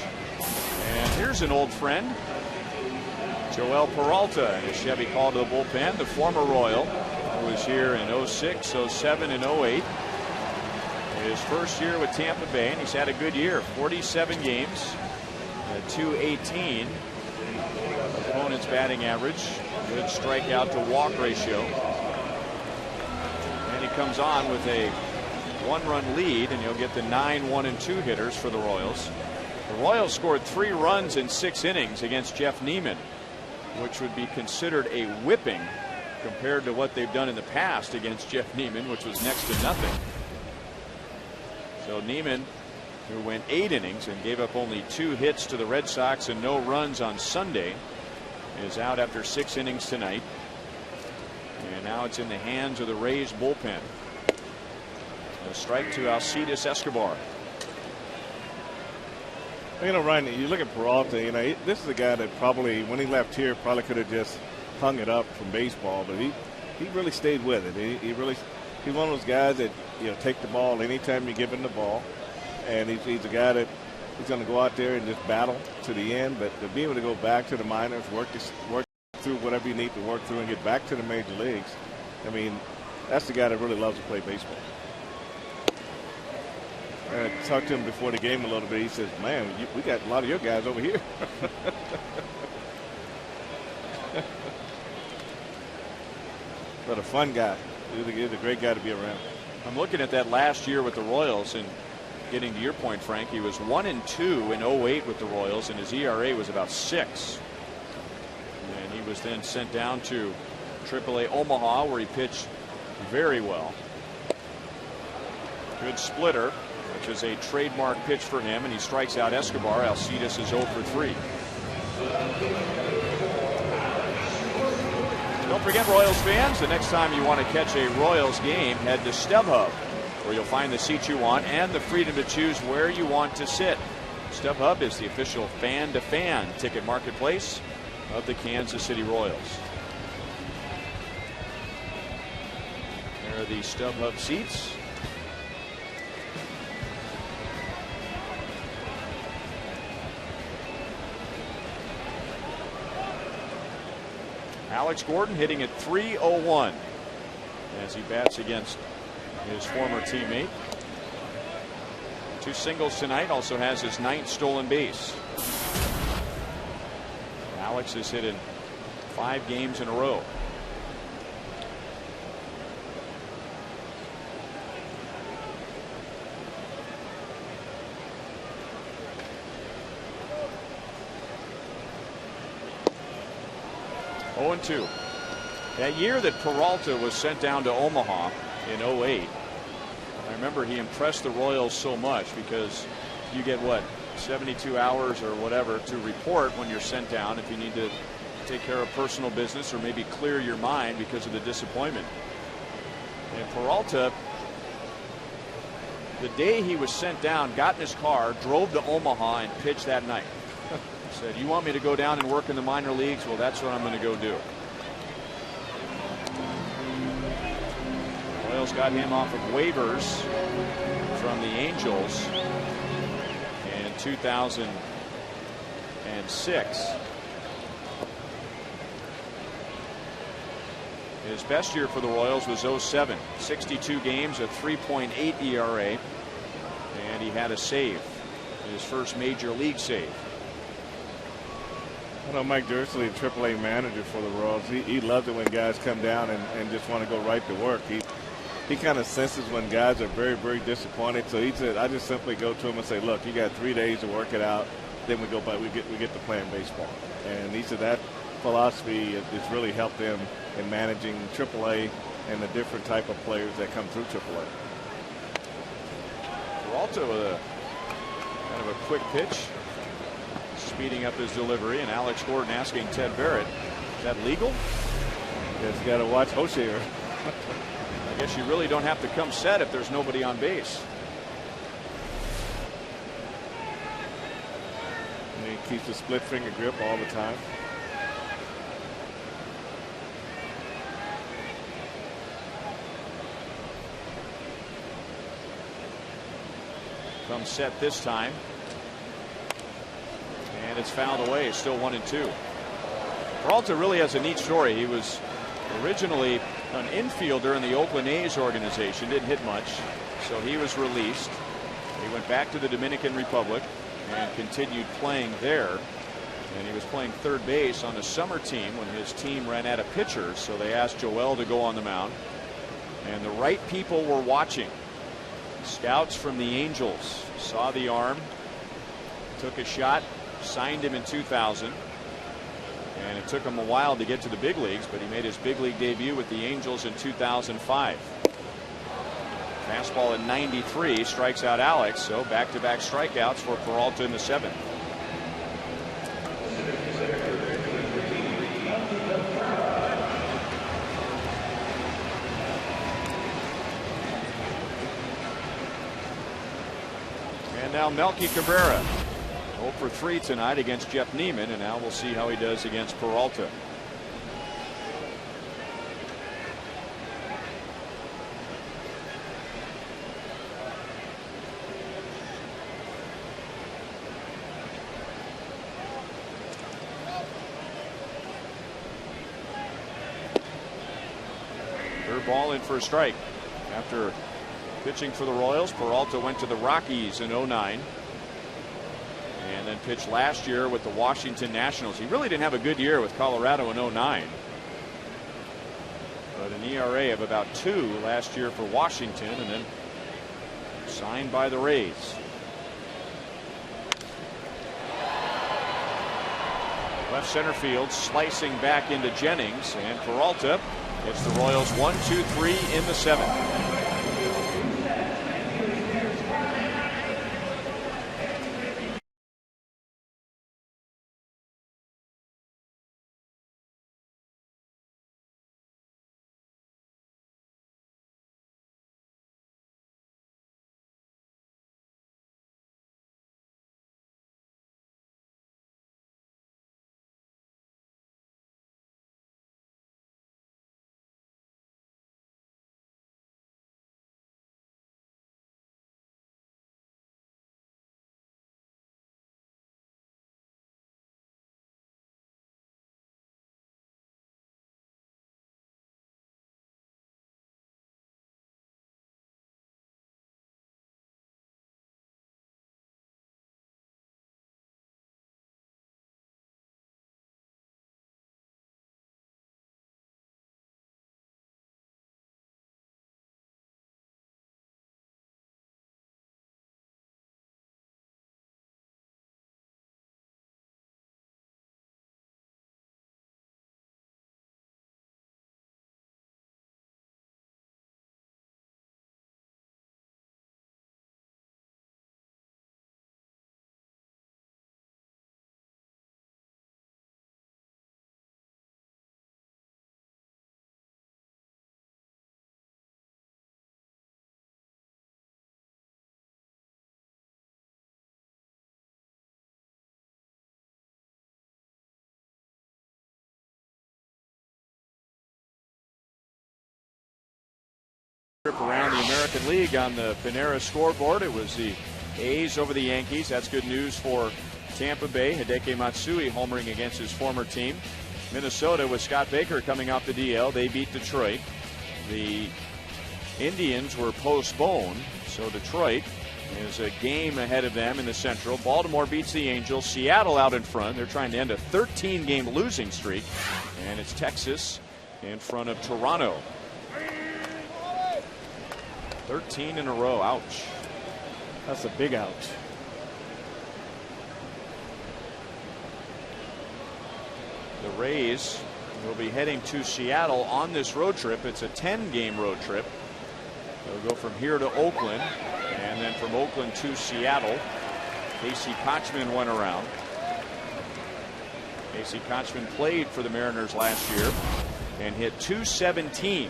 And here's an old friend, Joel Peralta, in a Chevy call to the bullpen, the former Royal, who was here in 06, 07, and 08. His first year with Tampa Bay, and he's had a good year. 47 games, .218 opponent's batting average, good strikeout to walk ratio. And he comes on with a 1-run lead, and you'll get the 9 1 and 2 hitters for the Royals. The Royals scored 3 runs in 6 innings against Jeff Neiman. which would be considered a whipping compared to what they've done in the past against Jeff Neiman, which was next to nothing. So Neiman, who went 8 innings and gave up only 2 hits to the Red Sox and no runs on Sunday, is out after 6 innings tonight. And now it's in the hands of the Rays bullpen. A strike to Alcides Escobar. You know, Ryan, you look at Peralta, you know, this is a guy that probably, when he left here, probably could have just hung it up from baseball, but he really stayed with it. He's one of those guys that, you know, take the ball anytime you give him the ball, and he's a guy that he's going to go out there and just battle to the end, but to be able to go back to the minors, work through whatever you need to work through and get back to the major leagues, I mean, that's the guy that really loves to play baseball. I talked to him before the game a little bit. He says, man, we got a lot of your guys over here. But a fun guy. He's a great guy to be around. I'm looking at that last year with the Royals, and getting to your point, Frank, he was 1-2 in 08 with the Royals, and his ERA was about 6. And he was then sent down to TBA Omaha, where he pitched very well. Good splitter, which is a trademark pitch for him, and he strikes out Escobar. Alcides is 0 for 3. Don't forget, Royals fans, the next time you want to catch a Royals game, head to StubHub, where you'll find the seats you want and the freedom to choose where you want to sit. StubHub is the official fan-to-fan ticket marketplace of the Kansas City Royals. There are the StubHub seats. Alex Gordon hitting at .301 as he bats against his former teammate. 2 singles tonight, also has his 9th stolen base. Alex has hit in 5 games in a row. Oh, 2. That year that Peralta was sent down to Omaha in 08, I remember he impressed the Royals so much because you get, what, 72 hours or whatever to report when you're sent down if you need to take care of personal business or maybe clear your mind because of the disappointment. And Peralta, the day he was sent down, got in his car, drove to Omaha, and pitched that night. Said, you want me to go down and work in the minor leagues? Well, that's what I'm going to go do. Royals got him off of waivers from the Angels in 2006. His best year for the Royals was 07. 62 games, a 3.8 ERA, and he had a save, his first major league save. I know Mike Dursley, AAA manager for the Royals, he loves it when guys come down and just want to go right to work. He kind of senses when guys are very, very disappointed. So he said, I just simply go to him and say, look, you got 3 days to work it out. Then we go back, we get to playing baseball. And he said that philosophy has really helped them in managing AAA and the different type of players that come through AAA. Peralta with a kind of a quick pitch, speeding up his delivery, and Alex Gordon asking Ted Barrett, is that legal? Yes, you got to watch Hozier. I guess you really don't have to come set if there's nobody on base. And he keeps the split finger grip all the time. Comes set this time. And it's fouled away. It's still 1-2. Peralta really has a neat story. He was originally an infielder in the Oakland A's organization, didn't hit much, so he was released. He went back to the Dominican Republic and continued playing there. And he was playing third base on the summer team when his team ran out of pitchers, so they asked Joel to go on the mound. And the right people were watching. Scouts from the Angels saw the arm, took a shot, signed him in 2000, And it took him a while to get to the big leagues, but he made his big league debut with the Angels in 2005. Fastball at 93, strikes out Alex, so back-to-back strikeouts for Peralta in the 7th. And now Melky Cabrera, 0 for 3 tonight against Jeff Neiman, and now we'll see how he does against Peralta. Third ball in for a strike. After pitching for the Royals, Peralta went to the Rockies in 09. And then pitched last year with the Washington Nationals. He really didn't have a good year with Colorado in 09. But an ERA of about 2 last year for Washington, and then signed by the Rays. Left center field, slicing back into Jennings, and Peralta hits the Royals 1-2-3 in the 7th. Around the American League on the Panera scoreboard, it was the A's over the Yankees. That's good news for Tampa Bay. Hideki Matsui homering against his former team. Minnesota with Scott Baker coming off the DL. They beat Detroit. The Indians were postponed, so Detroit is a game ahead of them in the Central. Baltimore beats the Angels. Seattle out in front. They're trying to end a 13-game losing streak. And it's Texas in front of Toronto. 13 in a row. Ouch. That's a big ouch. The Rays will be heading to Seattle on this road trip. It's a 10-game road trip. They'll go from here to Oakland, and then from Oakland to Seattle. Casey Kochman went around. Casey Kochman played for the Mariners last year and hit .217.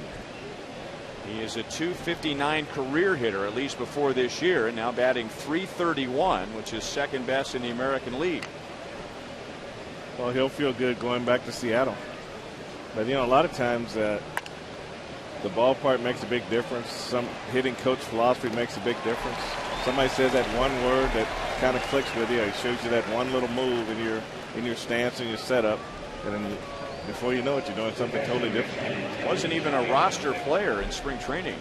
He is a .259 career hitter, at least before this year, and now batting .331, which is second best in the American League. Well, he'll feel good going back to Seattle. But, you know, a lot of times the ballpark makes a big difference. Some hitting coach philosophy makes a big difference. Somebody says that one word that kind of clicks with you. It shows you that one little move in your stance and your setup, and then before you know it, you're doing something totally different. Wasn't even a roster player in spring training,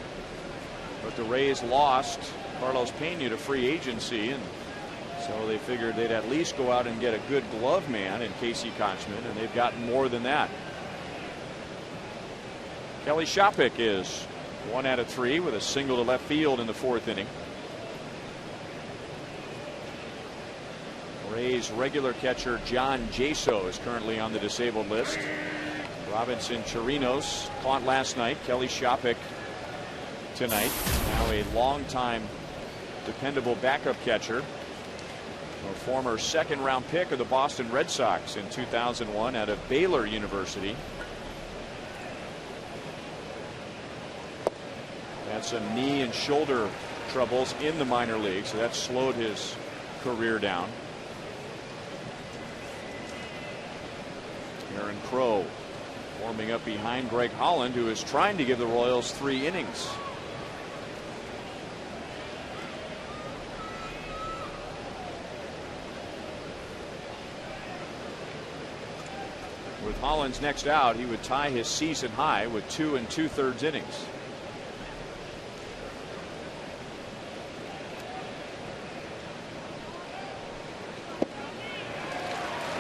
but the Rays lost Carlos Pena to free agency, and so they figured they'd at least go out and get a good glove man in Casey Kochman, and they've gotten more than that. Kelly Shopik is 1 out of 3 with a single to left field in the 4th inning. Rays regular catcher John Jaso is currently on the disabled list. Robinson Chirinos caught last night. Kelly Shopik tonight. Now a longtime dependable backup catcher. A former second-round pick of the Boston Red Sox in 2001 out of Baylor University. Had some knee and shoulder troubles in the minor leagues, so that slowed his career down. Aaron Crow warming up behind Greg Holland, who is trying to give the Royals 3 innings. With Holland's next out, he would tie his season high with 2 2/3 innings.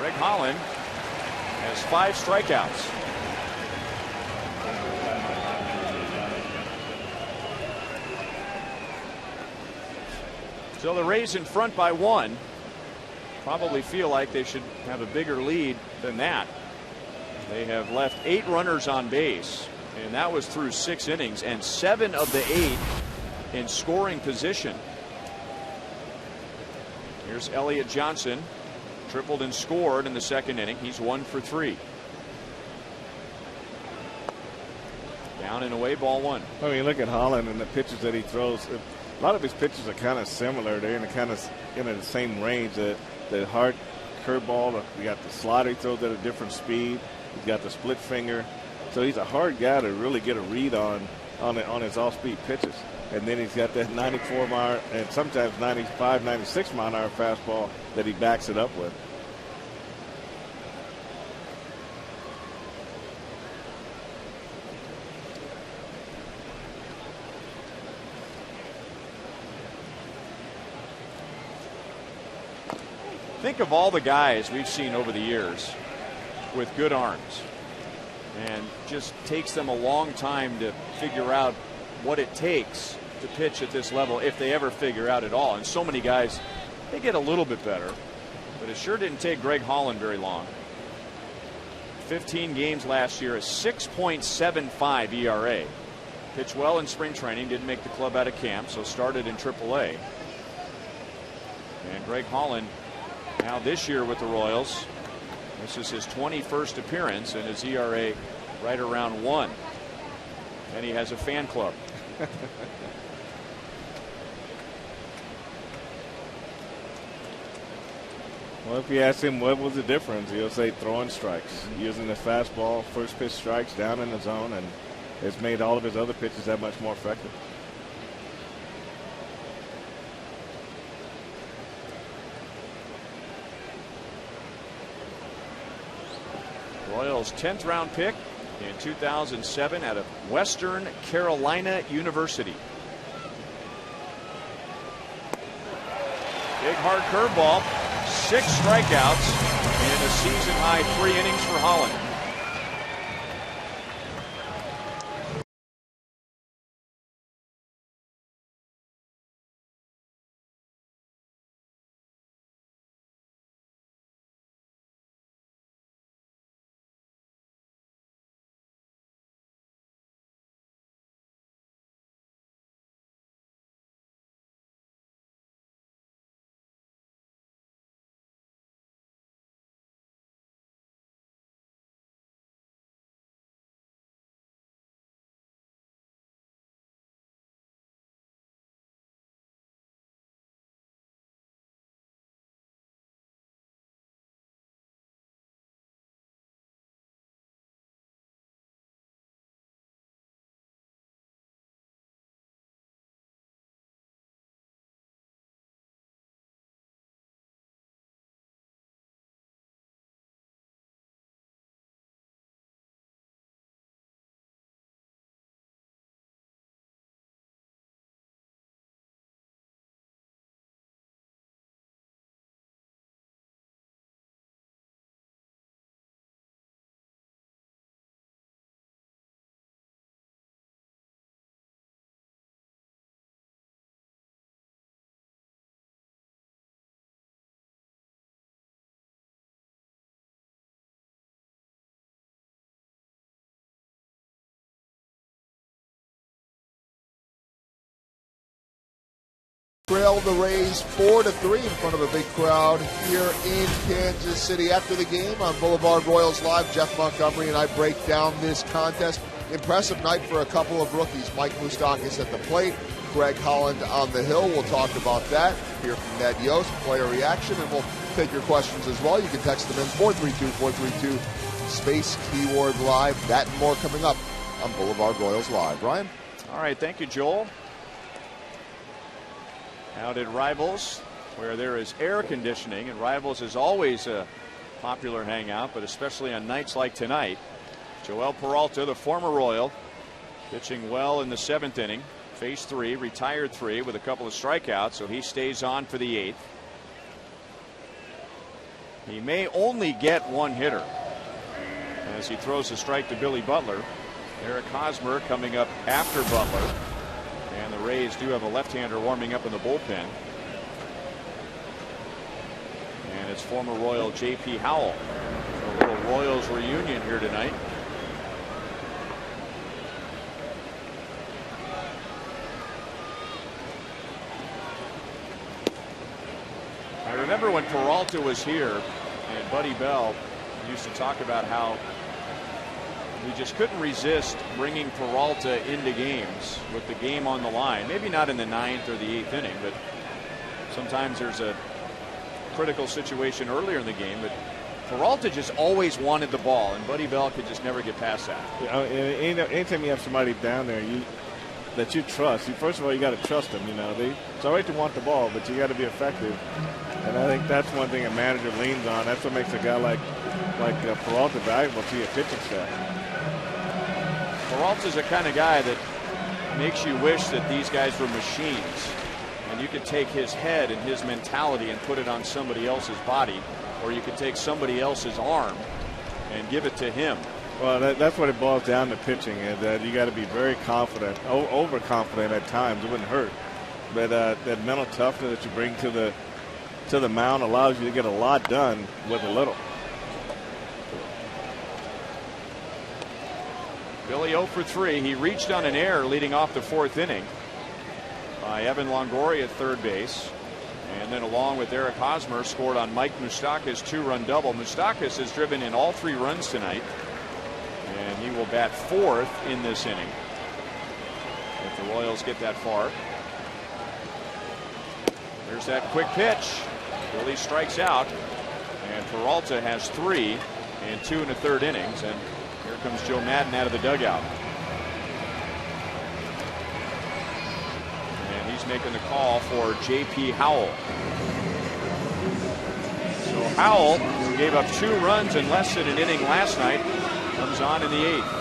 Greg Holland has 5 strikeouts. So the Rays in front by 1. Probably feel like they should have a bigger lead than that. They have left 8 runners on base, and that was through 6 innings, and 7 of the 8 in scoring position. Here's Elliott Johnson, tripled and scored in the second inning. He's 1 for 3. Down and away, ball 1. I mean, look at Holland and the pitches that he throws. A lot of his pitches are kind of similar. They're in the same range. The hard curveball. You got the slider he throws at a different speed. He's got the split finger. So he's a hard guy to really get a read on his off-speed pitches. And then he's got that 94 mile and sometimes 95, 96 mile an hour fastball that he backs it up with. Think of all the guys we've seen over the years with good arms, and just takes them a long time to figure out what it takes to pitch at this level, if they ever figure out at all. And so many guys, they get a little bit better, but it sure didn't take Greg Holland very long. 15 games last year, a 6.75 ERA. Pitched well in spring training, didn't make the club out of camp, so started in AAA. And Greg Holland now this year with the Royals. This is his 21st appearance, and his ERA right around 1. And he has a fan club. Well, if you ask him what was the difference, he'll say throwing strikes, using the fastball, first pitch strikes down in the zone, and it's made all of his other pitches that much more effective. Royals 10th round pick in 2007 out of Western Carolina University. Big hard curveball, 6 strikeouts, and a season high 3 innings for Holland. Trail the Rays 4-3 in front of a big crowd here in Kansas City. After the game on Boulevard Royals Live, Jeff Montgomery and I break down this contest. Impressive night for a couple of rookies. Mike Moustakas at the plate, Greg Holland on the hill. We'll talk about that. Hear from Ned Yost, player reaction, and we'll take your questions as well. You can text them in 432-432, space keyword live. That and more coming up on Boulevard Royals Live. Ryan? All right, thank you, Joel. Out at Rivals, where there is air conditioning, and Rivals is always a popular hangout, but especially on nights like tonight. Joel Peralta, the former Royal, pitching well in the 7th inning. Phase 3, retired 3 with a couple of strikeouts, so he stays on for the 8th. He may only get one hitter as he throws a strike to Billy Butler. Eric Hosmer coming up after Butler. And the Rays do have a left-hander warming up in the bullpen. And it's former Royal J.P. Howell. So a little Royals reunion here tonight. I remember when Peralta was here and Buddy Bell used to talk about how we just couldn't resist bringing Peralta into games with the game on the line. Maybe not in the 9th or the 8th inning, but sometimes there's a critical situation earlier in the game. But Peralta just always wanted the ball, and Buddy Bell could just never get past that. Anytime you have somebody down there that you trust, first of all, you got to trust them. It's all right to want the ball, but you got to be effective. And I think that's one thing a manager leans on. That's what makes a guy like Peralta valuable to your pitching staff. Peralta's the kind of guy that makes you wish that these guys were machines, and you could take his head and his mentality and put it on somebody else's body, or you could take somebody else's arm and give it to him. Well, that's what it boils down to pitching, is that you got to be very confident, overconfident at times. It wouldn't hurt, but that mental toughness that you bring to the mound allows you to get a lot done with a little. Billy 0 for 3. He reached on an error leading off the 4th inning by Evan Longoria at third base. And then along with Eric Hosmer, scored on Mike Moustakas' 2-run double. Moustakas has driven in all 3 runs tonight. And he will bat 4th in this inning if the Royals get that far. There's that quick pitch. Billy strikes out. And Peralta has 3 and 2 in the 3rd innings. And here comes Joe Madden out of the dugout. And he's making the call for J.P. Howell. So Howell, who gave up 2 runs in less than an inning last night, comes on in the 8th.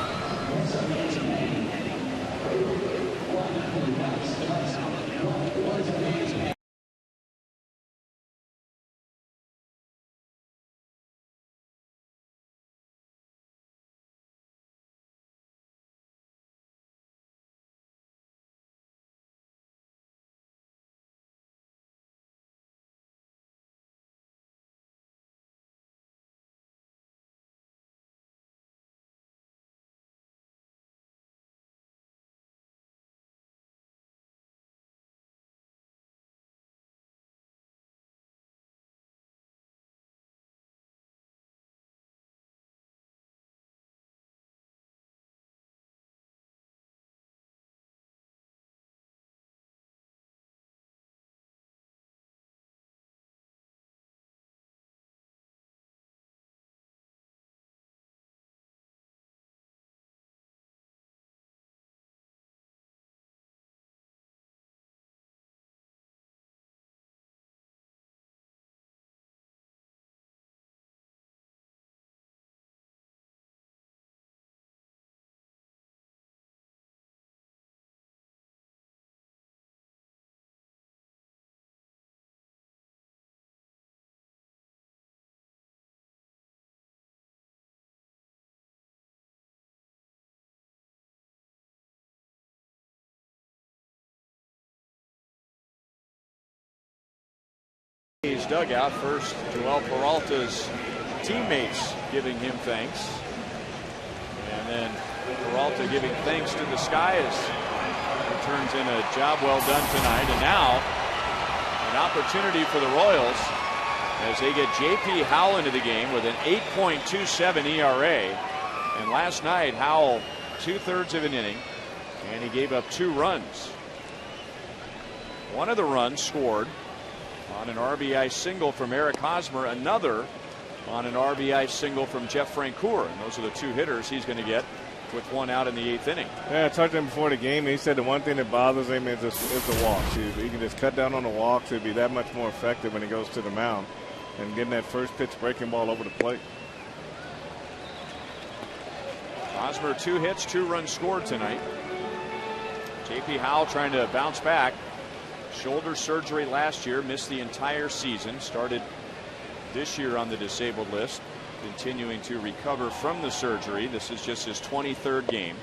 His dugout. First, Joel Peralta's teammates giving him thanks, and then Peralta giving thanks to the sky as he turns in a job well done tonight. And now An opportunity for the Royals as they get J.P. Howell into the game with an 8.27 ERA. And last night, Howell 2/3 of an inning, and he gave up 2 runs. One of the runs scored on an RBI single from Eric Hosmer, another on an RBI single from Jeff Francoeur. And those are the 2 hitters he's going to get with 1 out in the 8th inning. Yeah, I talked to him before the game. He said the one thing that bothers him is the walks. He can just cut down on the walks. It'd be that much more effective when he goes to the mound and getting that first pitch breaking ball over the plate. Hosmer 2 hits, 2 runs scored tonight. J.P. Howell trying to bounce back. Shoulder surgery last year, missed the entire season. Started this year on the disabled list, continuing to recover from the surgery. This is just his 23rd game.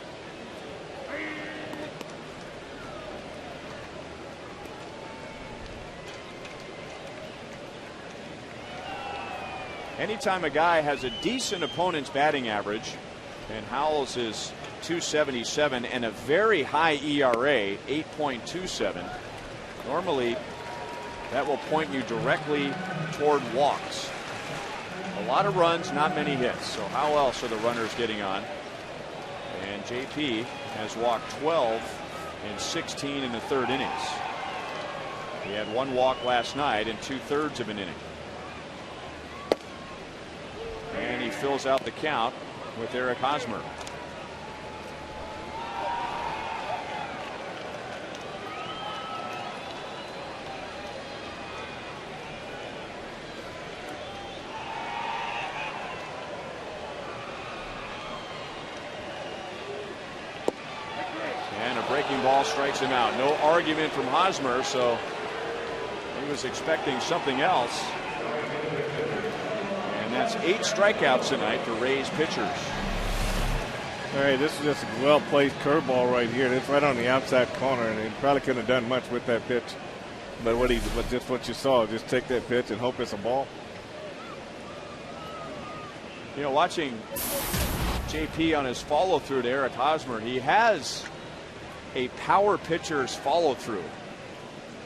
Anytime a guy has a decent opponent's batting average, and Howell's is 277 and a very high ERA, 8.27, normally that will point you directly toward walks. A lot of runs, not many hits. So how else are the runners getting on? And JP has walked 12 and 16 in the 3rd innings. He had 1 walk last night in 2/3 of an inning. And he fills out the count with Eric Hosmer. And a breaking ball strikes him out. No argument from Hosmer, so he was expecting something else. And that's 8 strikeouts tonight for Rays pitchers. All right, this is just a well-placed curveball right here. It's right on the outside corner, and he probably couldn't have done much with that pitch. But just what you saw, just take that pitch and hope it's a ball. You know, watching JP on his follow-through to Eric Hosmer, he has a power pitcher's follow-through.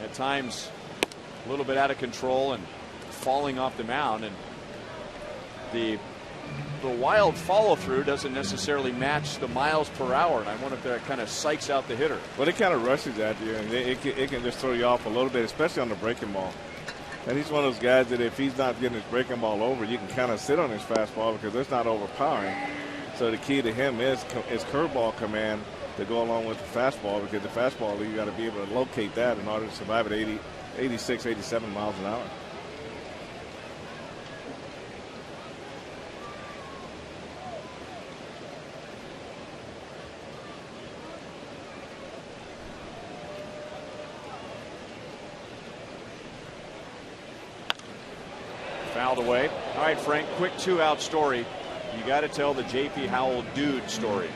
At times, a little bit out of control and falling off the mound, and the wild follow-through doesn't necessarily match the miles per hour, and I wonder if that kind of psychs out the hitter. Well, it kind of rushes at you, and it can just throw you off a little bit, especially on the breaking ball. And he's one of those guys that if he's not getting his breaking ball over, you can kind of sit on his fastball because it's not overpowering. So the key to him is curveball command to go along with the fastball, because the fastball, you got to be able to locate that in order to survive at 80, 86, 87 miles an hour. Fouled away. All right, Frank, quick 2-out story. You got to tell the J.P. Howell dude story.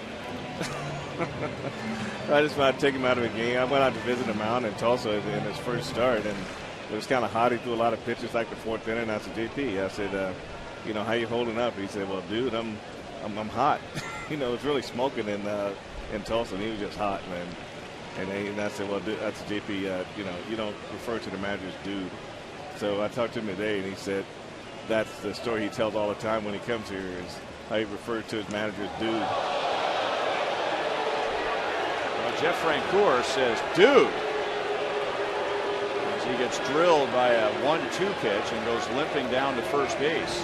I just wanted to take him out of the game. I went out to visit him out in Tulsa in his first start, and it was kind of hot. He threw a lot of pitches like the 4th inning. I said, JP, I said, you know, how you holding up? He said, well, dude, I'm hot. You know, it's really smoking in Tulsa, and he was just hot, man. And I said, well, dude, that's JP. You know, you don't refer to the manager as dude. So I talked to him today, and he said that's the story he tells all the time when he comes here, is how he referred to his manager as dude. Well, Jeff Francoeur says, dude, as he gets drilled by a 1-2 pitch and goes limping down to first base.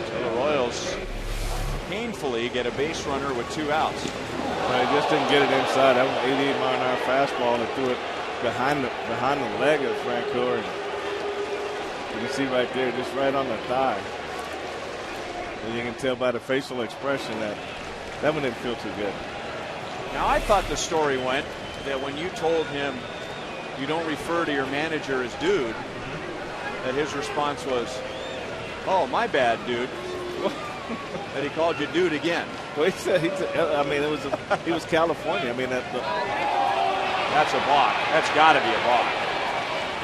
So the Royals painfully get a base runner with 2 outs. Well, he just didn't get it inside. That was an 88-mile-an-hour fastball, and threw it behind the leg of Francoeur. You can see right there, just right on the thigh. And you can tell by the facial expression that one didn't feel too good. Now, I thought the story went that when you told him you don't refer to your manager as dude, that his response was, oh, my bad, dude. That he called you dude again. Well, I mean, he was California. I mean, that's a balk. That's got to be a balk.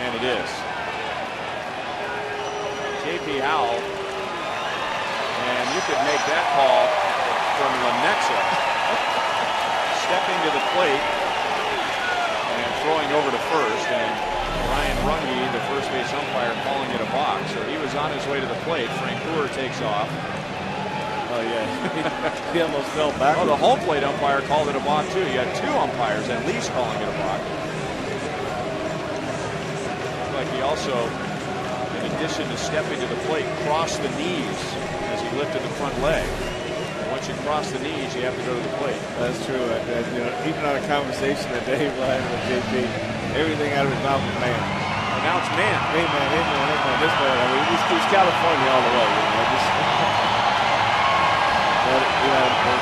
And it is. J.P. Howell. And you could make that call from Lenexa. stepping to the plate and throwing over to first, and Ryan Runge, the first base umpire, calling it a balk. So he was on his way to the plate. Francoeur takes off. Oh, yeah. He almost fell back. Oh, the home plate umpire called it a balk, too. You had 2 umpires at least calling it a balk. Like he also, in addition to stepping to the plate, crossed the knees as he lifted the front leg. Once you cross the knees, you have to go to the plate. That's true. Even on a conversation that Dave had with JP, everything out of his mouth was man. And now it's man. Hey, man, hey, man, hey, man. This man, I mean, he's California all the way. But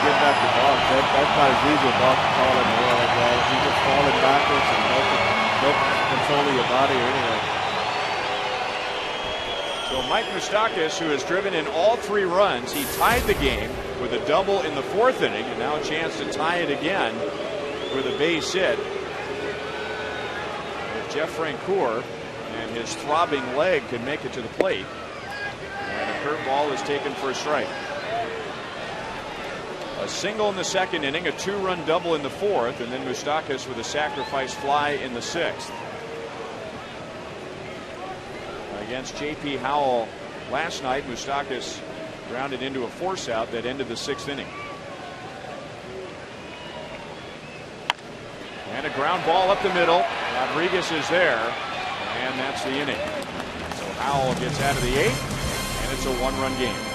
getting back to balk, that's not as easy a balk to call in the world as well. He's just falling backwards and no control of your body or anything. So Mike Moustakas, who has driven in all 3 runs, he tied the game with a double in the 4th inning, and now a chance to tie it again with a base hit. If Jeff Francoeur and his throbbing leg can make it to the plate, and a curveball is taken for a strike. A single in the 2nd inning, a 2-run double in the 4th, and then Moustakas with a sacrifice fly in the 6th. Against J.P. Howell last night, Moustakas grounded into a force out that ended the 6th inning. And a ground ball up the middle. Rodriguez is there, and that's the inning. So Howell gets out of the 8th, and it's a 1-run game.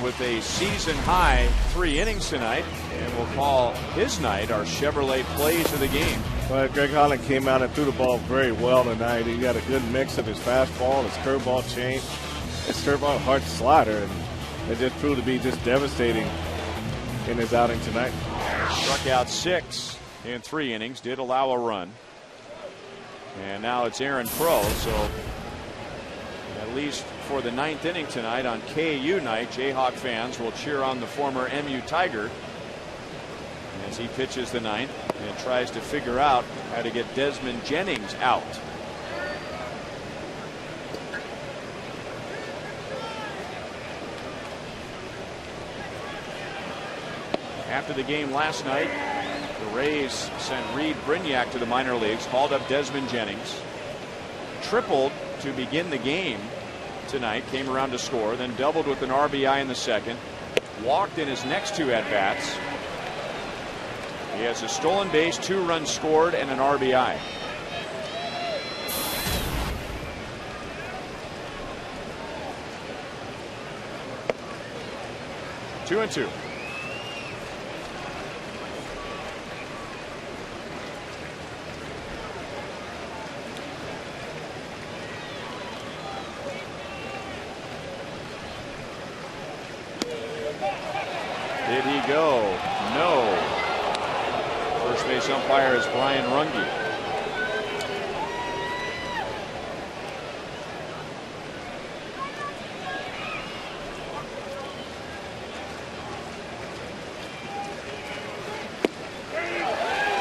With a season-high 3 innings tonight, and we'll call his night our Chevrolet Plays of the game. Well, Greg Holland came out and threw the ball very well tonight. He got a good mix of his fastball, his curveball change, his curveball hard slider, and it just proved to be just devastating in his outing tonight. Struck out 6 in 3 innings, did allow a run. And now it's Aaron Pro, so at least for the 9th inning tonight on KU night, Jayhawk fans will cheer on the former MU Tiger as he pitches the 9th and tries to figure out how to get Desmond Jennings out. After the game last night, the Rays sent Reed Brignac to the minor leagues, called up Desmond Jennings, tripled to begin the game tonight, came around to score, then doubled with an RBI in the 2nd, walked in his next 2 at-bats. He has a stolen base, 2 runs scored, and an RBI. Two and 2. Did he go? No. First base umpire is Brian Runge.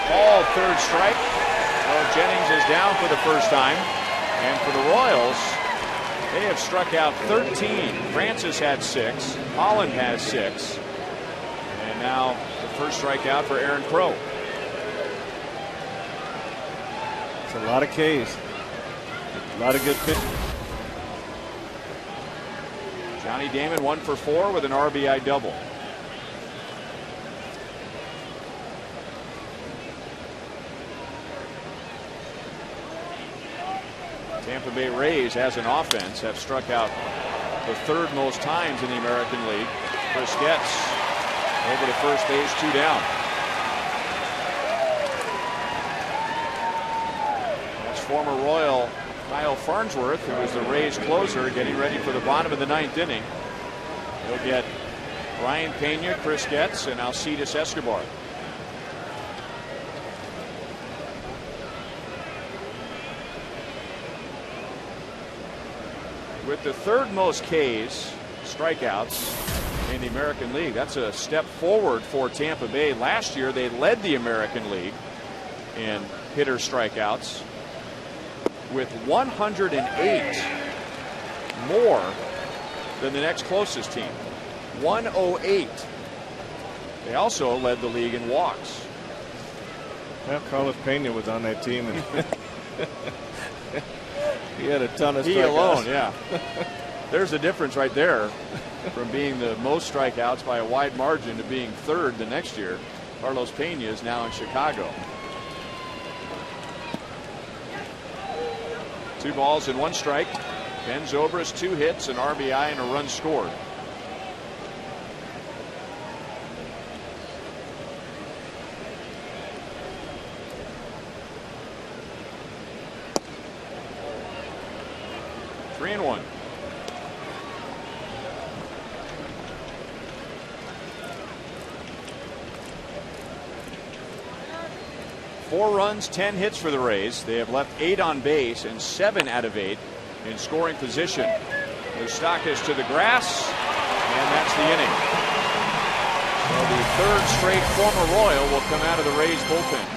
Ball, third strike. Well, Jennings is down for the first time. And for the Royals, they have struck out 13. Francis had 6. Holland has 6. And now the first strikeout for Aaron Crow. It's a lot of Ks. A lot of good pitching. Johnny Damon 1 for 4 with an RBI double. Tampa Bay Rays, as an offense, have struck out the 3rd most times in the American League. Chris Getz over to first base, 2 down. That's former Royal Kyle Farnsworth, who was the Rays closer, getting ready for the bottom of the 9th inning. He'll get Ryan Pena, Chris Getz, and Alcides Escobar. With the 3rd most Ks, strikeouts in the American League, that's a step forward for Tampa Bay. Last year, they led the American League in hitter strikeouts with 108 more than the next closest team. 108. They also led the league in walks. Well, Carlos Pena was on that team, and he had a ton of strikeouts. He alone, yeah. There's a difference right there from being the most strikeouts by a wide margin to being 3rd the next year. Carlos Pena is now in Chicago. 2 balls and 1 strike. Ben Zobrist, 2 hits, an RBI, and a run scored. Three and 1. Four runs, 10 hits for the Rays. They have left 8 on base and 7 out of 8 in scoring position. Moustakas to the grass, and that's the inning. So the 3rd straight former Royal will come out of the Rays bullpen.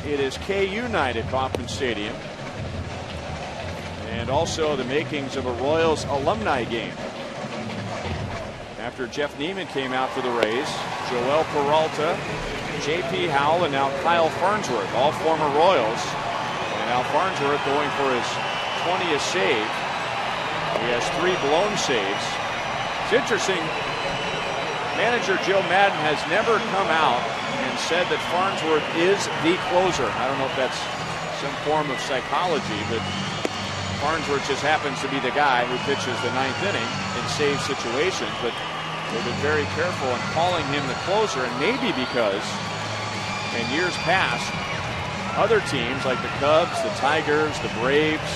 It is KU night at Kauffman Stadium, and also the makings of a Royals alumni game. After Jeff Neiman came out for the Rays, Joel Peralta, J.P. Howell, and now Kyle Farnsworth, all former Royals. And now Farnsworth going for his 20th save. He has 3 blown saves. It's interesting. Manager Joe Madden has never come out and said that Farnsworth is the closer. I don't know if that's some form of psychology, but Farnsworth just happens to be the guy who pitches the ninth inning in save situations, but they've been very careful in calling him the closer, and maybe because in years past, other teams like the Cubs, the Tigers, the Braves,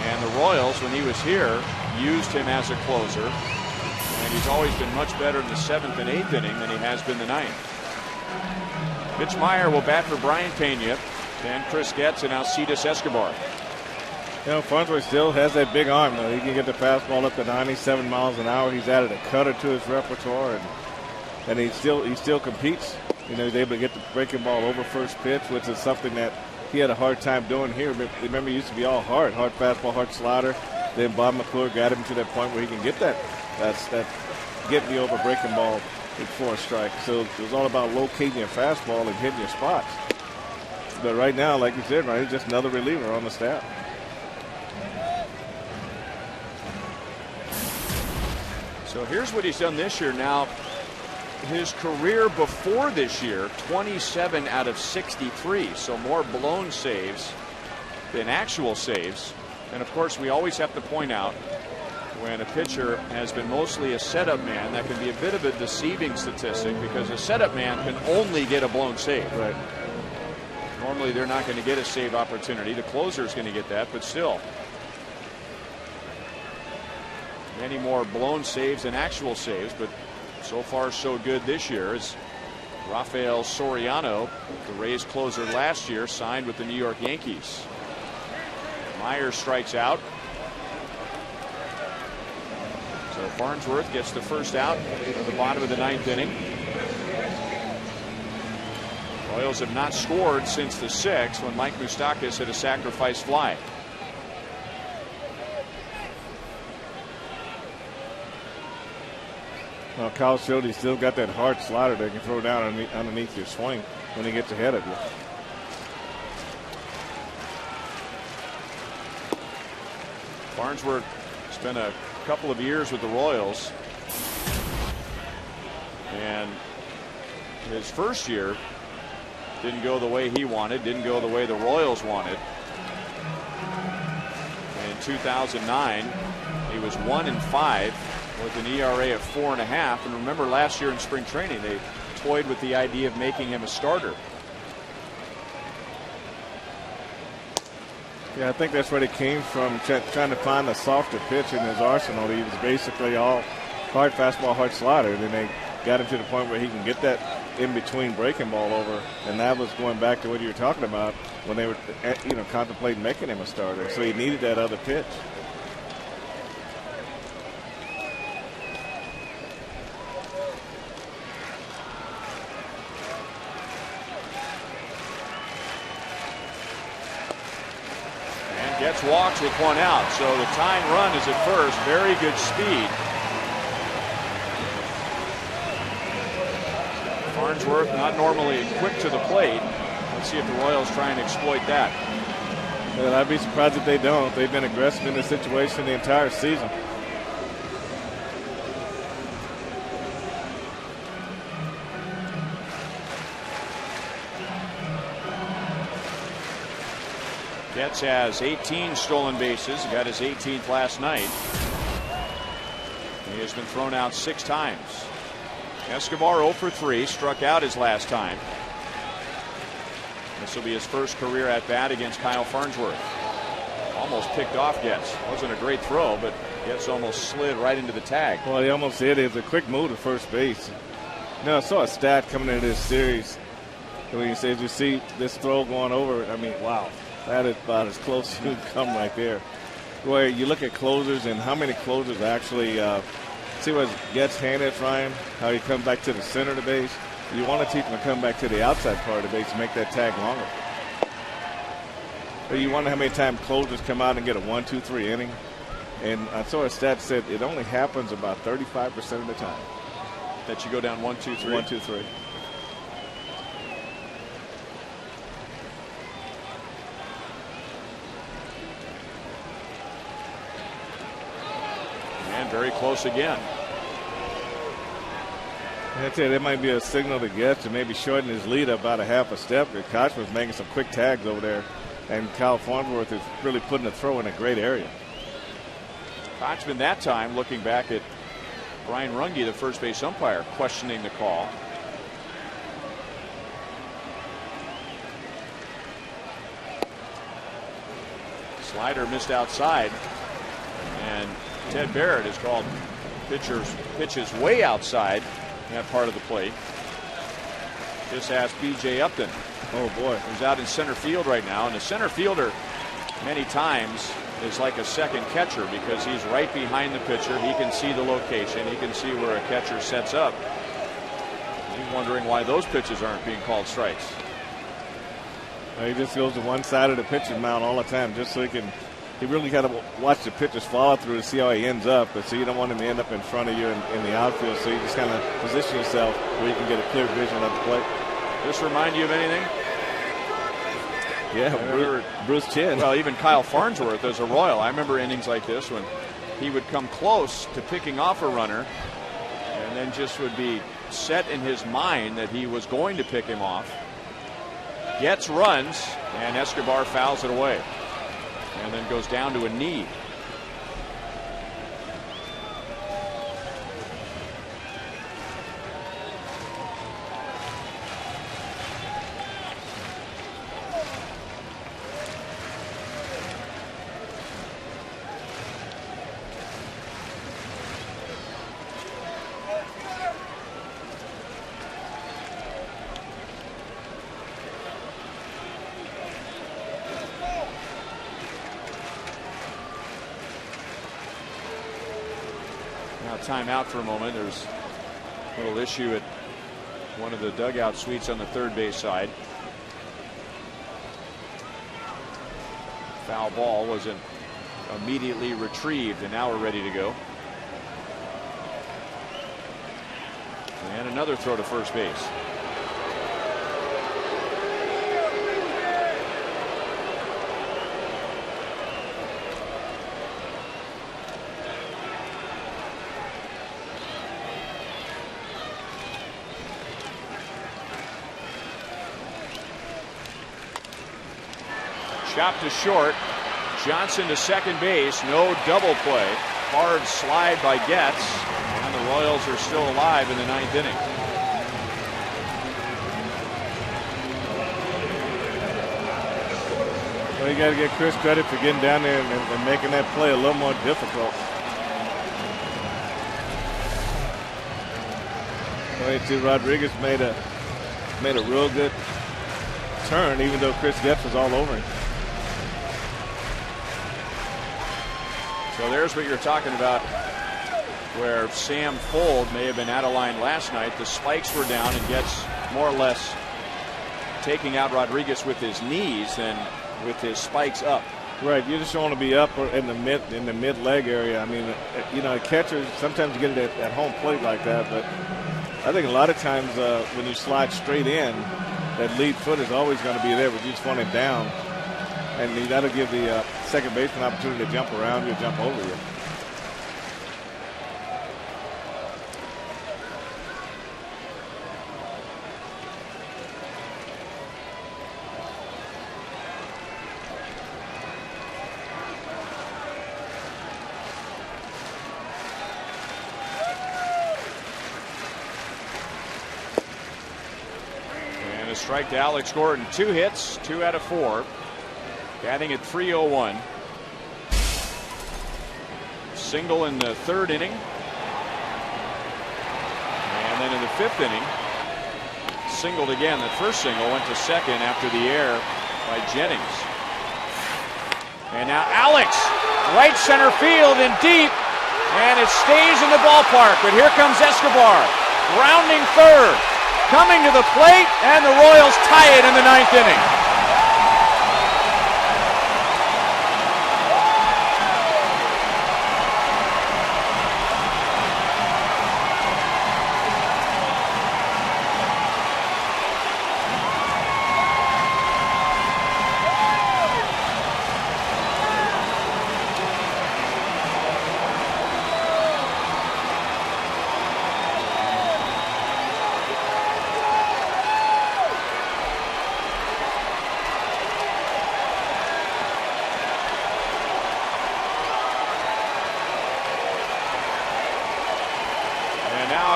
and the Royals, when he was here, used him as a closer, and he's always been much better in the seventh and eighth inning than he has been the ninth. Mitch Meyer will bat for Brian Pena, then Chris Getz and Alcides Escobar. You know, Farnsworth still has that big arm, though. He can get the fastball up to 97 miles an hour. He's added a cutter to his repertoire, and he still competes. You know, he's able to get the breaking ball over first pitch, which is something that he had a hard time doing here. Remember, he used to be all hard fastball, hard slider. Then Bob McClure got him to that point where he can get that get me over breaking ball before a strike. So it was all about locating your fastball and hitting your spots. But right now, like you said, he's just another reliever on the staff. So here's what he's done this year. Now, his career before this year, 27 out of 63. So more blown saves than actual saves. And of course, we always have to point out when a pitcher has been mostly a setup man, that can be a bit of a deceiving statistic because a setup man can only get a blown save. Right. Normally, they're not going to get a save opportunity. The closer is going to get that, but still. Many more blown saves than actual saves, but so far so good this year as Rafael Soriano, the Rays closer last year, signed with the New York Yankees. Myers strikes out. So Farnsworth gets the first out at the bottom of the ninth inning. Royals have not scored since the sixth when Mike Moustakas hit a sacrifice fly. Well, Kyle showed he's still got that hard slider that can throw down underneath your swing when he gets ahead of you. Farnsworth spent a couple of years with the Royals, and his first year didn't go the way he wanted, didn't go the way the Royals wanted. In 2009, he was 1-5 with an ERA of 4.5. And remember, last year in spring training, they toyed with the idea of making him a starter. Yeah, I think that's where it came from, trying to find a softer pitch in his arsenal. He was basically all hard fastball, hard slider. Then they got him to the point where he can get that in-between breaking ball over. And that was going back to what you were talking about when they were, contemplating making him a starter. So he needed that other pitch. Gets walks with one out, so the tying run is at first. Very good speed. Farnsworth not normally quick to the plate. Let's see if the Royals try and exploit that. Well, I'd be surprised if they don't. They've been aggressive in this situation the entire season. Getz has 18 stolen bases. He got his 18th last night. He has been thrown out 6 times. Escobar 0 for 3, struck out his last time. This will be his first career at bat against Kyle Farnsworth. Almost picked off Getz. Wasn't a great throw, but Getz almost slid right into the tag. Well, he almost did. It was a quick move to first base. I saw a stat coming into this series. When you see this throw going over, I mean, wow. That is about as close as you can come right there. Where you look at closers and how many closers actually see what Getz handed Ryan, how he comes back to the center of the base. You want to teach him to come back to the outside part of the base to make that tag longer. But you wonder how many times closers come out and get a 1-2-3 inning. And I saw a stat said it only happens about 35% of the time. That you go down 1-2-3? 1-2-3. Very close again. I'd say that might be a signal to Getz to maybe shorten his lead about a half a step. Koch was making some quick tags over there, and Kyle Farnsworth is really putting the throw in a great area. Kochman that time looking back at Brian Runge, the first base umpire, questioning the call. Slider missed outside, and Ted Barrett has called pitches way outside that part of the plate. Just asked B.J. Upton. Oh boy, who's out in center field right now, and the center fielder many times is like a second catcher because he's right behind the pitcher. He can see the location. He can see where a catcher sets up. He's wondering why those pitches aren't being called strikes. He just goes to one side of the pitcher's mound all the time just so he really got to watch the pitcher's follow through to see how he ends up. But so you don't want him to end up in front of you in the outfield, so you just kind of position yourself where you can get a clear vision of the plate. This remind you of anything? Yeah, Bruce Chin. Well, even Kyle Farnsworth as a Royal. I remember innings like this when he would come close to picking off a runner and then just would be set in his mind that he was going to pick him off. Getz runs, and Escobar fouls it away and then goes down to a knee. Timeout for a moment. There's a little issue at one of the dugout suites on the third base side. Foul ball wasn't immediately retrieved, and now we're ready to go. And another throw to first base. Chopped to short. Johnson to second base. No double play. Hard slide by Getz. And the Royals are still alive in the ninth inning. Well, you got to give Chris credit for getting down there and making that play a little more difficult. Rodriguez made a real good turn, even though Chris Getz was all over him. So there's what you're talking about, where Sam Fuld may have been out of line last night. The spikes were down, and Getz more or less taking out Rodriguez with his knees than with his spikes up. Right, you just want to be up in the mid leg area. I mean, catchers sometimes you get it at home plate like that, but I think a lot of times when you slide straight in, that lead foot is always going to be there, but you just want it down. And that'll give the second baseman an opportunity to jump around you, jump over you. And a strike to Alex Gordon. 2 hits, 2 out of 4. Batting at .301. Single in the third inning. And then in the fifth inning, singled again. The first single went to second after the error by Jennings. And now Alex, right center field and deep. And it stays in the ballpark. But here comes Escobar, rounding third. Coming to the plate, and the Royals tie it in the ninth inning.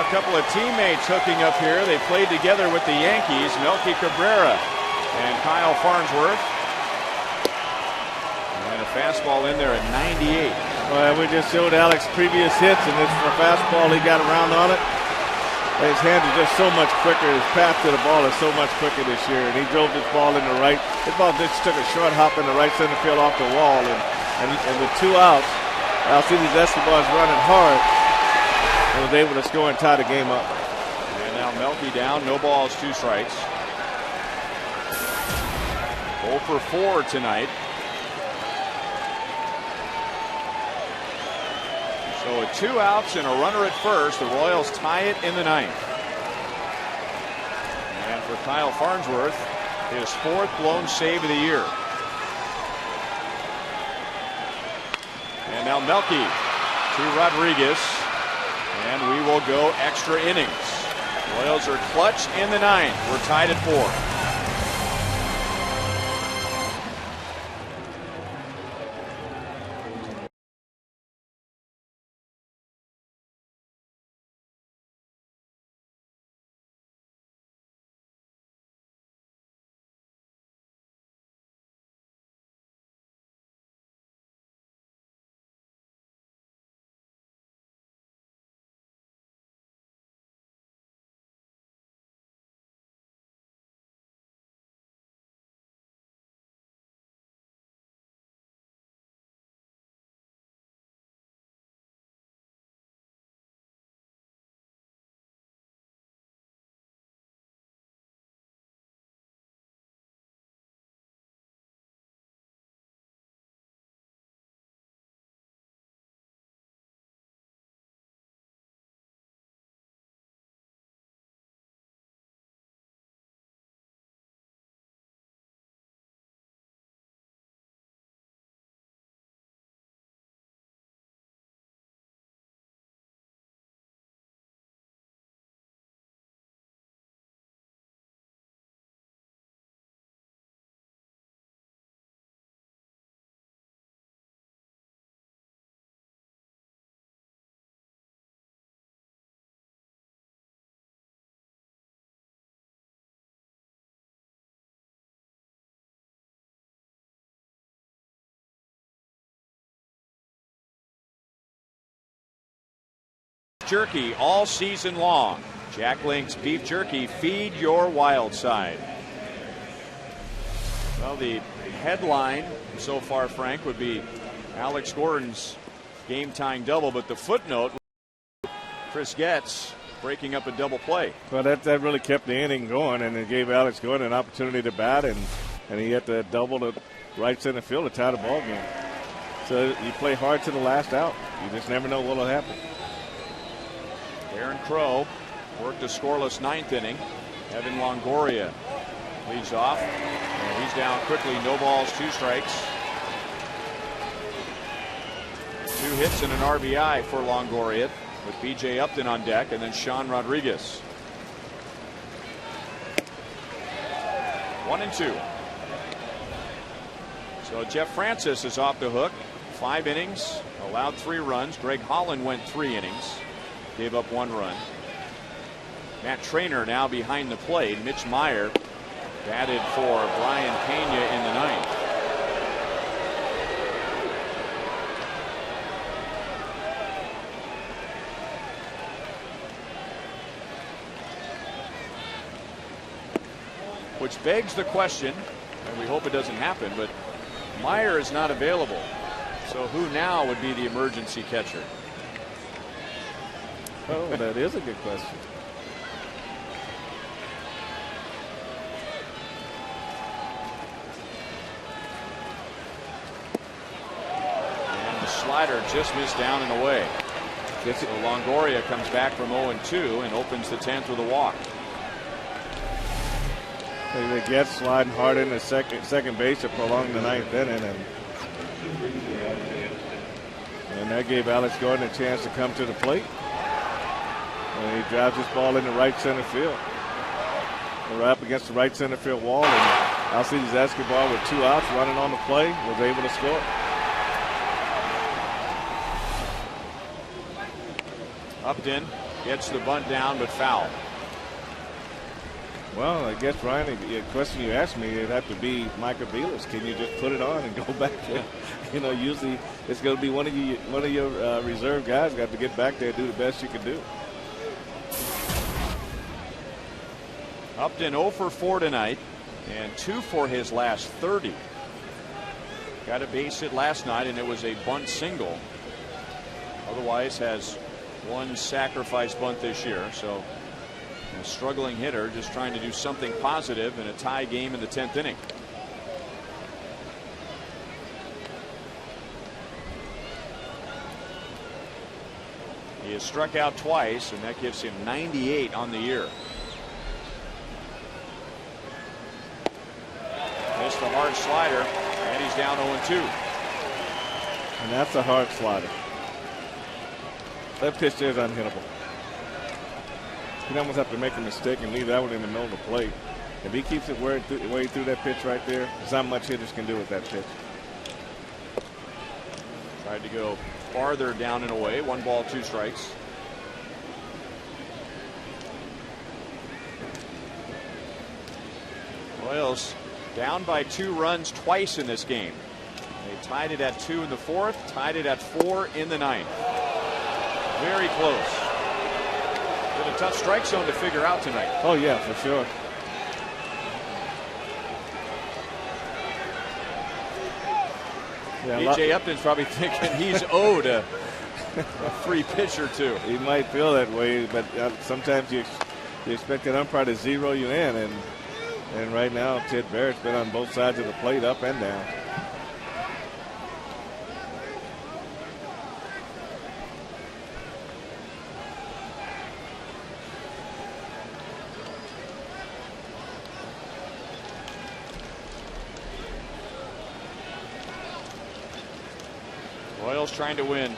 couple of teammates hooking up here. They played together with the Yankees, Melky Cabrera and Kyle Farnsworth. And a fastball in there at 98. Well, we just showed Alex previous hits, and this for a fastball. He got around on it. His hands are just so much quicker. His path to the ball is so much quicker this year. And he drove this ball into right. This ball just took a short hop in the right center field off the wall. And with 2 outs, Alcides Escobar is running hard and was able to score and tie the game up. And now Melky down, no balls, 2 strikes. 0 for 4 tonight. So with 2 outs and a runner at first, the Royals tie it in the 9th. And for Kyle Farnsworth, his 4th blown save of the year. And now Melky to Rodriguez. And we will go extra innings. Royals are clutch in the 9th. We're tied at 4. Jerky all season long. Jack Link's beef jerky. Feed your wild side. Well, the headline so far, Frank, would be Alex Gordon's game-tying double, but the footnote, Chris Getz breaking up a double play. Well, that really kept the inning going, and it gave Alex Gordon an opportunity to bat, and he had to double to right center field to tie the ball game. So you play hard to the last out. You just never know what will happen. Aaron Crow worked a scoreless 9th inning. Evan Longoria leads off. And he's down quickly. No balls, 2 strikes. 2 hits and an RBI for Longoria with BJ Upton on deck, and then Sean Rodriguez. 1-2. So Jeff Francis is off the hook. 5 innings, allowed 3 runs. Greg Holland went 3 innings. Gave up 1 run. Matt Trainer now behind the plate. Mitch Meyer batted for Brian Pena in the 9th. Which begs the question, and we hope it doesn't happen, but Meyer is not available. So who now would be the emergency catcher? Oh, that is a good question. And the slider just missed down and away. So Longoria comes back from 0-2 and opens the 10th with a walk. They get sliding hard in the second base to prolong the 9th inning, and that gave Alex Gordon a chance to come to the plate. And he drives this ball into right center field. We're up against the right center field wall, and Alcides Escobar with 2 outs running on the play was able to score. Upton Gets the bunt down, but foul. Well, I guess, Ryan, the question you asked me, it'd have to be Micah Belis. Can you just put it on and go back there? You know, usually it's going to be one of your reserve guys got to get back there and do the best you can do. Upton 0 for 4 tonight and 2 for his last 30. Got a base hit last night, and it was a bunt single. Otherwise has one sacrifice bunt this year. So a struggling hitter just trying to do something positive in a tie game in the 10th inning. He has struck out twice, and that gives him 98 on the year. Missed a hard slider, and he's down 0-2. And that's a hard slider. That pitch there is unhittable. He'd almost have to make a mistake and leave that one in the middle of the plate. If he keeps it way through that pitch right there, there's not much hitters can do with that pitch. Tried to go farther down and away. 1 ball, 2 strikes. Royals down by 2 runs twice in this game. They tied it at 2 in the 4th, tied it at 4 in the 9th. Very close. Been a tough strike zone to figure out tonight. Oh, yeah, for sure. Yeah, B.J. Upton's probably thinking he's owed a free pitch or two. He might feel that way, but sometimes you expect an umpire to zero you in, and right now Ted Barrett's been on both sides of the plate, up and down. Royals trying to win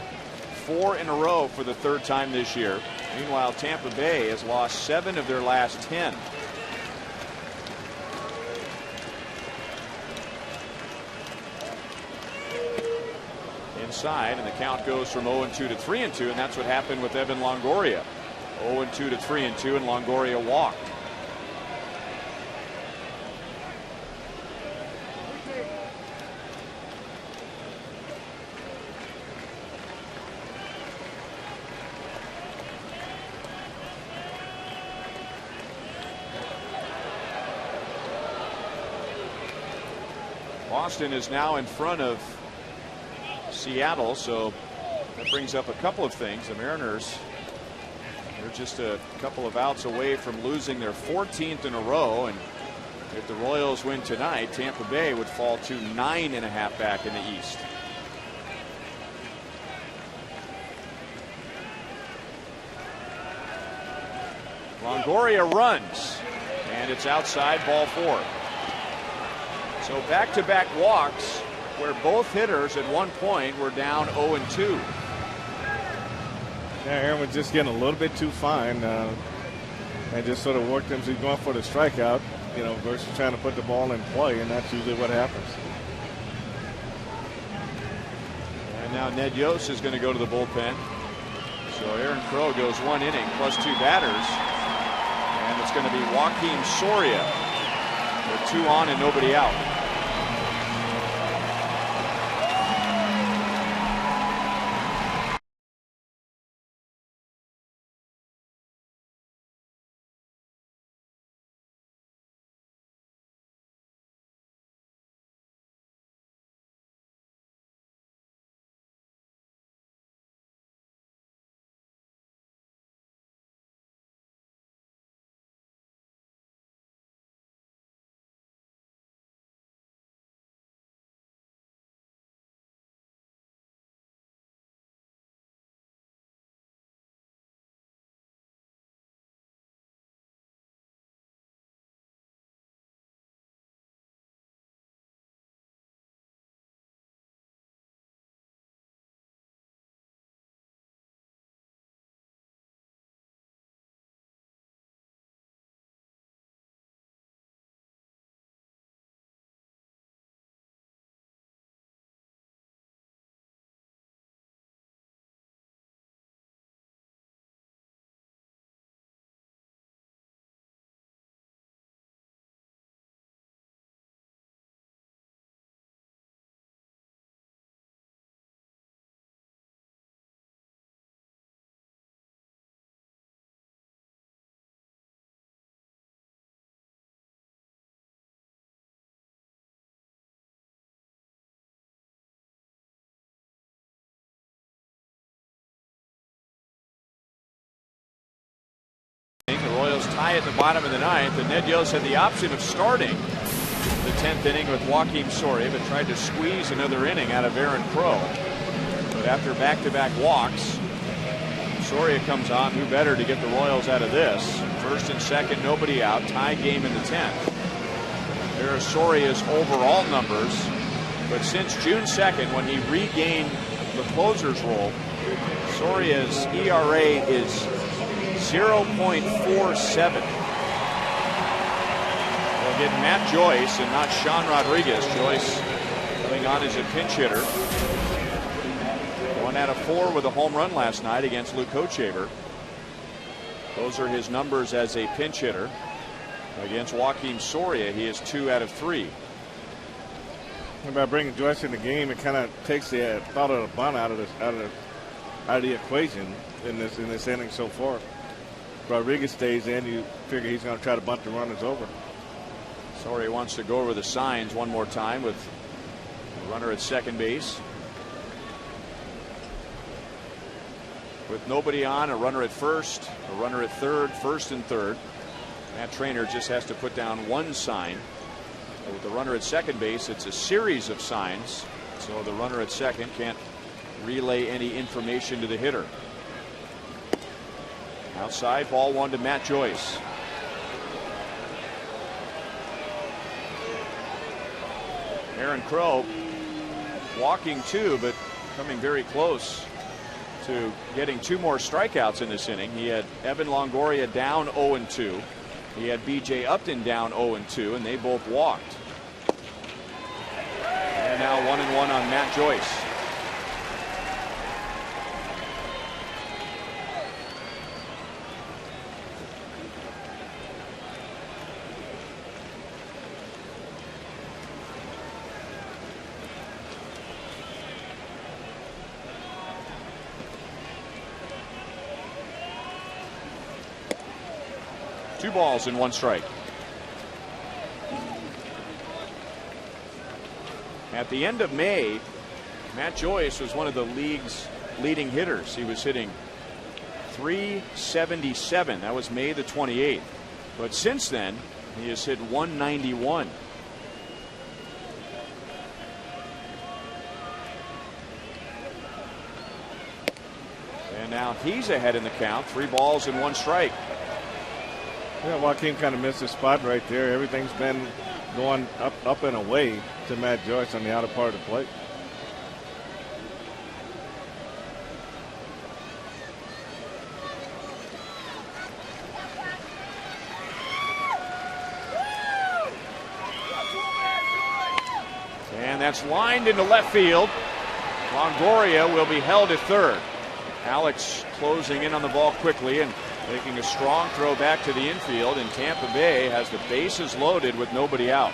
4 in a row for the 3rd time this year. Meanwhile, Tampa Bay has lost 7 of their last 10. Inside, and the count goes from 0-2 to 3-2, and that's what happened with Evan Longoria. 0-2 to 3-2, and Longoria walked. Boston is now in front of Seattle, so that brings up a couple of things. The Mariners, they're just a couple of outs away from losing their 14th in a row, and if the Royals win tonight, Tampa Bay would fall to 9.5 back in the East. Longoria runs, and it's outside, ball 4. So back-to-back walks, where both hitters at one point were down 0-2. Yeah, Aaron was just getting a little bit too fine and just sort of worked him. So he's going for the strikeout, you know, versus trying to put the ball in play, and that's usually what happens. And now Ned Yost is going to go to the bullpen. So Aaron Crow goes 1 inning plus 2 batters. And it's going to be Joaquin Soria with 2 on and nobody out. Royals tie at the bottom of the ninth, and Ned Yost had the option of starting the 10th inning with Joakim Soria, but tried to squeeze another inning out of Aaron Crow. But after back-to-back walks, Soria comes on. Who better to get the Royals out of this? First and second, nobody out. Tie game in the 10th. There are Soria's overall numbers, but since June 2nd, when he regained the closer's role, Soria's ERA is 0.47. We'll get Matt Joyce and not Sean Rodriguez. Joyce coming on as a pinch hitter. 1 out of 4 with a home run last night against Luke Hochevar. Those are his numbers as a pinch hitter. Against Joakim Soria, he is 2 out of 3. By bringing Joyce in the game, it kind of takes the thought of the bunt out of the equation in this inning so far. Rodriguez stays in, you figure he's going to try to bunt the runners over. Soria wants to go over the signs one more time with a runner at second base. With nobody on, a runner at first, a runner at third, first and third. Matt Trainer just has to put down one sign. With the runner at second base, it's a series of signs, so the runner at second can't relay any information to the hitter. Outside, ball 1 to Matt Joyce. Aaron Crow walking 2, but coming very close to getting 2 more strikeouts in this inning. He had Evan Longoria down 0-2. He had B.J. Upton down 0-2, and they both walked. And now 1-1 on Matt Joyce. Two balls and 1 strike. At the end of May, Matt Joyce was one of the league's leading hitters. He was hitting .377. That was May the 28th. But since then, he has hit .191. And now he's ahead in the count. 3 balls and 1 strike. Yeah, Joakim kind of missed his spot right there. Everything's been going up and away to Matt Joyce on the outer part of the plate. And that's lined into left field. Longoria will be held at third. Alex closing in on the ball quickly and making a strong throw back to the infield, and Tampa Bay has the bases loaded with nobody out.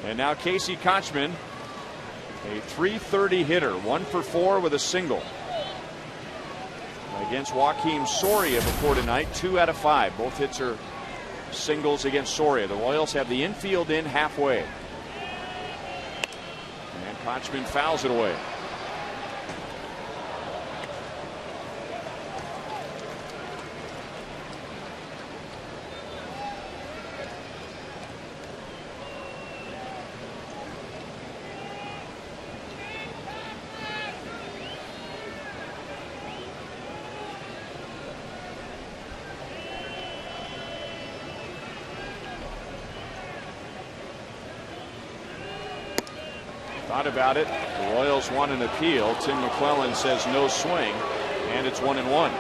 And now Casey Kochman, a .330 hitter, 1 for 4 with a single. Against Joakim Soria before tonight, 2 out of 5. Both hits are singles against Soria. The Royals have the infield in halfway. And Kochman fouls it away. Thought about it. The Royals want an appeal. Tim McClellan says no swing, and it's 1-1.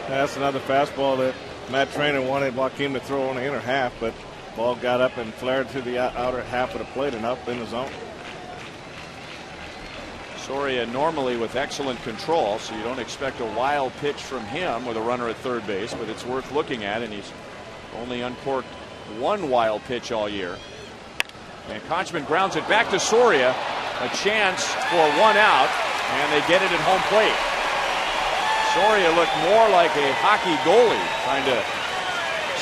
That's another fastball that Matt Trainer wanted Joakim to throw on the inner half, but ball got up and flared to the outer half of the plate and up in the zone. Soria normally with excellent control, so you don't expect a wild pitch from him with a runner at third base, but it's worth looking at, and he's only uncorked 1 wild pitch all year. And Kochman grounds it back to Soria. a chance for one out, and they get it at home plate. Soria looked more like a hockey goalie trying to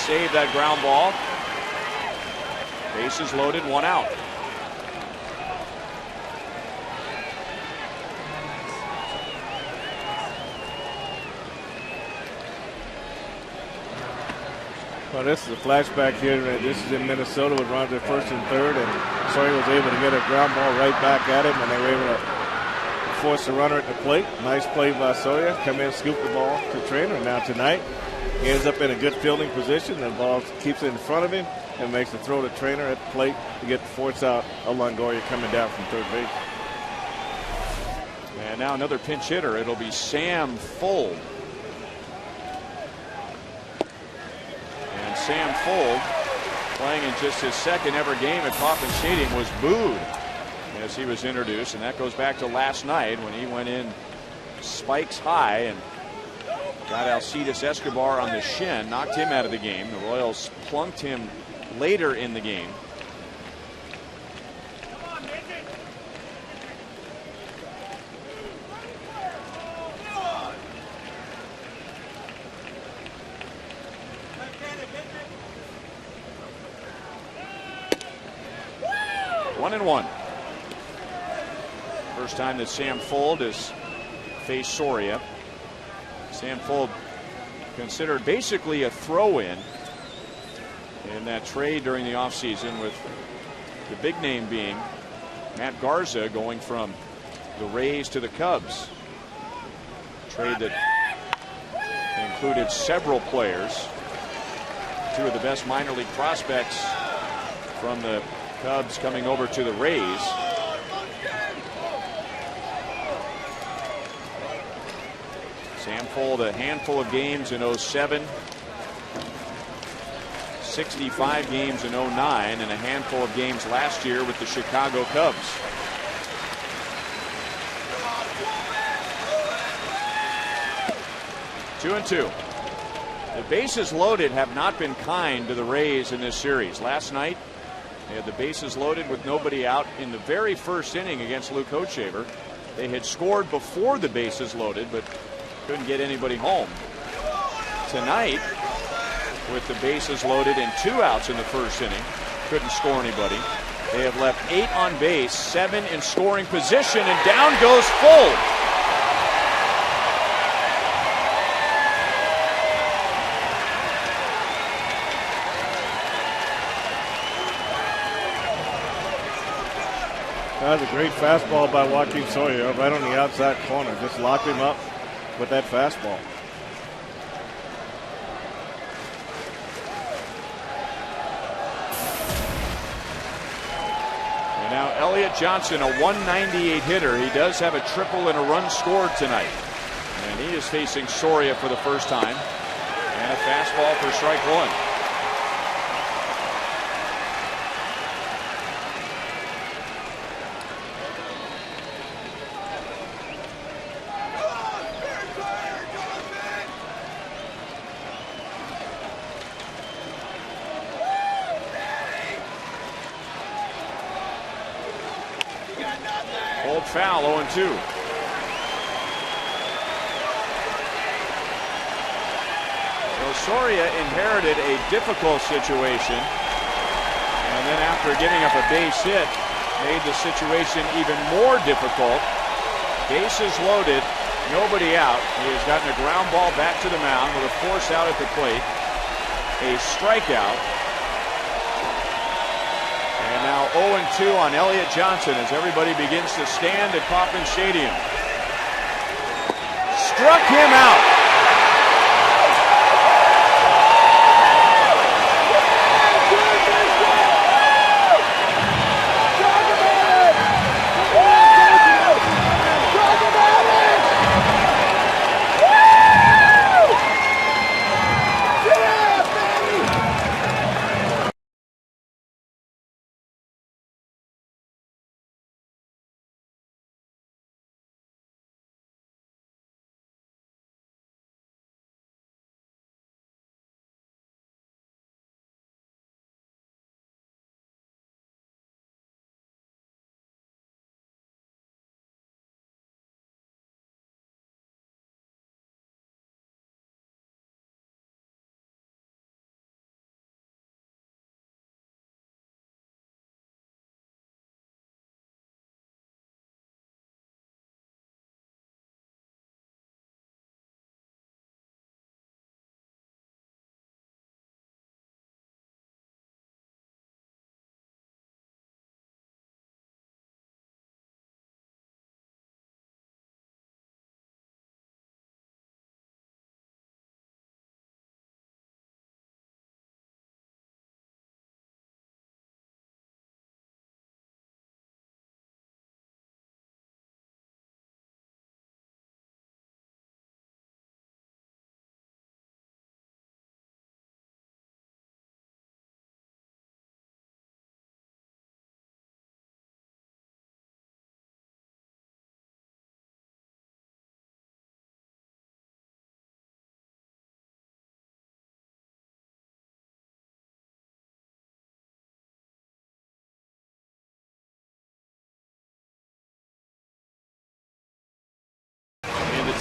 save that ground ball. Bases loaded, one out. Well, this is a flashback here. This is in Minnesota with runners at first and third, and Sawyer was able to get a ground ball right back at him, and they were able to force the runner at the plate. Nice play by Sawyer. Come in, scoop the ball to Trainer. Now tonight, he ends up in a good fielding position. The ball keeps it in front of him and makes the throw to Trainer at the plate to get the force out of Longoria coming down from third base. And now another pinch hitter. It'll be Sam Fuld. And Sam Fuld, playing in just his second ever game at Kauffman Stadium, was booed as he was introduced, and that goes back to last night when he went in spikes high and got Alcides Escobar on the shin, knocked him out of the game. The Royals plunked him later in the game. One and one. First time that Sam Fuld has faced Soria. Sam Fuld considered basically a throw-in in that trade during the offseason, with the big name being Matt Garza going from the Rays to the Cubs. A trade that included several players, two of the best minor league prospects from the Cubs coming over to the Rays. Sam Fuld, a handful of games in 07, 65 games in 09, and a handful of games last year with the Chicago Cubs. Two and two. The bases loaded have not been kind to the Rays in this series. Last night, they had the bases loaded with nobody out in the very first inning against Luke Hochshaver. They had scored before the bases loaded, but couldn't get anybody home. Tonight, with the bases loaded and 2 outs in the first inning, couldn't score anybody. They have left 8 on base, 7 in scoring position, and down goes Fuld. That was a great fastball by Joaquin Sawyer right on the outside corner. Just locked him up with that fastball. And now Elliott Johnson, a 198 hitter. He does have a triple and a run scored tonight. And he is facing Soria for the first time. And a fastball for strike one. Old foul, 0-2. So Soria inherited a difficult situation, and then after giving up a base hit, made the situation even more difficult. Bases loaded, nobody out. He has gotten a ground ball back to the mound with a force out at the plate, a strikeout. And now 0-2 on Elliott Johnson as everybody begins to stand at Kauffman Stadium. Struck him out.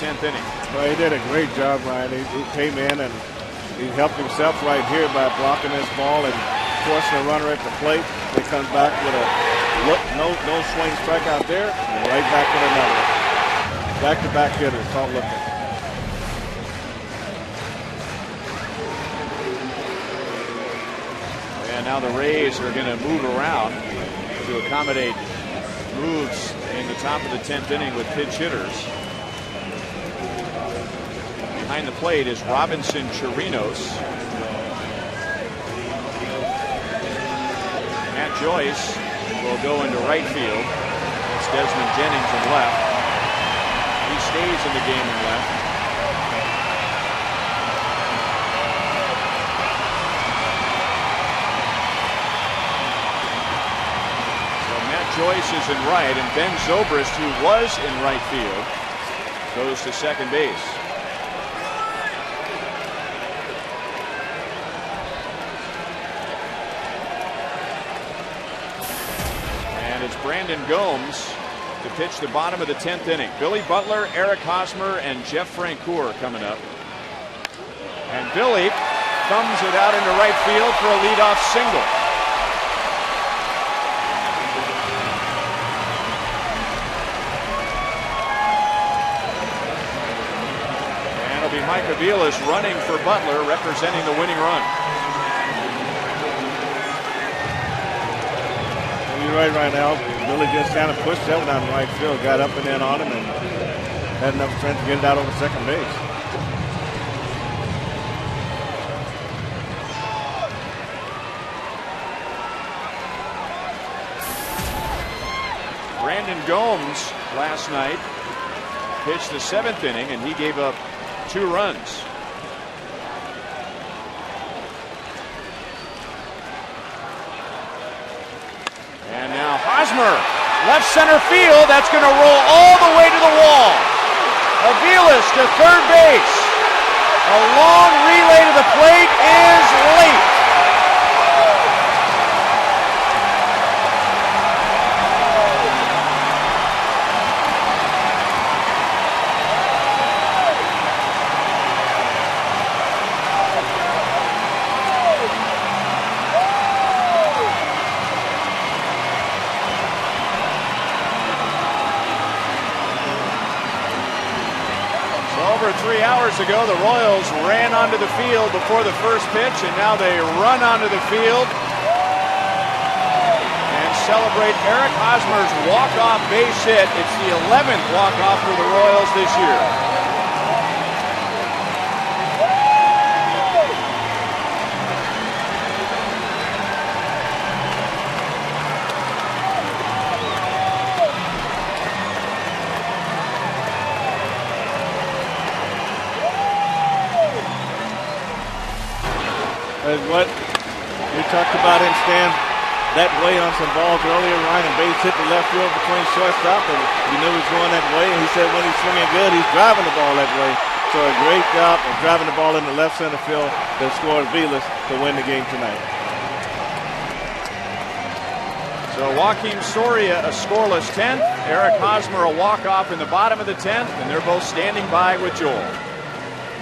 10th inning. Well, he did a great job, Ryan. He came in and he helped himself right here by blocking this ball and forcing a runner at the plate. He comes back with a look, no swing strike out there, and right back with another. Back-to-back hitters, all looking. And now the Rays are going to move around to accommodate moves in the top of the 10th inning with pinch hitters. Behind the plate is Robinson Chirinos. Matt Joyce will go into right field. It's Desmond Jennings in left. He stays in the game in left. Joyce is in right, and Ben Zobrist, who was in right field, goes to second base. And it's Brandon Gomes to pitch the bottom of the 10th inning. Billy Butler, Eric Hosmer, and Jeff Francoeur coming up. And Billy thumbs it out into right field for a leadoff single. Mike Aviles running for Butler, representing the winning run. You're right now. Billy just kind of pushed that one out in right field, got up and in on him, and had enough strength to get it out over second base. Brandon Gomes last night pitched the 7th inning, and he gave up 2 runs. And now Hosmer, left center field. That's going to roll all the way to the wall. Aviles to third base. A long relay to the plate is late. Over 3 hours ago, the Royals ran onto the field before the first pitch, and now they run onto the field and celebrate Eric Hosmer's walk-off base hit. It's the 11th walk-off for the Royals this year. As what we talked about him stand that way on some balls earlier, Ryan, and Bates hit the left field between shortstop, and you knew he was going that way, and he said when he's swinging good, he's driving the ball that way. So a great job of driving the ball in the left center field that scored Aviles to win the game tonight. So Joakim Soria a scoreless 10th, Eric Hosmer a walk-off in the bottom of the 10th, and they're both standing by with Joel.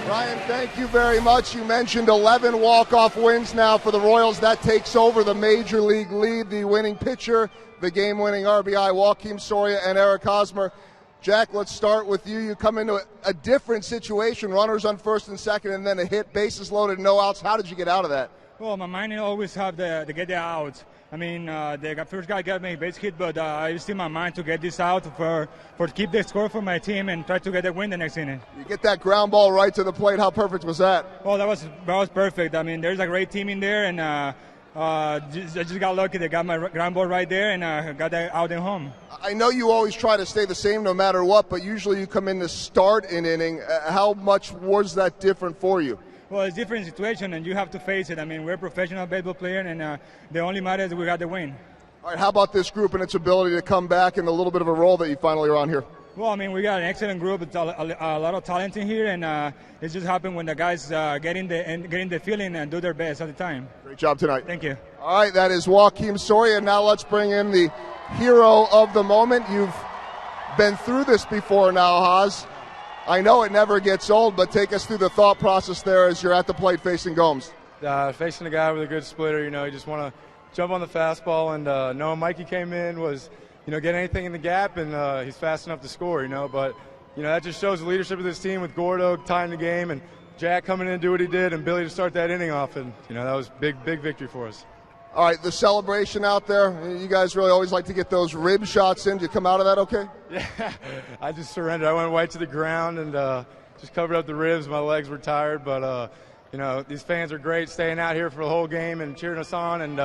Ryan, thank you very much. You mentioned 11 walk-off wins now for the Royals. That takes over the Major League lead. The winning pitcher, the game-winning RBI, Joakim Soria and Eric Hosmer. Jack, let's start with you. You come into a different situation, runners on first and second, and then a hit, bases loaded, no outs. How did you get out of that? Well, my mind always have to get the outs. I mean, the first guy got me a base hit, but I used in my mind to get this out for keep the score for my team and try to get a win the next inning. You get that ground ball right to the plate. How perfect was that? Well, that was perfect. I mean, there's a great team in there, and I just got lucky. They got my ground ball right there, and got that out and home. I know you always try to stay the same no matter what, but usually you come in to start an inning. How much was that different for you? Well, it's a different situation, and you have to face it. I mean, we're a professional baseball player, and the only matter is we got the win. All right, how about this group and its ability to come back and the little bit of a role that you finally are on here? Well, I mean, we got an excellent group. It's a lot of talent in here, and it just happened when the guys get in the feeling and do their best at the time. Great job tonight. Thank you. All right, that is Joakim Soria. Now let's bring in the hero of the moment. You've been through this before now, Haas. I know it never gets old, but take us through the thought process there as you're at the plate facing Gomes. Facing a guy with a good splitter, you just want to jump on the fastball, and knowing Mikey came in was, get anything in the gap, and he's fast enough to score, but, that just shows the leadership of this team with Gordo tying the game and Jack coming in and do what he did and Billy to start that inning off, and, that was big victory for us. All right, the celebration out there, you guys really always like to get those rib shots in. Did you come out of that okay? Yeah, I just surrendered. I went right to the ground and just covered up the ribs. My legs were tired, but, these fans are great staying out here for the whole game and cheering us on, and,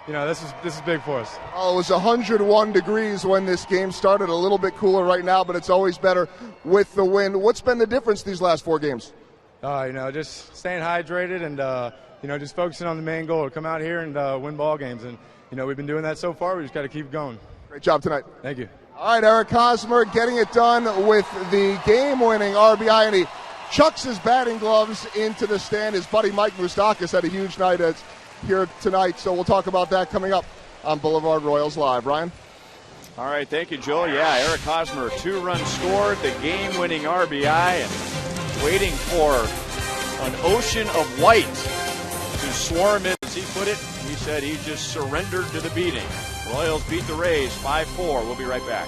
this is big for us. Oh, it was 101 degrees when this game started, a little bit cooler right now, but it's always better with the wind. What's been the difference these last 4 games? Just staying hydrated and, just focusing on the main goal, to come out here and win ball games. And, we've been doing that so far. We just got to keep going. Great job tonight. Thank you. All right, Eric Hosmer getting it done with the game-winning RBI, and he chucks his batting gloves into the stand. His buddy Mike Moustakis had a huge night here tonight, so we'll talk about that coming up on Boulevard Royals Live. Ryan? All right, thank you, Joel. Yeah, Eric Hosmer, 2-run scored, the game-winning RBI, and waiting for an ocean of white to swarm in, as he put it. He said he just surrendered to the beating. Royals beat the Rays 5-4. We'll be right back.